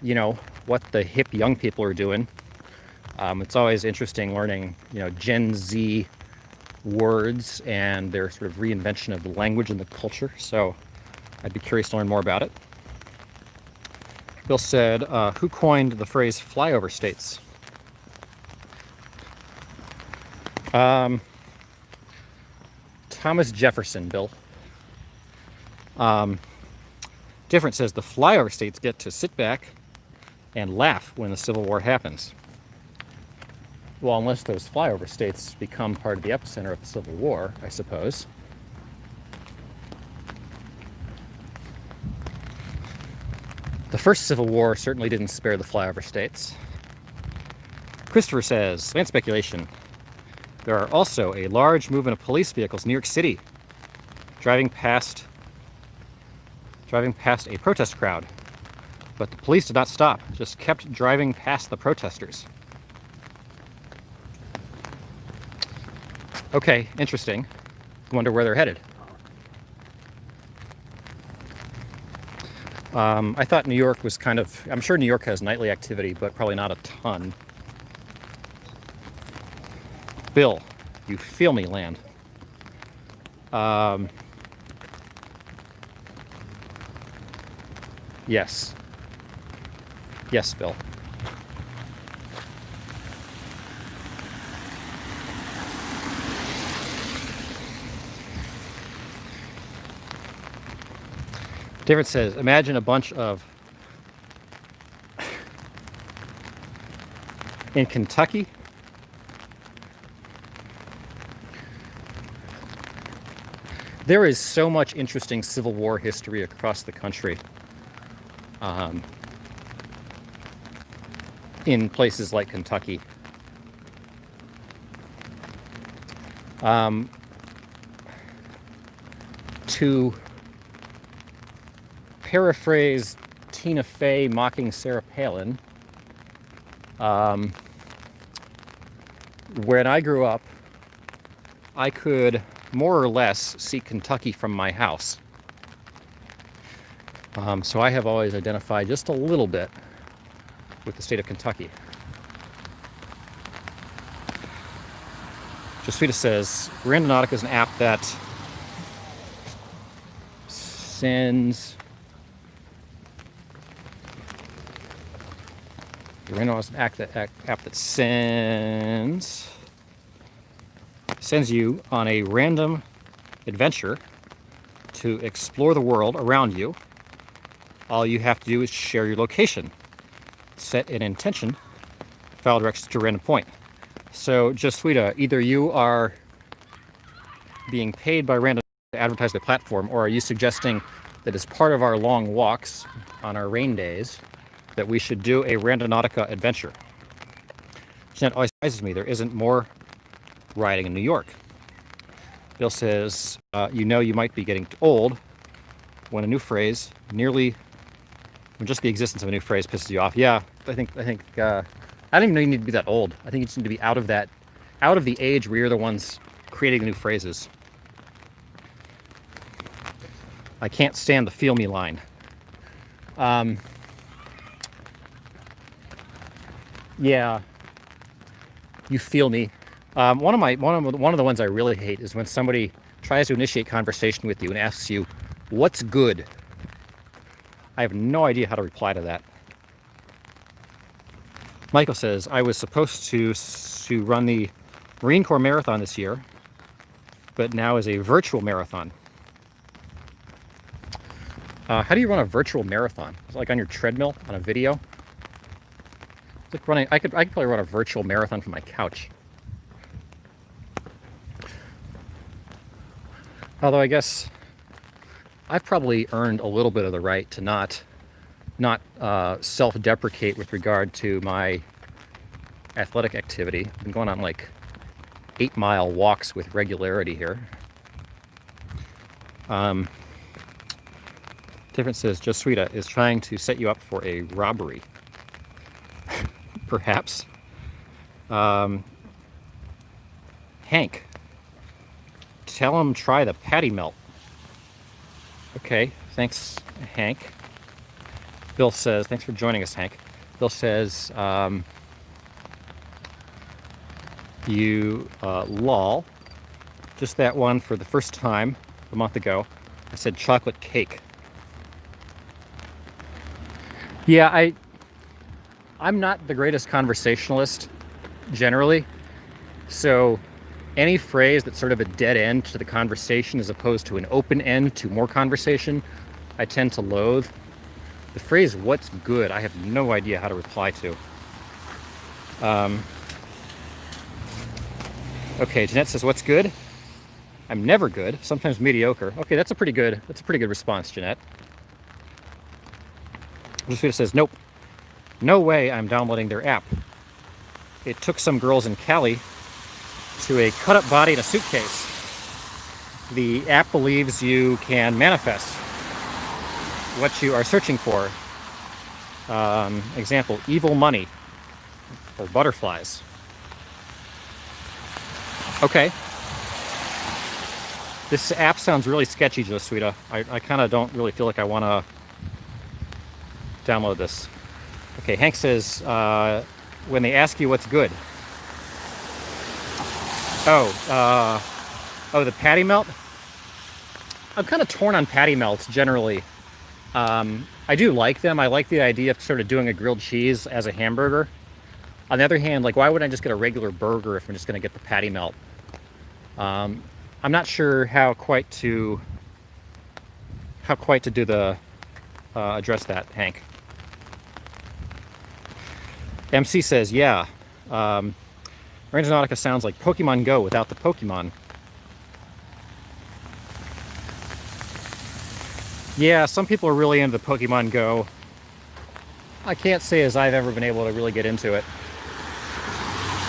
you know, what the hip young people are doing. It's always interesting learning, you know, Gen Z words and their sort of reinvention of the language and the culture. So I'd be curious to learn more about it. Bill said, who coined the phrase flyover states? Thomas Jefferson, Bill. Different says the flyover states get to sit back and laugh when the Civil War happens. Well, unless those flyover states become part of the epicenter of the Civil War, I suppose. The first Civil War certainly didn't spare the flyover states. Christopher says, land speculation. There are also a large movement of police vehicles in New York City driving past a protest crowd. But the police did not stop, just kept driving past the protesters. Okay, interesting. Wonder where they're headed. I thought New York was kind of, I'm sure New York has nightly activity, but probably not a ton. Bill, you feel me, Land. Yes. Yes, Bill. David says, imagine a bunch of, in Kentucky, there is so much interesting Civil War history across the country. In places like Kentucky. To paraphrase Tina Fey mocking Sarah Palin. When I grew up, I could more or less see Kentucky from my house. So I have always identified just a little bit with the state of Kentucky. Josvita says, Randonautica is an app that sends... Randonautica is an app that sends you on a random adventure to explore the world around you. All you have to do is share your location, set an intention, file directions to a random point. So, Josvita, either you are being paid by Random to advertise the platform, or are you suggesting that as part of our long walks on our rain days, that we should do a Randonautica adventure? Jeanette always surprises me. There isn't more riding in New York. Bill says, you know you might be getting old when a new phrase when just the existence of a new phrase pisses you off. Yeah, I don't even know you need to be that old. I think you just need to be out of the age where you're the ones creating new phrases. I can't stand the feel me line. Yeah, you feel me. One of the ones I really hate is when somebody tries to initiate conversation with you and asks you, "What's good?" I have no idea how to reply to that. Michael says, I was supposed to run the Marine Corps Marathon this year, but now is a virtual marathon. How do you run a virtual marathon? Is it like on your treadmill, on a video? It's like running. I could probably run a virtual marathon from my couch. Although I guess I've probably earned a little bit of the right to not self-deprecate with regard to my athletic activity. I've been going on like 8-mile walks with regularity here. Difference says Josvita is trying to set you up for a robbery. Perhaps. Hank, tell him try the patty melt. Okay, thanks, Hank. Bill says, thanks for joining us, Hank. Bill says, lol, just that one for the first time a month ago. I said chocolate cake. Yeah, I'm not the greatest conversationalist generally, so any phrase that's sort of a dead end to the conversation as opposed to an open end to more conversation, I tend to loathe. The phrase, what's good, I have no idea how to reply to. Okay, Jeanette says, what's good? I'm never good, sometimes mediocre. Okay, that's a pretty good response, Jeanette. Josvita says, nope, no way I'm downloading their app. It took some girls in Cali to a cut-up body in a suitcase. The app believes you can manifest what you are searching for. Example, evil money or butterflies. Okay. This app sounds really sketchy, Josvita. I kind of don't really feel like I want to download this. Okay, Hank says, when they ask you what's good. Oh, the patty melt? I'm kind of torn on patty melts generally. I do like them. I like the idea of sort of doing a grilled cheese as a hamburger. On the other hand, like, why wouldn't I just get a regular burger if I'm just going to get the patty melt? I'm not sure how quite to do the address that, Hank. MC says, yeah. Randonautica sounds like Pokemon Go without the Pokemon. Yeah, some people are really into Pokemon Go. I can't say as I've ever been able to really get into it,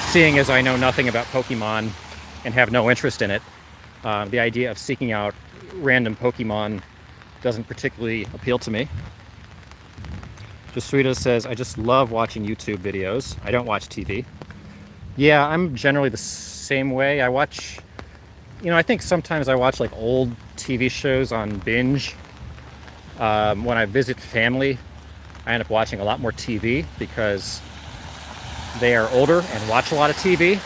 seeing as I know nothing about Pokemon and have no interest in it. The idea of seeking out random Pokemon doesn't particularly appeal to me. Jesuita says, I just love watching YouTube videos. I don't watch TV. Yeah, I'm generally the same way. I watch, I think sometimes I watch like old TV shows on binge. When I visit family, I end up watching a lot more TV because they are older and watch a lot of TV.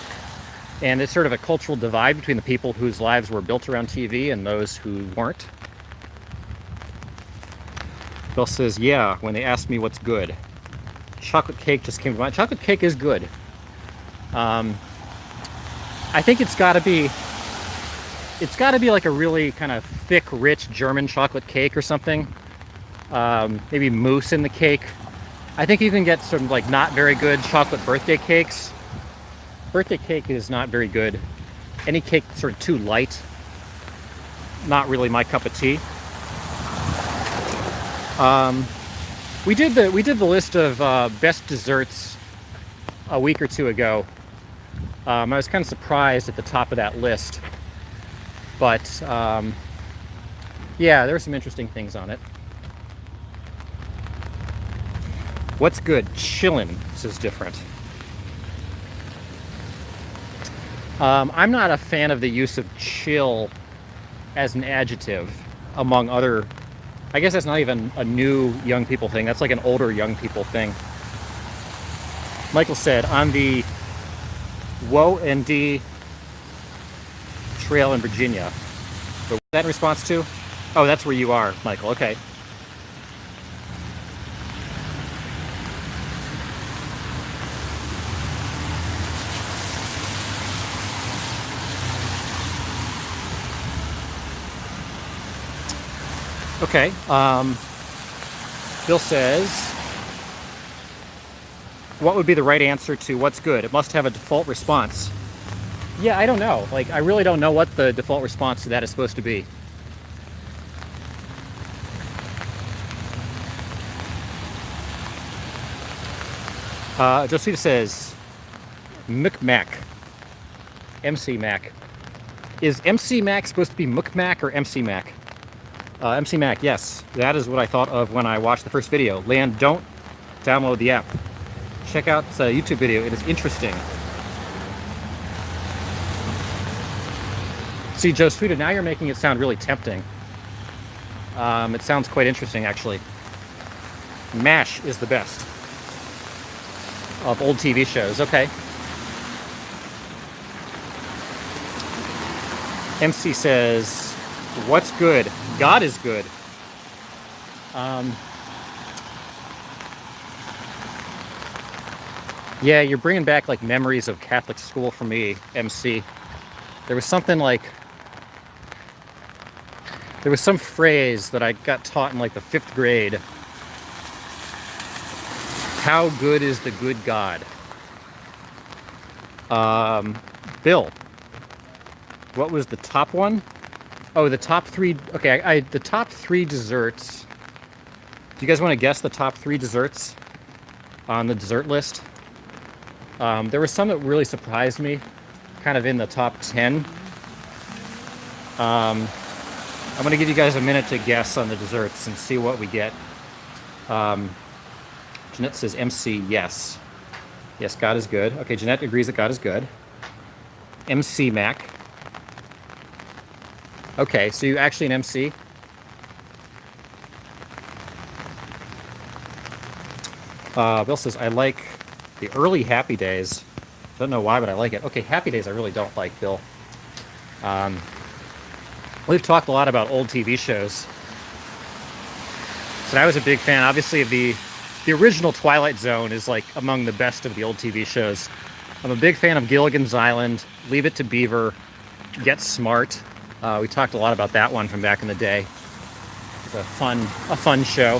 And it's sort of a cultural divide between the people whose lives were built around TV and those who weren't. Bill says, yeah, when they asked me what's good. Chocolate cake just came to mind. Chocolate cake is good. I think it's got to be like a really kind of thick, rich German chocolate cake or something. Maybe mousse in the cake. I think you can get some like not very good chocolate birthday cakes. Birthday cake is not very good. Any cake that's sort of too light, not really my cup of tea. We did the list of best desserts a week or two ago. I was kind of surprised at the top of that list, but yeah, there were some interesting things on it. What's good? Chillin', this is different. I'm not a fan of the use of chill as an adjective among other. I guess that's not even a new young people thing. That's like an older young people thing. Michael said, on the Woe-ND Trail in Virginia. So what's that in response to? Oh, that's where you are, Michael. Okay. Okay. Bill says, what would be the right answer to what's good? It must have a default response. Yeah, I don't know. Like, I really don't know what the default response to that is supposed to be. Josita says, McMac. MC Mac. Is MC Mac supposed to be McMac or MC Mac? MC Mac, yes. That is what I thought of when I watched the first video. Land, don't download the app. Check out the YouTube video. It is interesting. See, Joe Sweeta, now you're making it sound really tempting. It sounds quite interesting, actually. MASH is the best of old TV shows. Okay. MC says, what's good? God is good. Yeah, you're bringing back like memories of Catholic school for me, MC. There was something like, there was some phrase that I got taught in like the 5th grade. How good is the good God? Bill, what was the top one? Oh, the top 3. Okay, the top 3 desserts. Do you guys want to guess the top 3 desserts on the dessert list? There were some that really surprised me, kind of in the top 10. I'm going to give you guys a minute to guess on the desserts and see what we get. Jeanette says MC, yes. Yes, God is good. Okay, Jeanette agrees that God is good. MC Mac. Okay, so you actually an MC? Bill says, I like the early Happy Days. Don't know why, but I like it. Okay, Happy Days I really don't like, Bill. We've talked a lot about old TV shows. So I was a big fan, obviously, of the original Twilight Zone is like among the best of the old TV shows. I'm a big fan of Gilligan's Island, Leave It to Beaver, Get Smart. We talked a lot about that one from back in the day. It's a fun show.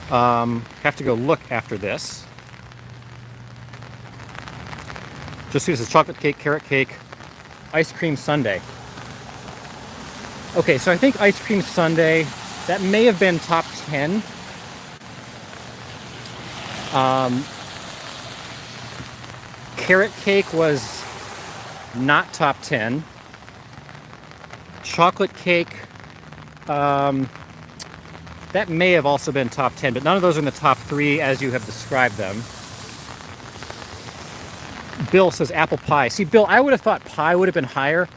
Have to go look after this. Just see, this is chocolate cake, carrot cake, ice cream sundae. Okay, so I think ice cream sundae, that may have been top 10. Carrot cake was not top 10. Chocolate cake, That may have also been top 10, but none of those are in the top 3 as you have described them. Bill says apple pie. See, Bill, I would have thought pie would have been higher.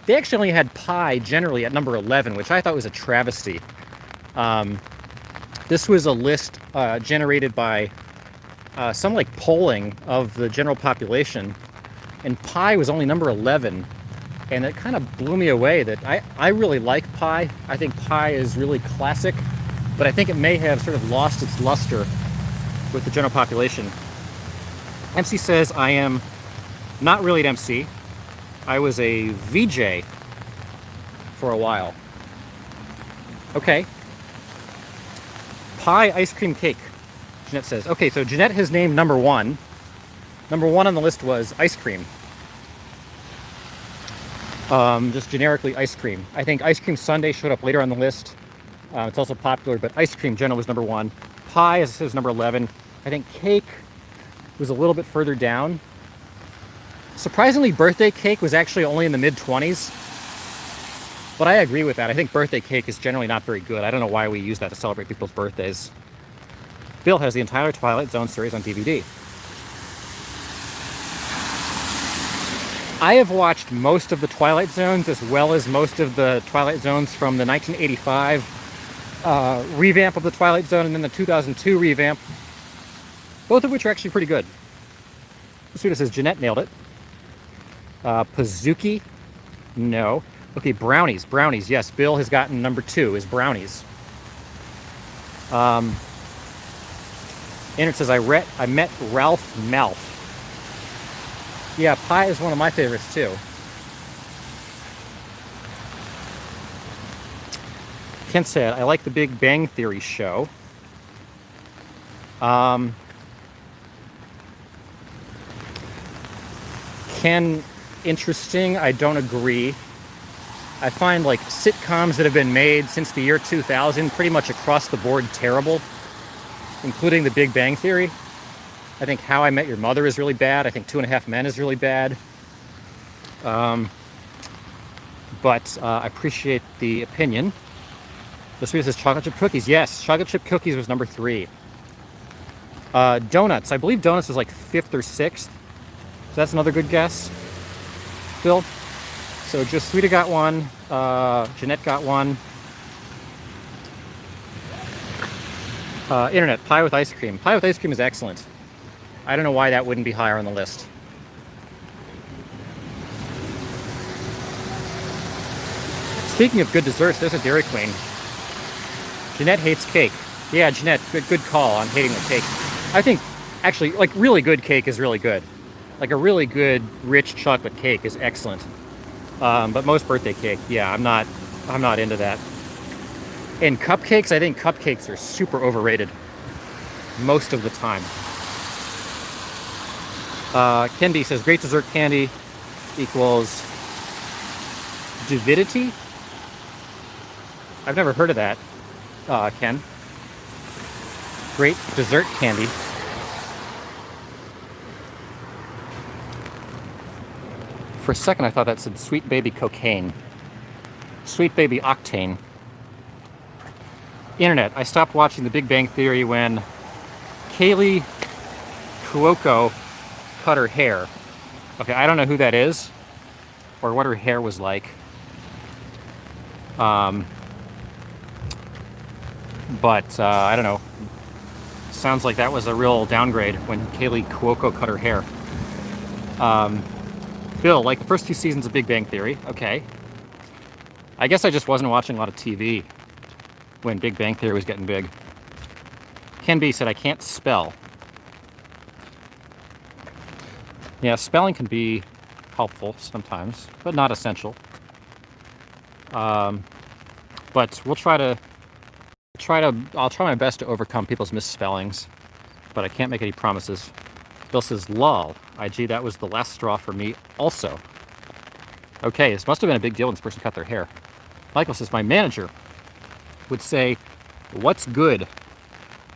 They actually only had pie generally at number 11, which I thought was a travesty. This was a list generated by some like polling of the general population, and pie was only number 11. And it kind of blew me away that I really like pie. I think pie is really classic, but I think it may have sort of lost its luster with the general population. MC says, I am not really an MC. I was a VJ for a while. Okay. Pie, ice cream, cake. Jeanette says, okay, so Jeanette has named number 1. Number 1 on the list was ice cream. Just generically ice cream. I think ice cream sundae showed up later on the list. It's also popular, but ice cream general was number 1. Pie is number 11. I think cake was a little bit further down. Surprisingly, birthday cake was actually only in the mid-20s. But I agree with that. I think birthday cake is generally not very good. I don't know why we use that to celebrate people's birthdays. Bill has the entire Twilight Zone series on DVD. I have watched most of the Twilight Zones as well as most of the Twilight Zones from the 1985 revamp of the Twilight Zone and then the 2002 revamp, both of which are actually pretty good. Suda says Jeanette nailed it. Pazuki? No. Okay, brownies. Brownies, yes. Bill has gotten number 2 is brownies. Aaron says, I met Ralph Malph. Yeah, pie is one of my favorites too. Ken said, I like the Big Bang Theory show. Ken, interesting. I don't agree. I find like sitcoms that have been made since the year 2000 pretty much across the board terrible, including the Big Bang Theory. I think How I Met Your Mother is really bad. I think 2.5 Men is really bad. But I appreciate the opinion. The sweet says chocolate chip cookies. Yes, chocolate chip cookies was number 3. Donuts. I believe donuts was like 5th or 6th. So that's another good guess. Phil. So just Sweeta got one. Jeanette got one. Internet. Pie with ice cream. Pie with ice cream is excellent. I don't know why that wouldn't be higher on the list. Speaking of good desserts, there's a Dairy Queen. Jeanette hates cake. Yeah, Jeanette, good call on hating the cake. I think, actually, like really good cake is really good. Like a really good, rich chocolate cake is excellent. But most birthday cake, yeah, I'm not into that. And cupcakes, I think cupcakes are super overrated most of the time. Kendi says, great dessert candy equals divinity? I've never heard of that, Ken. Great dessert candy. For a second I thought that said sweet baby cocaine. Sweet baby octane. Internet, I stopped watching The Big Bang Theory when Kaylee Cuoco cut her hair. Okay, I don't know who that is or what her hair was like. But I don't know. Sounds like that was a real downgrade when Kaylee Cuoco cut her hair. Bill, like the first 2 seasons of Big Bang Theory. Okay. I guess I just wasn't watching a lot of TV when Big Bang Theory was getting big. Ken B said, I can't spell. Yeah, spelling can be helpful sometimes, but not essential. But I'll try my best to overcome people's misspellings, but I can't make any promises. Bill says, lol, IG, that was the last straw for me also. Okay, this must have been a big deal when this person cut their hair. Michael says, my manager would say, what's good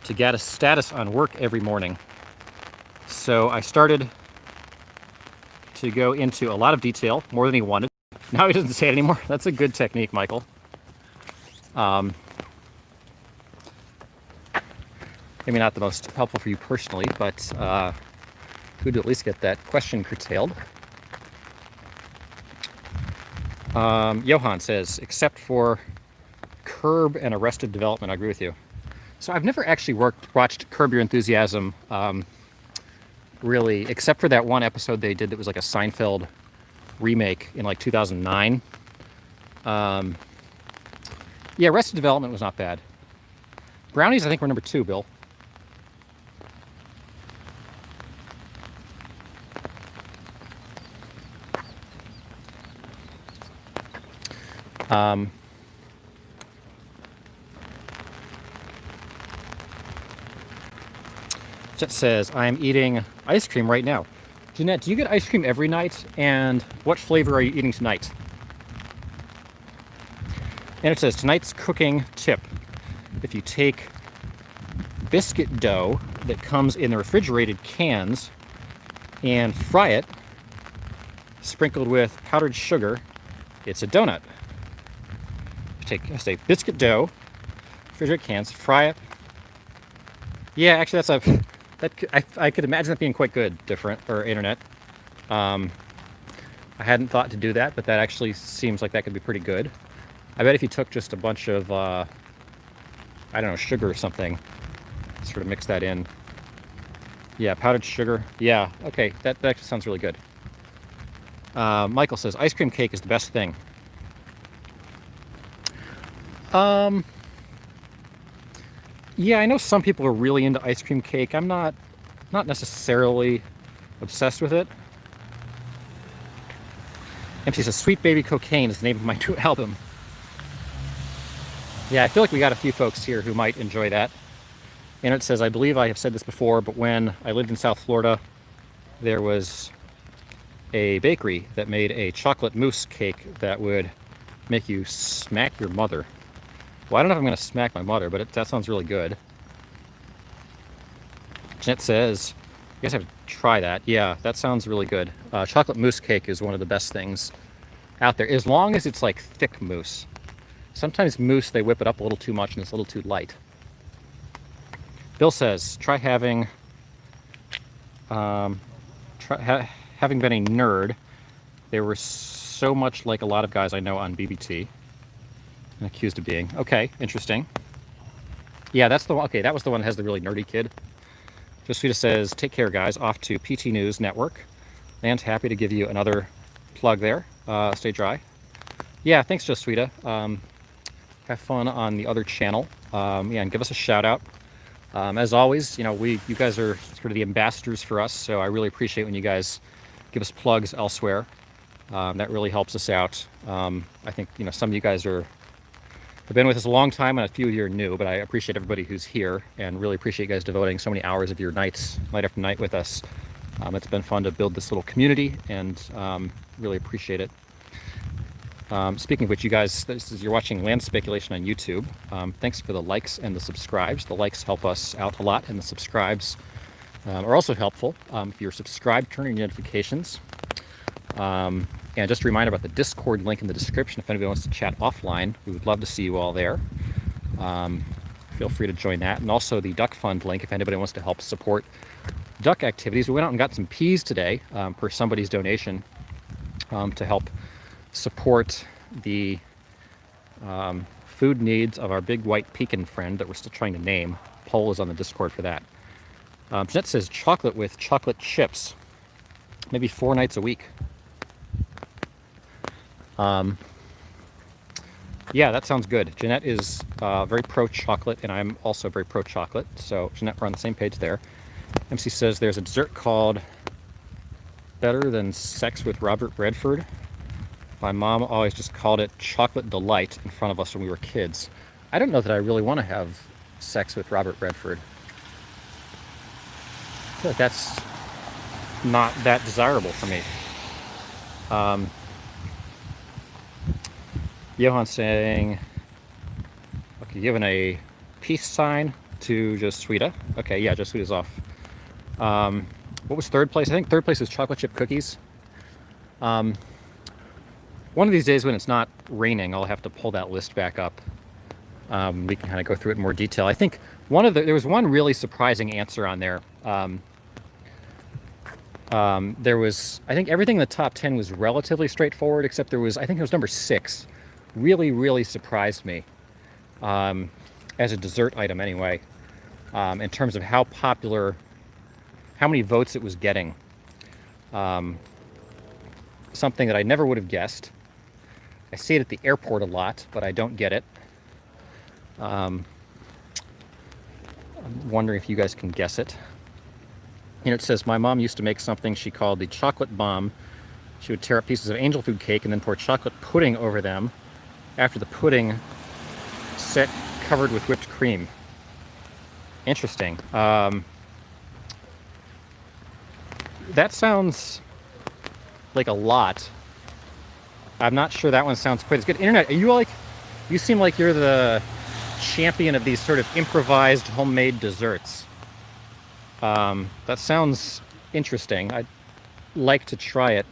to get a status on work every morning? So I started to go into a lot of detail, more than he wanted. Now he doesn't say it anymore. That's a good technique, Michael. Maybe not the most helpful for you personally, but good to at least get that question curtailed. Johan says, except for Curb and Arrested Development, I agree with you. So I've never actually watched Curb Your Enthusiasm, really, except for that one episode they did that was like a Seinfeld remake in like 2009. Yeah, Arrested Development was not bad. Brownies, I think, were number 2, Bill. Jet says, I'm eating ice cream right now. Jeanette, do you get ice cream every night? And what flavor are you eating tonight? And it says, tonight's cooking tip. If you take biscuit dough that comes in the refrigerated cans and fry it, sprinkled with powdered sugar, it's a donut. I say biscuit dough, refrigerated cans, fry it. Yeah, actually, I could imagine that being quite good. Internet. I hadn't thought to do that, but that actually seems like that could be pretty good. I bet if you took just a bunch of, I don't know, sugar or something, sort of mix that in. Yeah, powdered sugar. Yeah, okay, that actually sounds really good. Michael says, ice cream cake is the best thing. Yeah, I know some people are really into ice cream cake. I'm not necessarily obsessed with it. MC says, Sweet Baby Cocaine is the name of my new album. Yeah, I feel like we got a few folks here who might enjoy that. And it says, I believe I have said this before, but when I lived in South Florida, there was a bakery that made a chocolate mousse cake that would make you smack your mother. Well, I don't know if I'm going to smack my mother, but that sounds really good. Jeanette says, you guys have to try that. Yeah, that sounds really good. Chocolate mousse cake is one of the best things out there, as long as it's like thick mousse. Sometimes mousse, they whip it up a little too much and it's a little too light. Bill says, try having been a nerd, they were so much like a lot of guys I know on BBT. And accused of being. Okay, interesting. Yeah, that's the one. Okay, that was the one that has the really nerdy kid. Josvita says, take care, guys. Off to PT News Network. And happy to give you another plug there. Stay dry. Yeah, thanks, Josvita. Have fun on the other channel. Yeah, and give us a shout out. As always, you know, you guys are sort of the ambassadors for us, so I really appreciate when you guys give us plugs elsewhere. That really helps us out. I think, you know, some of you guys have been with us a long time, and a few of you are new, but I appreciate everybody who's here and really appreciate you guys devoting so many hours of your night after night with us. It's been fun to build this little community, and really appreciate it. Speaking of which, you guys, you're watching Land Speculation on YouTube. Thanks for the likes and the subscribes. The likes help us out a lot, and the subscribes are also helpful. If you're subscribed, turn on your notifications. And just a reminder about the Discord link in the description. If anybody wants to chat offline, we would love to see you all there. Feel free to join that. And also the Duck Fund link if anybody wants to help support duck activities. We went out and got some peas today per somebody's donation to help support the food needs of our big white pecan friend that we're still trying to name. Poll is on the Discord for that. Jeanette says chocolate with chocolate chips. Maybe 4 nights a week. Yeah, that sounds good. Jeanette is very pro-chocolate, and I'm also very pro-chocolate. So, Jeanette, we're on the same page there. MC says there's a dessert called Better Than Sex with Robert Redford. My mom always just called it Chocolate Delight in front of us when we were kids. I don't know that I really want to have sex with Robert Redford. I feel like that's not that desirable for me. Johan saying, okay, giving a peace sign to Joswita. Okay, yeah, Joswita's off. What was third place? I think third place was chocolate chip cookies. One of these days when it's not raining, I'll have to pull that list back up. We can kind of go through it in more detail. I think There was one really surprising answer on there. There was, I think everything in the top 10 was relatively straightforward, except there was, I think it was number 6, really, really surprised me, as a dessert item anyway, in terms of how popular, how many votes it was getting. Something that I never would have guessed. I see it at the airport a lot, but I don't get it. I'm wondering if you guys can guess it. And it says, my mom used to make something she called the chocolate bomb. She would tear up pieces of angel food cake and then pour chocolate pudding over them after the pudding set covered with whipped cream. Interesting. That sounds like a lot. I'm not sure that one sounds quite as good. Internet, are you like, you seem like you're the champion of these sort of improvised homemade desserts. That sounds interesting. I'd like to try it.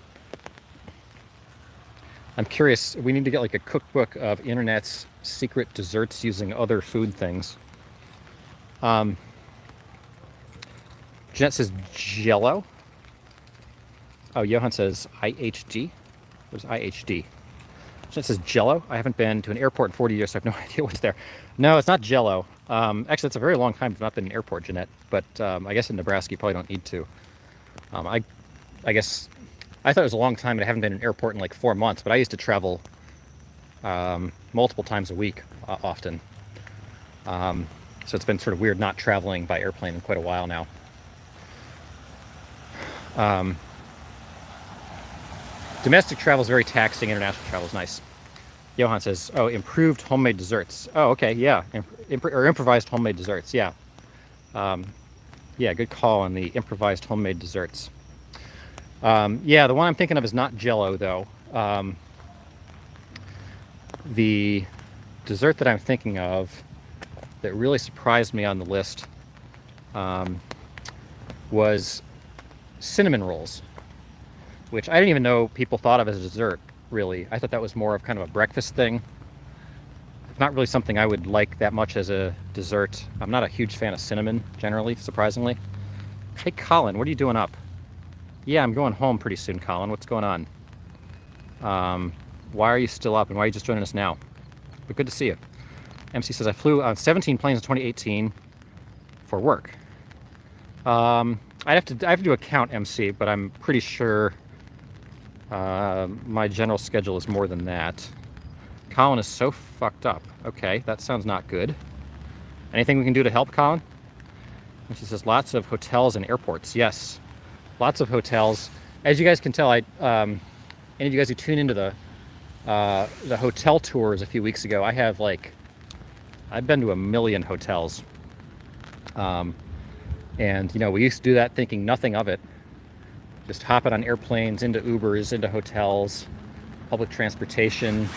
I'm curious, we need to get like a cookbook of internet's secret desserts using other food things. Jeanette says Jello. Oh, Johan says IHG. What is IHD? Jeanette says Jello. I haven't been to an airport in 40 years, so I have no idea what's there. No, it's not Jello. Actually, it's a very long time I've not been in an airport, Jeanette. But I guess in Nebraska, you probably don't need to. I guess I thought it was a long time, and I haven't been in an airport in like 4 months. But I used to travel multiple times a week, often. So it's been sort of weird not traveling by airplane in quite a while now. Domestic travel is very taxing. International travel is nice. Johan says, oh, improved homemade desserts. Oh, okay, yeah. Or improvised homemade desserts, yeah. Yeah, good call on the improvised homemade desserts. Yeah, the one I'm thinking of is not Jello, though. The dessert that I'm thinking of that really surprised me on the list was cinnamon rolls, which I didn't even know people thought of as a dessert, really. I thought that was more of kind of a breakfast thing. Not really something I would like that much as a dessert. I'm not a huge fan of cinnamon, generally, surprisingly. Hey, Colin, what are you doing up? Yeah, I'm going home pretty soon, Colin. What's going on? Why are you still up, and why are you just joining us now? But good to see you. MC says, I flew on 17 planes in 2018 for work. I have to do a count, MC, but I'm pretty sure my general schedule is more than that. Colin is so fucked up. Okay, that sounds not good. Anything we can do to help, Colin? And she says, lots of hotels and airports. Yes, lots of hotels. As you guys can tell, any of you guys who tune into the hotel tours a few weeks ago, I've been to a million hotels. And, you know, we used to do that thinking nothing of it. Just hopping on airplanes, into Ubers, into hotels, public transportation.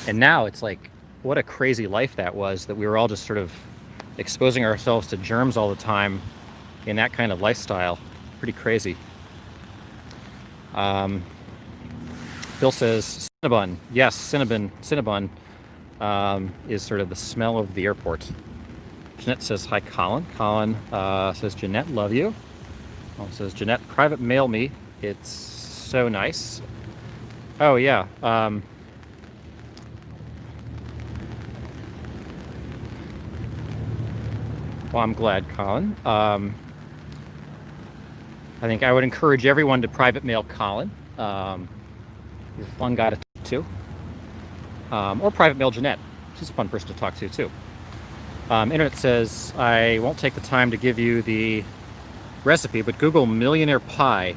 And now it's like, what a crazy life that was, that we were all just sort of exposing ourselves to germs all the time in that kind of lifestyle. Pretty crazy. Bill says Cinnabon. Yes, Cinnabon is sort of the smell of the airport. Jeanette says, hi, Colin. Colin says, Jeanette, love you. Colin says, Jeanette, private mail me. It's so nice. Oh, yeah. Well, I'm glad, Colin. I think I would encourage everyone to private mail Colin. He's a fun guy to talk to. Or private mail Jeanette. She's a fun person to talk to, too. Internet says, I won't take the time to give you the recipe, but Google millionaire pie.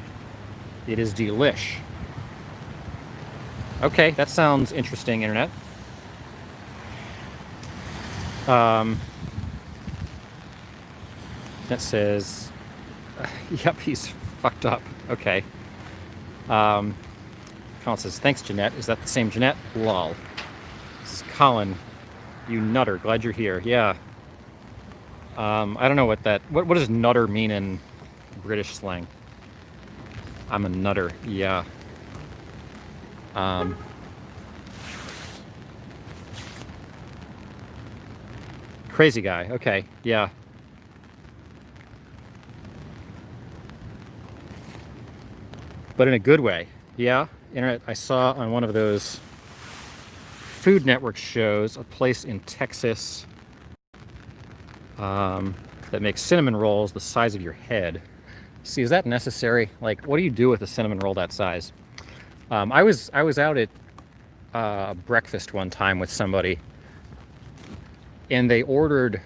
It is delish. Okay, that sounds interesting, Internet. That says, yep, he's fucked up. Okay. Colin says, thanks, Jeanette. Is that the same Jeanette? Lol. This is Colin. You nutter. Glad you're here. Yeah. I don't know what does nutter mean in British slang? I'm a nutter. Yeah. Crazy guy. Okay, yeah. But in a good way. Yeah. Internet. I saw on one of those Food Network shows a place in Texas that makes cinnamon rolls the size of your head. See, is that necessary? Like, what do you do with a cinnamon roll that size? I was out at breakfast one time with somebody, and they ordered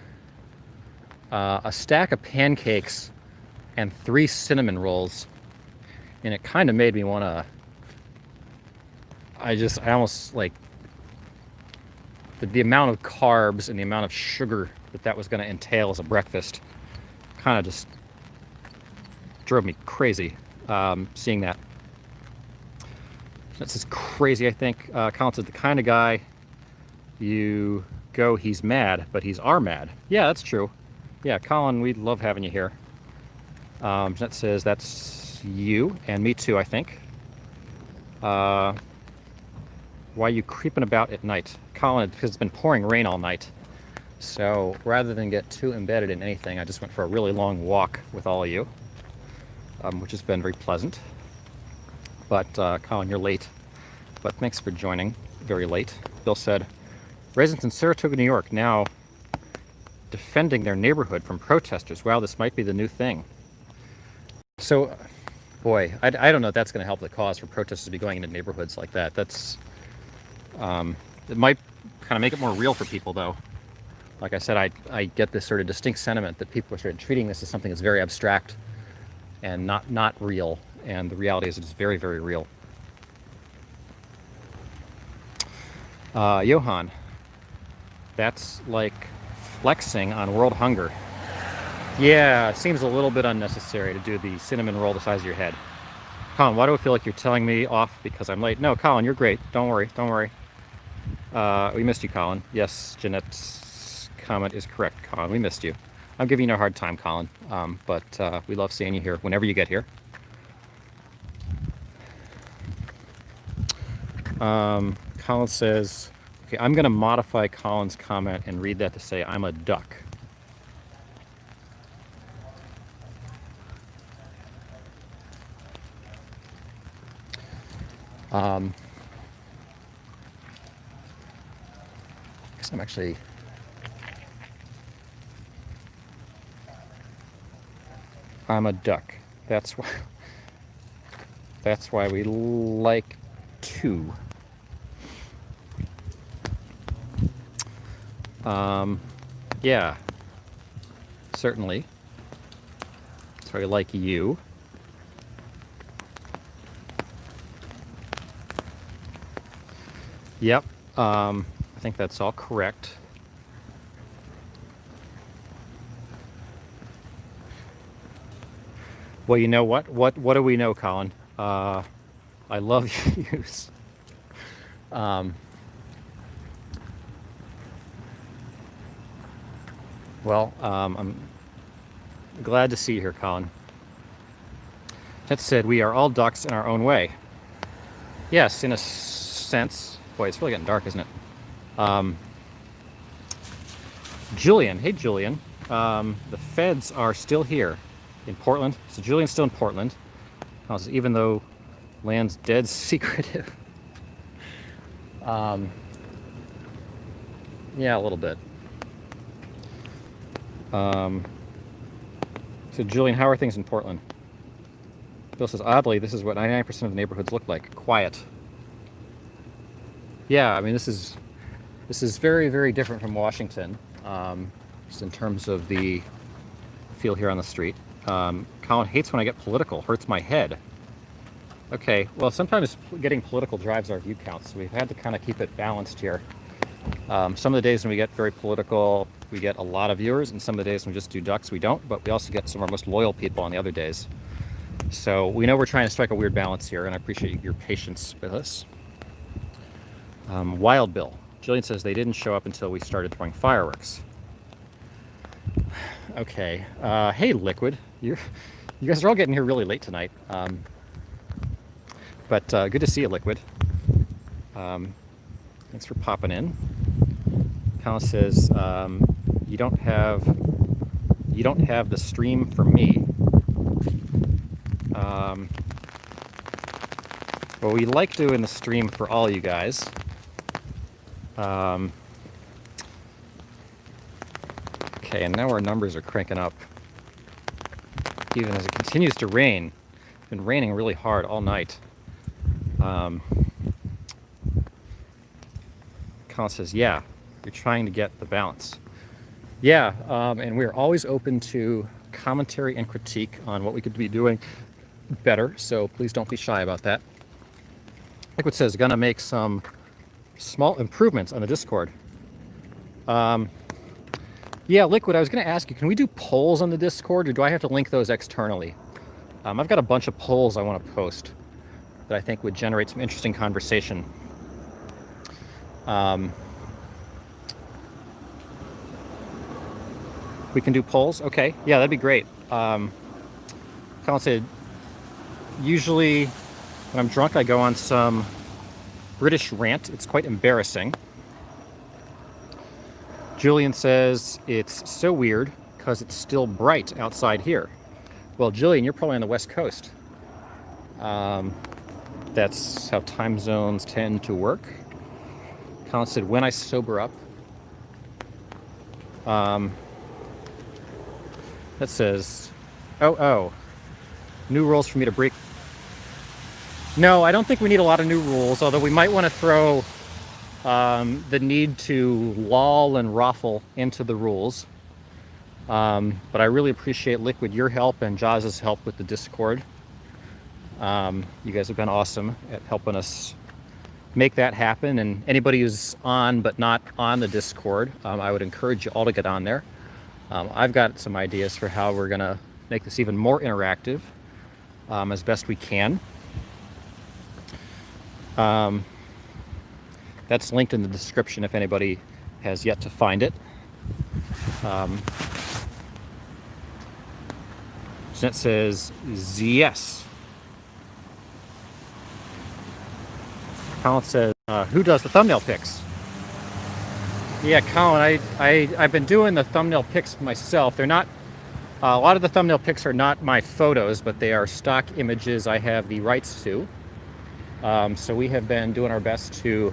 a stack of pancakes and 3 cinnamon rolls, and it kind of made me want to. I almost like the amount of carbs and the amount of sugar that was going to entail as a breakfast kind of just drove me crazy seeing that. That's just crazy, I think. Colin said, the kind of guy you go, he's mad, but he's our mad. Yeah, that's true. Yeah, Colin, we love having you here. That says, that's you, and me too, I think. Why are you creeping about at night? Colin, because it's been pouring rain all night. So rather than get too embedded in anything, I just went for a really long walk with all of you, which has been very pleasant. But Colin, you're late. But thanks for joining very late. Bill said, residents in Saratoga, New York now defending their neighborhood from protesters. Wow, this might be the new thing. So, boy, I don't know if that's going to help the cause for protesters to be going into neighborhoods like that. That's it might kind of make it more real for people, though. Like I said, I get this sort of distinct sentiment that people are sort of treating this as something that's very abstract and not real. And the reality is it's very, very real. Johan, that's like flexing on world hunger. Yeah, it seems a little bit unnecessary to do the cinnamon roll the size of your head. Colin, why do I feel like you're telling me off because I'm late? No, Colin, you're great. Don't worry. Don't worry. We missed you, Colin. Yes, Jeanette's comment is correct, Colin. We missed you. I'm giving you a hard time, Colin, but we love seeing you here whenever you get here. Colin says, okay, I'm going to modify Colin's comment and read that to say I'm a duck. I guess I'm actually... I'm a duck. That's why we like to. Yeah, certainly. That's why we like you. Yep, I think that's all correct. Well, you know what? What do we know, Colin? I love yous. Well, I'm glad to see you here, Colin. That said, we are all ducks in our own way. Yes, in a sense. Boy, it's really getting dark, isn't it? Julian, hey Julian. The feds are still here in Portland. So Julian's still in Portland. Even though land's dead secretive. Yeah, a little bit. So Julian, how are things in Portland? Bill says, oddly, this is what 99% of the neighborhoods look like. Quiet. Yeah, I mean, this is very, very different from Washington, just in terms of the feel here on the street. Colin hates when I get political. Hurts my head. Okay, well, sometimes getting political drives our view counts, so we've had to kind of keep it balanced here. Some of the days when we get very political, we get a lot of viewers, and some of the days when we just do ducks, we don't, but we also get some of our most loyal people on the other days. So we know we're trying to strike a weird balance here, and I appreciate your patience with us. Wild Bill. Jillian says they didn't show up until we started throwing fireworks. Okay. Hey, Liquid. You guys are all getting here really late tonight. But good to see you, Liquid. Thanks for popping in. Colin says, you don't have the stream for me. Well, we like doing the stream for all you guys. Okay, and now our numbers are cranking up. Even as it continues to rain. It's been raining really hard all night. Colin says, yeah, you're trying to get the balance. Yeah, and we're always open to commentary and critique on what we could be doing better, so please don't be shy about that. Liquid says, gonna make some small improvements on the Discord. Yeah, Liquid, I was gonna ask you, can we do polls on the Discord, or do I have to link those externally? I've got a bunch of polls I want to post that I think would generate some interesting conversation. We can do polls? Okay, yeah, that'd be great. Colin said, usually when I'm drunk, I go on some British rant. It's quite embarrassing. Julian says, it's so weird because it's still bright outside here. Well, Julian, you're probably on the West Coast. That's how time zones tend to work. Colin said, when I sober up. That says, oh, new rules for me to break. No, I don't think we need a lot of new rules, although we might want to throw the need to loll and ruffle into the rules. But I really appreciate Liquid, your help, and Jaz's help with the Discord. You guys have been awesome at helping us make that happen. And anybody who's on but not on the Discord, I would encourage you all to get on there. I've got some ideas for how we're gonna make this even more interactive as best we can. That's linked in the description if anybody has yet to find it. Jeanette says, yes. Colin says, who does the thumbnail pics? Yeah, Colin, I've been doing the thumbnail pics myself. They're not, a lot of the thumbnail pics are not my photos, but they are stock images I have the rights to. So we have been doing our best to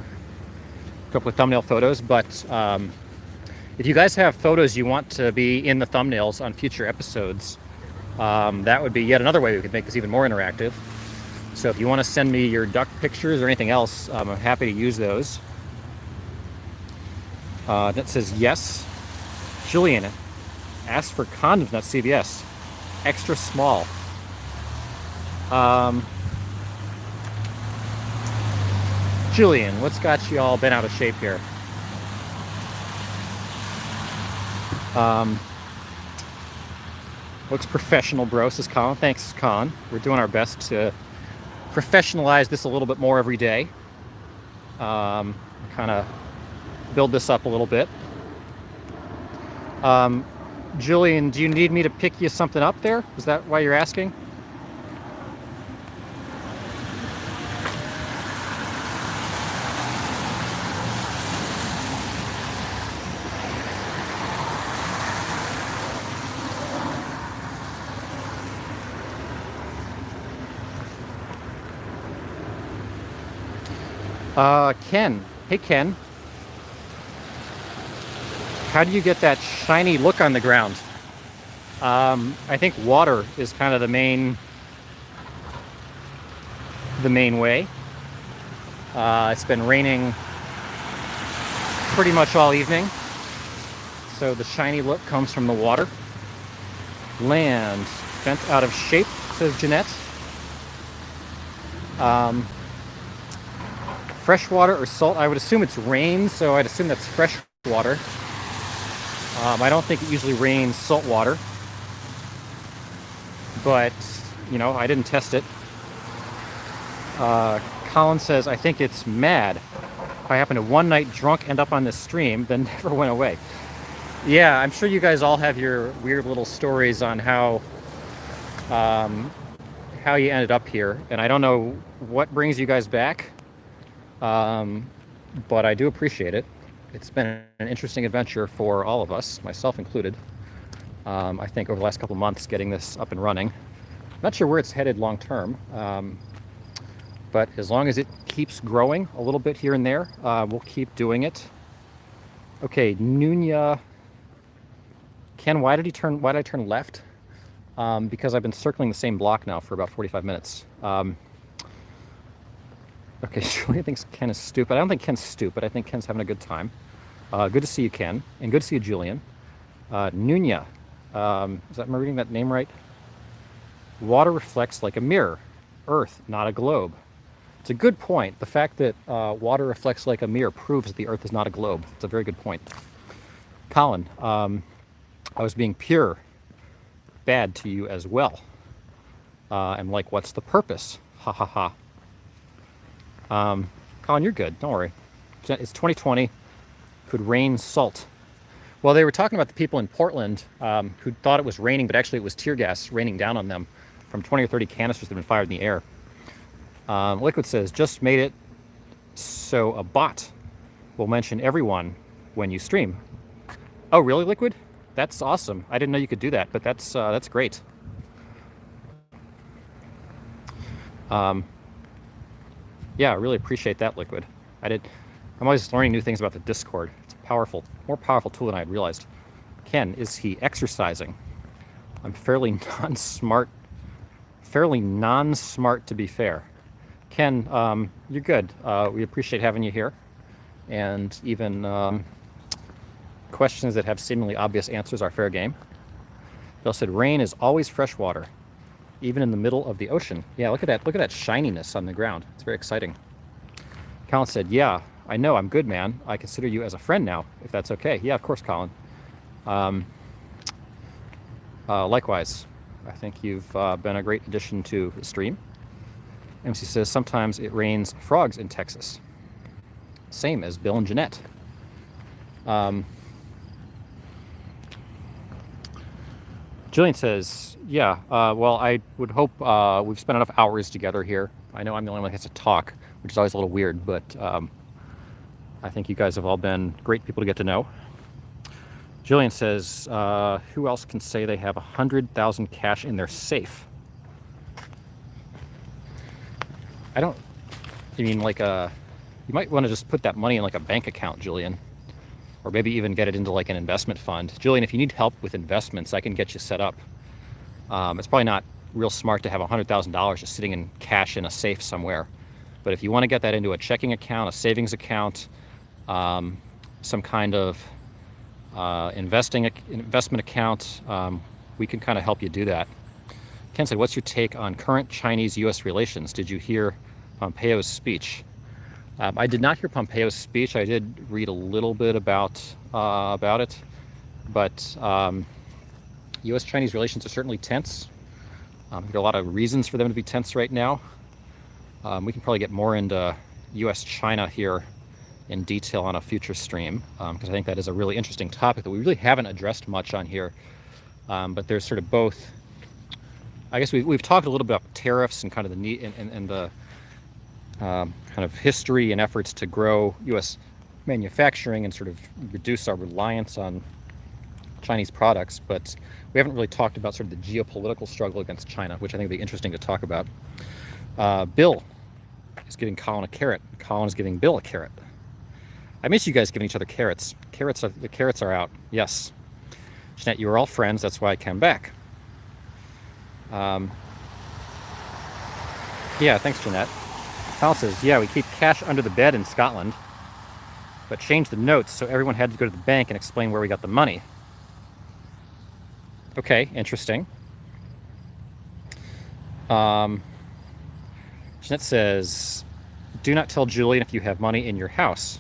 come up with thumbnail photos, but if you guys have photos you want to be in the thumbnails on future episodes, that would be yet another way we could make this even more interactive. So if you want to send me your duck pictures or anything else, I'm happy to use those. That says yes. Julian, ask for condoms, not CVS. Extra small. Julian, what's got you all been out of shape here? Looks professional, bro, says Colin. Thanks, Colin. We're doing our best to professionalize this a little bit more every day. Kind of build this up a little bit. Julian, do you need me to pick you something up there? Is that why you're asking? Ken. Hey, Ken. How do you get that shiny look on the ground? I think water is kind of the main way. It's been raining pretty much all evening, so the shiny look comes from the water. Land bent out of shape, says Jeanette. Fresh water or salt? I would assume it's rain, so I'd assume that's fresh water. I don't think it usually rains salt water, but you know, I didn't test it. Colin says, I think it's mad. I happened to one night drunk end up on this stream, then never went away. Yeah, I'm sure you guys all have your weird little stories on how you ended up here, and I don't know what brings you guys back, but I do appreciate it. It's been an interesting adventure for all of us, myself included. I think over the last couple months getting this up and running. Not sure where it's headed long term, but as long as it keeps growing a little bit here and there, we'll keep doing it. Okay, Nunya. Ken, why did I turn left? Because I've been circling the same block now for about 45 minutes. Okay, Julian thinks Ken is stupid. I don't think Ken's stupid. I think Ken's having a good time. Good to see you, Ken, and good to see you, Julian. Nunya, am I reading that name right? Water reflects like a mirror. Earth, not a globe. It's a good point. The fact that water reflects like a mirror proves that the Earth is not a globe. It's a very good point. Colin, I was being pure bad to you as well. And like, what's the purpose? Ha ha ha. Colin, you're good. Don't worry. It's 2020. Could rain salt. Well, they were talking about the people in Portland who thought it was raining, but actually it was tear gas raining down on them from 20 or 30 canisters that had been fired in the air. Liquid says, just made it so a bot will mention everyone when you stream. Oh, really, Liquid? That's awesome. I didn't know you could do that, but that's great. Yeah, I really appreciate that, Liquid. I'm always learning new things about the Discord. It's a more powerful tool than I had realized. Ken, is he exercising? I'm fairly non-smart to be fair. Ken, you're good. We appreciate having you here. And even questions that have seemingly obvious answers are fair game. Bill said, rain is always fresh water, even in the middle of the ocean. Yeah, look at that shininess on the ground. It's very exciting. Colin said, yeah, I know, I'm good, man. I consider you as a friend now, if that's okay. Yeah, of course, Colin. Likewise, I think you've been a great addition to the stream. MC says, sometimes it rains frogs in Texas. Same as Bill and Jeanette. Julian says, yeah, well, I would hope we've spent enough hours together here. I know I'm the only one that has to talk, which is always a little weird, but I think you guys have all been great people to get to know. Julian says, who else can say they have 100,000 cash in their safe? I mean, like, you might want to just put that money in like a bank account, Julian. Or maybe even get it into like an investment fund. Julian, if you need help with investments, I can get you set up. It's probably not real smart to have $100,000 just sitting in cash in a safe somewhere. But if you want to get that into a checking account, a savings account, some kind of investment account, we can kind of help you do that. Ken said, what's your take on current Chinese-U.S. relations? Did you hear Pompeo's speech? I did not hear Pompeo's speech. I did read a little bit about it, but U.S.-Chinese relations are certainly tense. There are a lot of reasons for them to be tense right now. We can probably get more into U.S.-China here in detail on a future stream, because I think that is a really interesting topic that we really haven't addressed much on here. But there's sort of both. I guess we've talked a little bit about tariffs and kind of the need and the kind of history and efforts to grow U.S. manufacturing and sort of reduce our reliance on Chinese products, but we haven't really talked about sort of the geopolitical struggle against China, which I think would be interesting to talk about. Bill is giving Colin a carrot. Colin is giving Bill a carrot. I miss you guys giving each other carrots. The carrots are out. Yes. Jeanette, you were all friends. That's why I came back. Yeah, thanks, Jeanette. Colin says, yeah, we keep cash under the bed in Scotland, but changed the notes so everyone had to go to the bank and explain where we got the money. Okay, interesting. Jeanette says, do not tell Julian if you have money in your house.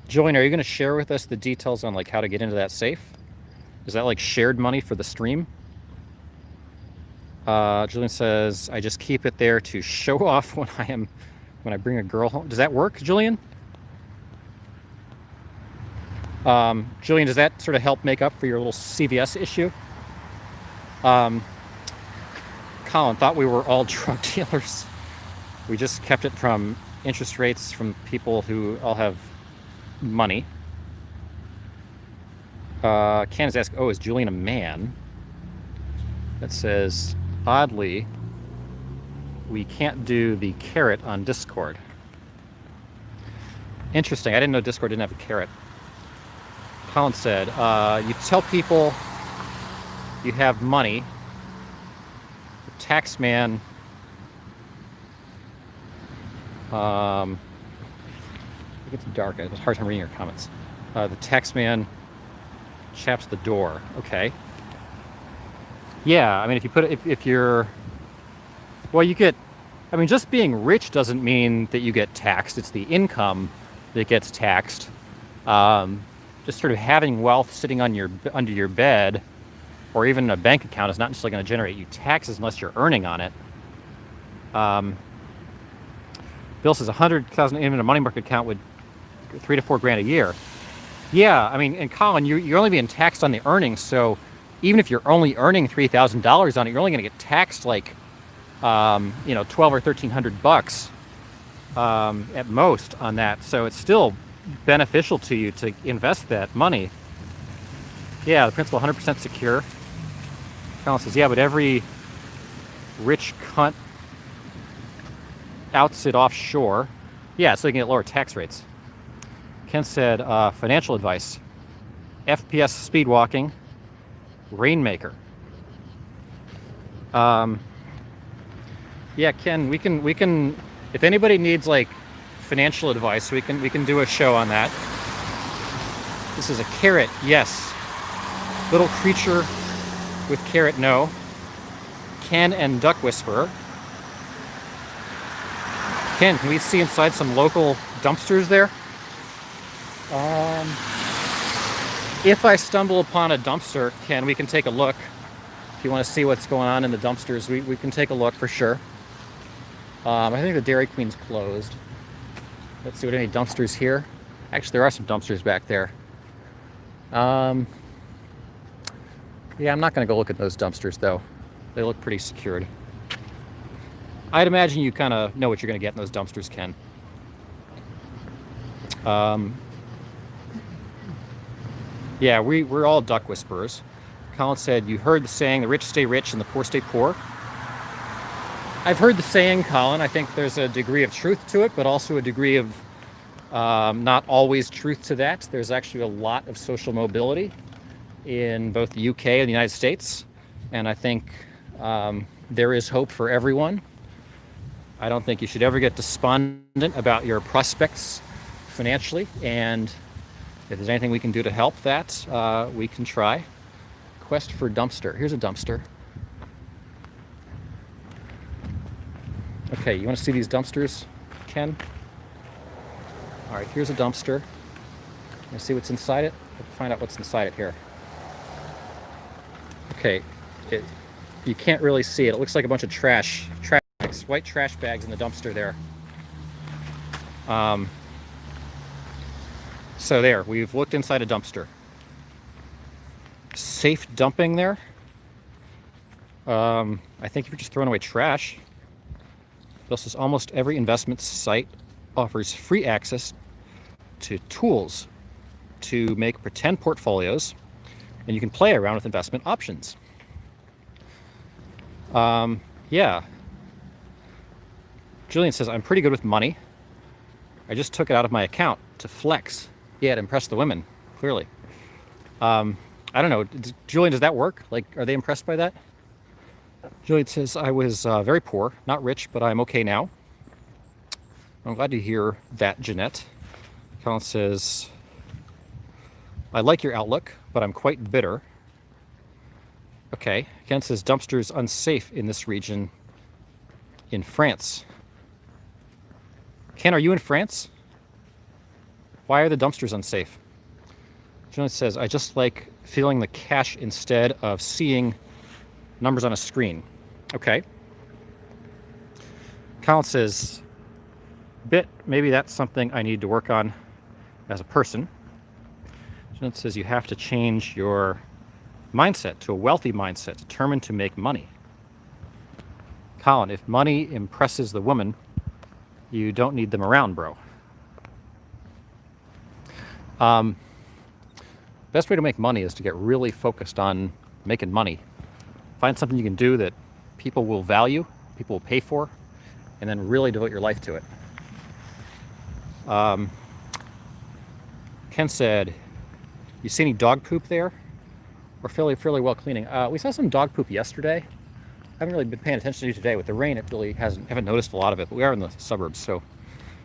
Julian, are you going to share with us the details on like how to get into that safe? Is that like shared money for the stream? Julian says, I just keep it there to show off when I bring a girl home. Does that work, Julian? Julian, does that sort of help make up for your little CVS issue? Colin, thought we were all drug dealers. We just kept it from interest rates from people who all have money. Ken is asking, oh, is Julian a man? That says, oddly, we can't do the carrot on Discord. Interesting. I didn't know Discord didn't have a carrot. Colin said, you tell people you have money. The tax man... it gets dark. It was a hard time reading your comments. The tax man chaps the door. Okay. Yeah, I mean, if you put it, if you're... Well, you get... I mean, just being rich doesn't mean that you get taxed. It's the income that gets taxed. Just sort of having wealth sitting on under your bed or even a bank account is not necessarily going to generate you taxes unless you're earning on it. Bill says 100,000 in a money market account would $3 to $4 grand a year. Yeah, I mean, and Colin, you're only being taxed on the earnings, so even if you're only earning $3,000 on it, you're only going to get taxed like, $1,200 or $1,300 at most on that. So it's still beneficial to you to invest that money. Yeah, the principal 100% secure. Colin says, yeah, but every rich cunt outs it offshore. Yeah, so they can get lower tax rates. Ken said, financial advice, FPS speed walking, Rainmaker. Yeah, Ken, we can, if anybody needs like financial advice, we can do a show on that. This is a carrot, yes. Little creature with carrot, no. Ken and Duck Whisperer. Ken, can we see inside some local dumpsters there? If I stumble upon a dumpster, Ken, we can take a look. If you want to see what's going on in the dumpsters, we can take a look for sure. I think the Dairy Queen's closed. Let's see what any dumpsters here. Actually, there are some dumpsters back there. Yeah, I'm not going to go look at those dumpsters, though. They look pretty secured. I'd imagine you kind of know what you're going to get in those dumpsters, Ken. Yeah, we're all duck whisperers. Colin said, you heard the saying, the rich stay rich and the poor stay poor. I've heard the saying, Colin. I think there's a degree of truth to it, but also a degree of not always truth to that. There's actually a lot of social mobility in both the UK and the United States. And I think there is hope for everyone. I don't think you should ever get despondent about your prospects financially. And if there's anything we can do to help that, we can try. Quest for dumpster. Here's a dumpster. Okay, you want to see these dumpsters, Ken? All right, here's a dumpster. You see what's inside it? Let's find out what's inside it here. Okay, you can't really see it. It looks like a bunch of trash bags, white trash bags in the dumpster there. So there, we've looked inside a dumpster. Safe dumping there. I think if you're just throwing away trash. This is almost every investment site offers free access to tools to make pretend portfolios, and you can play around with investment options. Yeah. Julian says, I'm pretty good with money. I just took it out of my account to flex. Yeah, to impress the women, clearly. I don't know. Julian, does that work? Like, are they impressed by that? Julian says, I was very poor, not rich, but I'm okay now. I'm glad to hear that, Jeanette. Colin says, I like your outlook, but I'm quite bitter. Okay. Ken says, dumpsters unsafe in this region in France. Ken, are you in France? Why are the dumpsters unsafe? Julian says, I just like feeling the cash instead of seeing numbers on a screen. Okay. Colin says, maybe that's something I need to work on as a person. Julian says, you have to change your mindset to a wealthy mindset, determined to make money. Colin, if money impresses the woman, you don't need them around, bro. Best way to make money is to get really focused on making money. Find something you can do that people will value, people will pay for, and then really devote your life to it. Ken said, you see any dog poop there? We're fairly well cleaning. We saw some dog poop yesterday. I haven't really been paying attention to today. With the rain, it really haven't noticed a lot of it, but we are in the suburbs. So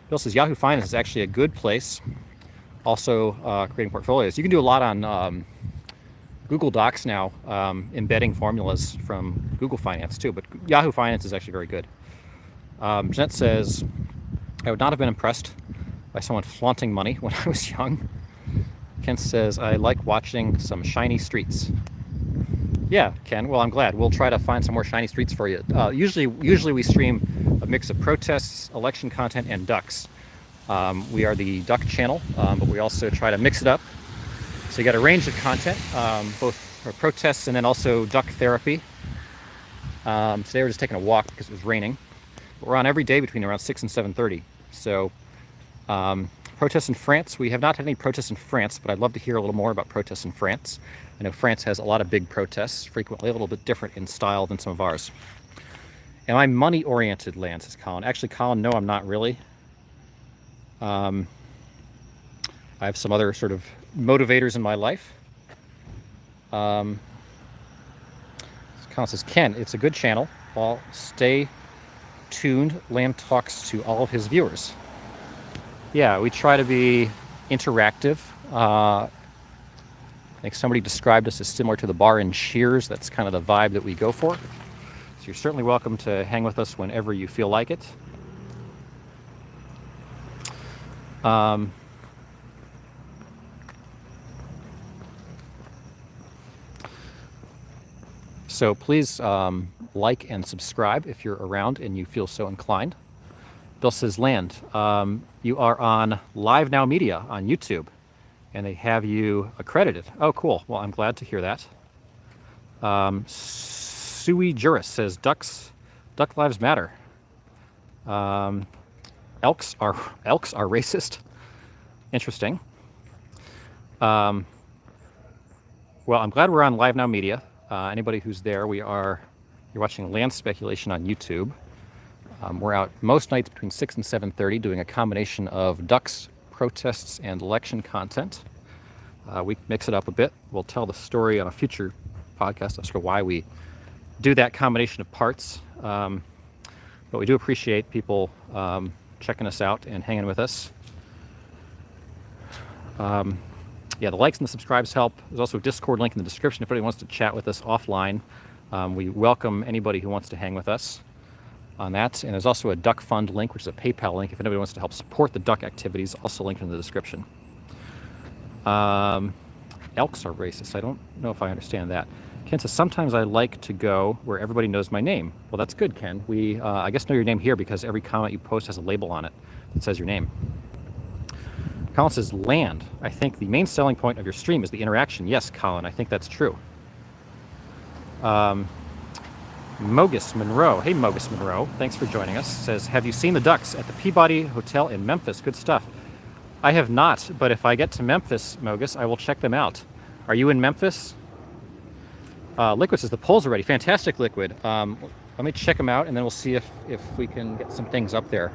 Bill says Yahoo Finance is actually a good place. Also creating portfolios. You can do a lot on Google Docs now, embedding formulas from Google Finance too, but Yahoo Finance is actually very good. Jeanette says, I would not have been impressed by someone flaunting money when I was young. Ken says, I like watching some shiny streets. Yeah, Ken, well, I'm glad. We'll try to find some more shiny streets for you. Usually we stream a mix of protests, election content, and ducks. We are the duck channel, but we also try to mix it up. So you got a range of content, both for protests and then also duck therapy. Today we're just taking a walk because it was raining. But we're on every day between around 6 and 7:30. So protests in France. We have not had any protests in France, but I'd love to hear a little more about protests in France. I know France has a lot of big protests, frequently a little bit different in style than some of ours. Am I money-oriented, Lance, says Colin. Actually, Colin, no, I'm not really. I have some other sort of motivators in my life. Colin says, Ken, it's a good channel. Well, stay tuned. Lamb talks to all of his viewers. Yeah, we try to be interactive. I think somebody described us as similar to the bar in Cheers. That's kind of the vibe that we go for. So you're certainly welcome to hang with us whenever you feel like it. So please like and subscribe if you're around and you feel so inclined. Bill says, Land, you are on Live Now Media on YouTube, and they have you accredited. Oh, cool. Well, I'm glad to hear that. Sui Juris says, Duck lives matter. Elks are racist. Interesting. Well, I'm glad we're on Live Now Media. Anybody who's there, you're watching Land Speculation on YouTube. We're out most nights between 6 and 7:30 doing a combination of ducks, protests, and election content. We mix it up a bit. We'll tell the story on a future podcast as to why we do that combination of parts. But we do appreciate people checking us out and hanging with us. Yeah, the likes and the subscribes help. There's also a Discord link in the description if anybody wants to chat with us offline. We welcome anybody who wants to hang with us on that. And there's also a Duck Fund link, which is a PayPal link if anybody wants to help support the duck activities, also linked in the description. Elks are racist. I don't know if I understand that. Ken says, sometimes I like to go where everybody knows my name. Well, that's good, Ken. We, I guess, know your name here because every comment you post has a label on it that says your name. Colin says, Land. I think the main selling point of your stream is the interaction. Yes, Colin, I think that's true. Mogus Monroe. Hey, Mogus Monroe. Thanks for joining us. Says, have you seen the ducks at the Peabody Hotel in Memphis? Good stuff. I have not, but if I get to Memphis, Mogus, I will check them out. Are you in Memphis? Liquid says, the polls are ready. Fantastic, Liquid. Let me check them out, and then we'll see if we can get some things up there.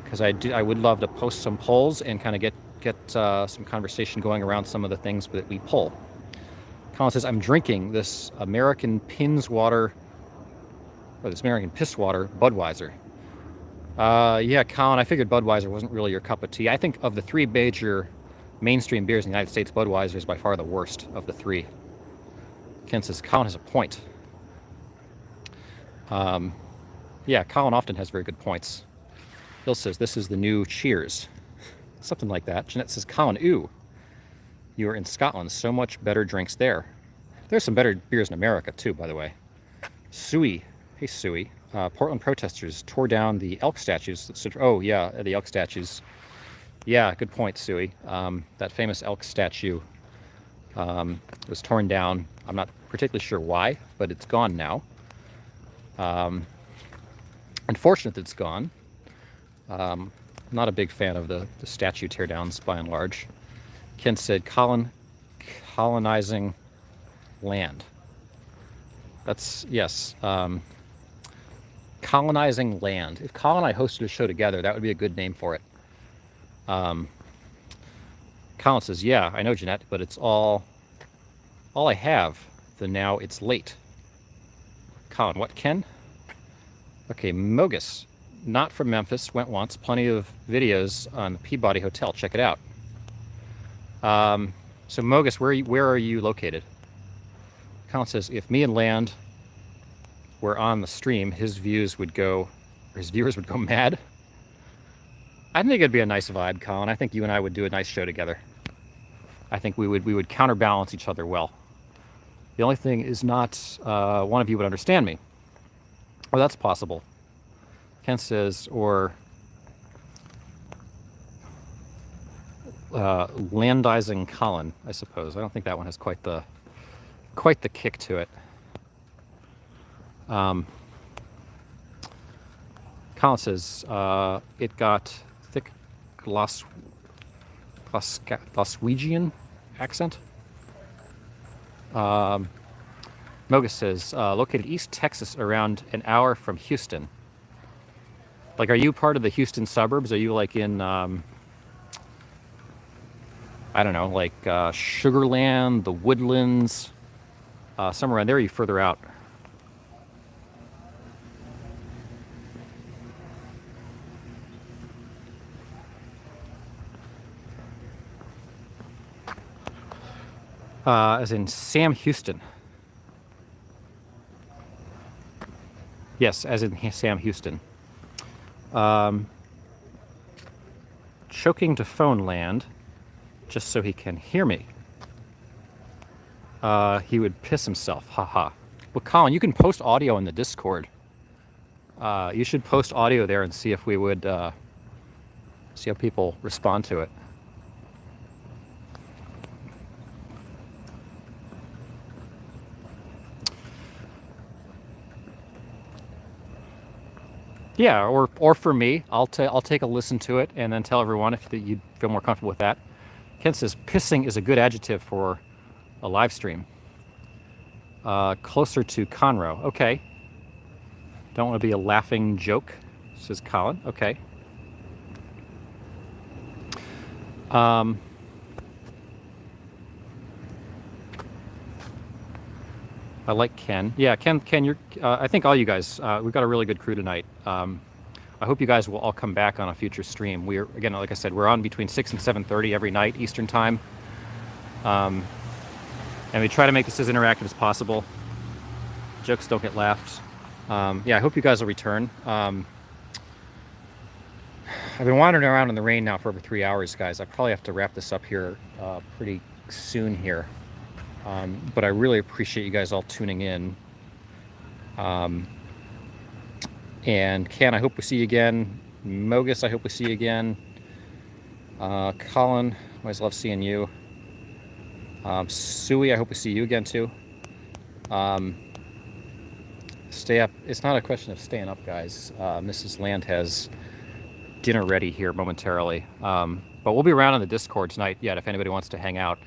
Because I would love to post some polls and kind of get some conversation going around some of the things that we poll. Colin says, I'm drinking this American piss water, Budweiser. Yeah, Colin, I figured Budweiser wasn't really your cup of tea. I think of the three major mainstream beers in the United States, Budweiser is by far the worst of the three. Ken says, Colin has a point. Yeah, Colin often has very good points. Bill says, this is the new Cheers. Something like that. Jeanette says, Colin, ooh, you are in Scotland. So much better drinks there. There's some better beers in America, too, by the way. Sui. Hey, Sui. Portland protesters tore down the elk statues. Oh, yeah, the elk statues. Yeah, good point, Sui. That famous elk statue was torn down. I'm not particularly sure why, but it's gone now. Unfortunate that it's gone. Not a big fan of the statue teardowns by and large. Ken said colonizing land. That's, yes. Colonizing land. If Colin and I hosted a show together, that would be a good name for it. Colin says, yeah, I know, Jeanette, but it's all I have. The now it's late. Colin, what, Ken? Okay, Mogus, not from Memphis, went once. Plenty of videos on the Peabody Hotel. Check it out. So Mogus, where are you located? Colin says, if me and Land were on the stream, his viewers would go mad. I think it'd be a nice vibe, Colin. I think you and I would do a nice show together. I think we would counterbalance each other well. The only thing is not one of you would understand me. Oh, that's possible. Ken says, or landizing Colin, I suppose. I don't think that one has quite the kick to it. Colin says it got thick Glaswegian accent. Mogus says located East Texas, around an hour from Houston. Like, are you part of the Houston suburbs? Are you like in I don't know, like Sugarland, the Woodlands, somewhere around there? Or are you further out? As in Sam Houston. Yes, as in Sam Houston. Choking to phone Land, just so he can hear me. He would piss himself. Haha. Well, Colin, you can post audio in the Discord. You should post audio there and see if we would see how people respond to it. Yeah, or for me, I'll take a listen to it and then tell everyone if you feel more comfortable with that. Ken says pissing is a good adjective for a live stream. Closer to Conroe. Okay. Don't want to be a laughing joke, says Colin. Okay. I like Ken. Yeah, Ken, you're. I think all you guys. We've got a really good crew tonight. I hope you guys will all come back on a future stream. We're, again, like I said, we're on between 6 and 7:30 every night Eastern time, and we try to make this as interactive as possible. Jokes don't get laughed. Yeah, I hope you guys will return. I've been wandering around in the rain now for over 3 hours, guys. I probably have to wrap this up here pretty soon here. But I really appreciate you guys all tuning in. And Ken, I hope we see you again. Mogus, I hope we see you again. Colin, always love seeing you. Suey, I hope we see you again too. Stay up. It's not a question of staying up, guys. Mrs. Land has dinner ready here momentarily. But we'll be around on the Discord tonight yet if anybody wants to hang out.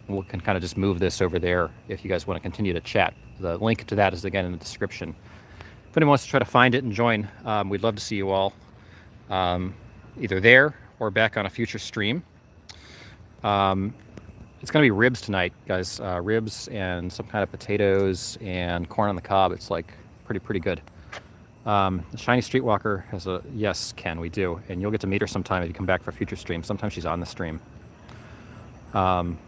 We can kind of just move this over there if you guys want to continue to chat. The link to that is again in the description. If anyone wants to try to find it and join, we'd love to see you all either there or back on a future stream. It's going to be ribs tonight, guys. Ribs and some kind of potatoes and corn on the cob. It's like pretty good. The Shiny Streetwalker has a... Yes, Ken, we do. And you'll get to meet her sometime if you come back for a future stream. Sometimes she's on the stream.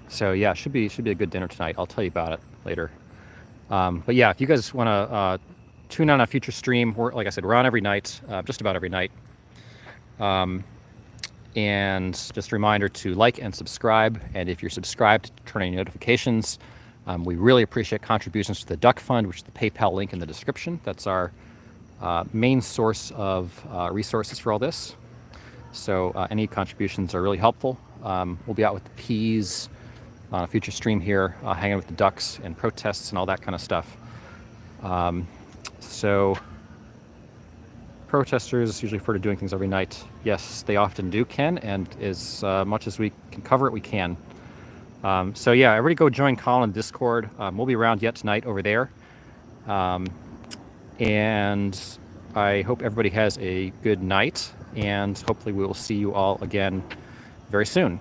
So yeah, should be a good dinner tonight. I'll tell you about it later. But yeah, if you guys want to tune on a future stream, like I said, we're on every night, just about every night. And just a reminder to like and subscribe. And if you're subscribed, turn on your notifications. We really appreciate contributions to the Duck Fund, which is the PayPal link in the description. That's our main source of resources for all this. So any contributions are really helpful. We'll be out with the peas on a future stream here, hanging with the ducks and protests and all that kind of stuff. So protesters usually refer to doing things every night. Yes, they often do, Ken, and as much as we can cover it, we can. So yeah, everybody go join Colin Discord. We'll be around yet tonight over there. And I hope everybody has a good night, and hopefully we will see you all again very soon.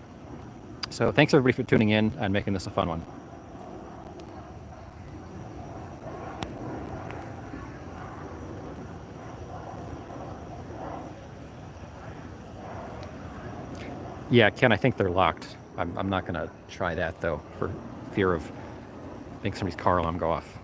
So thanks everybody for tuning in and making this a fun one. Yeah, Ken, I think they're locked. I'm not going to try that, though, for fear of making somebody's car alarm go off.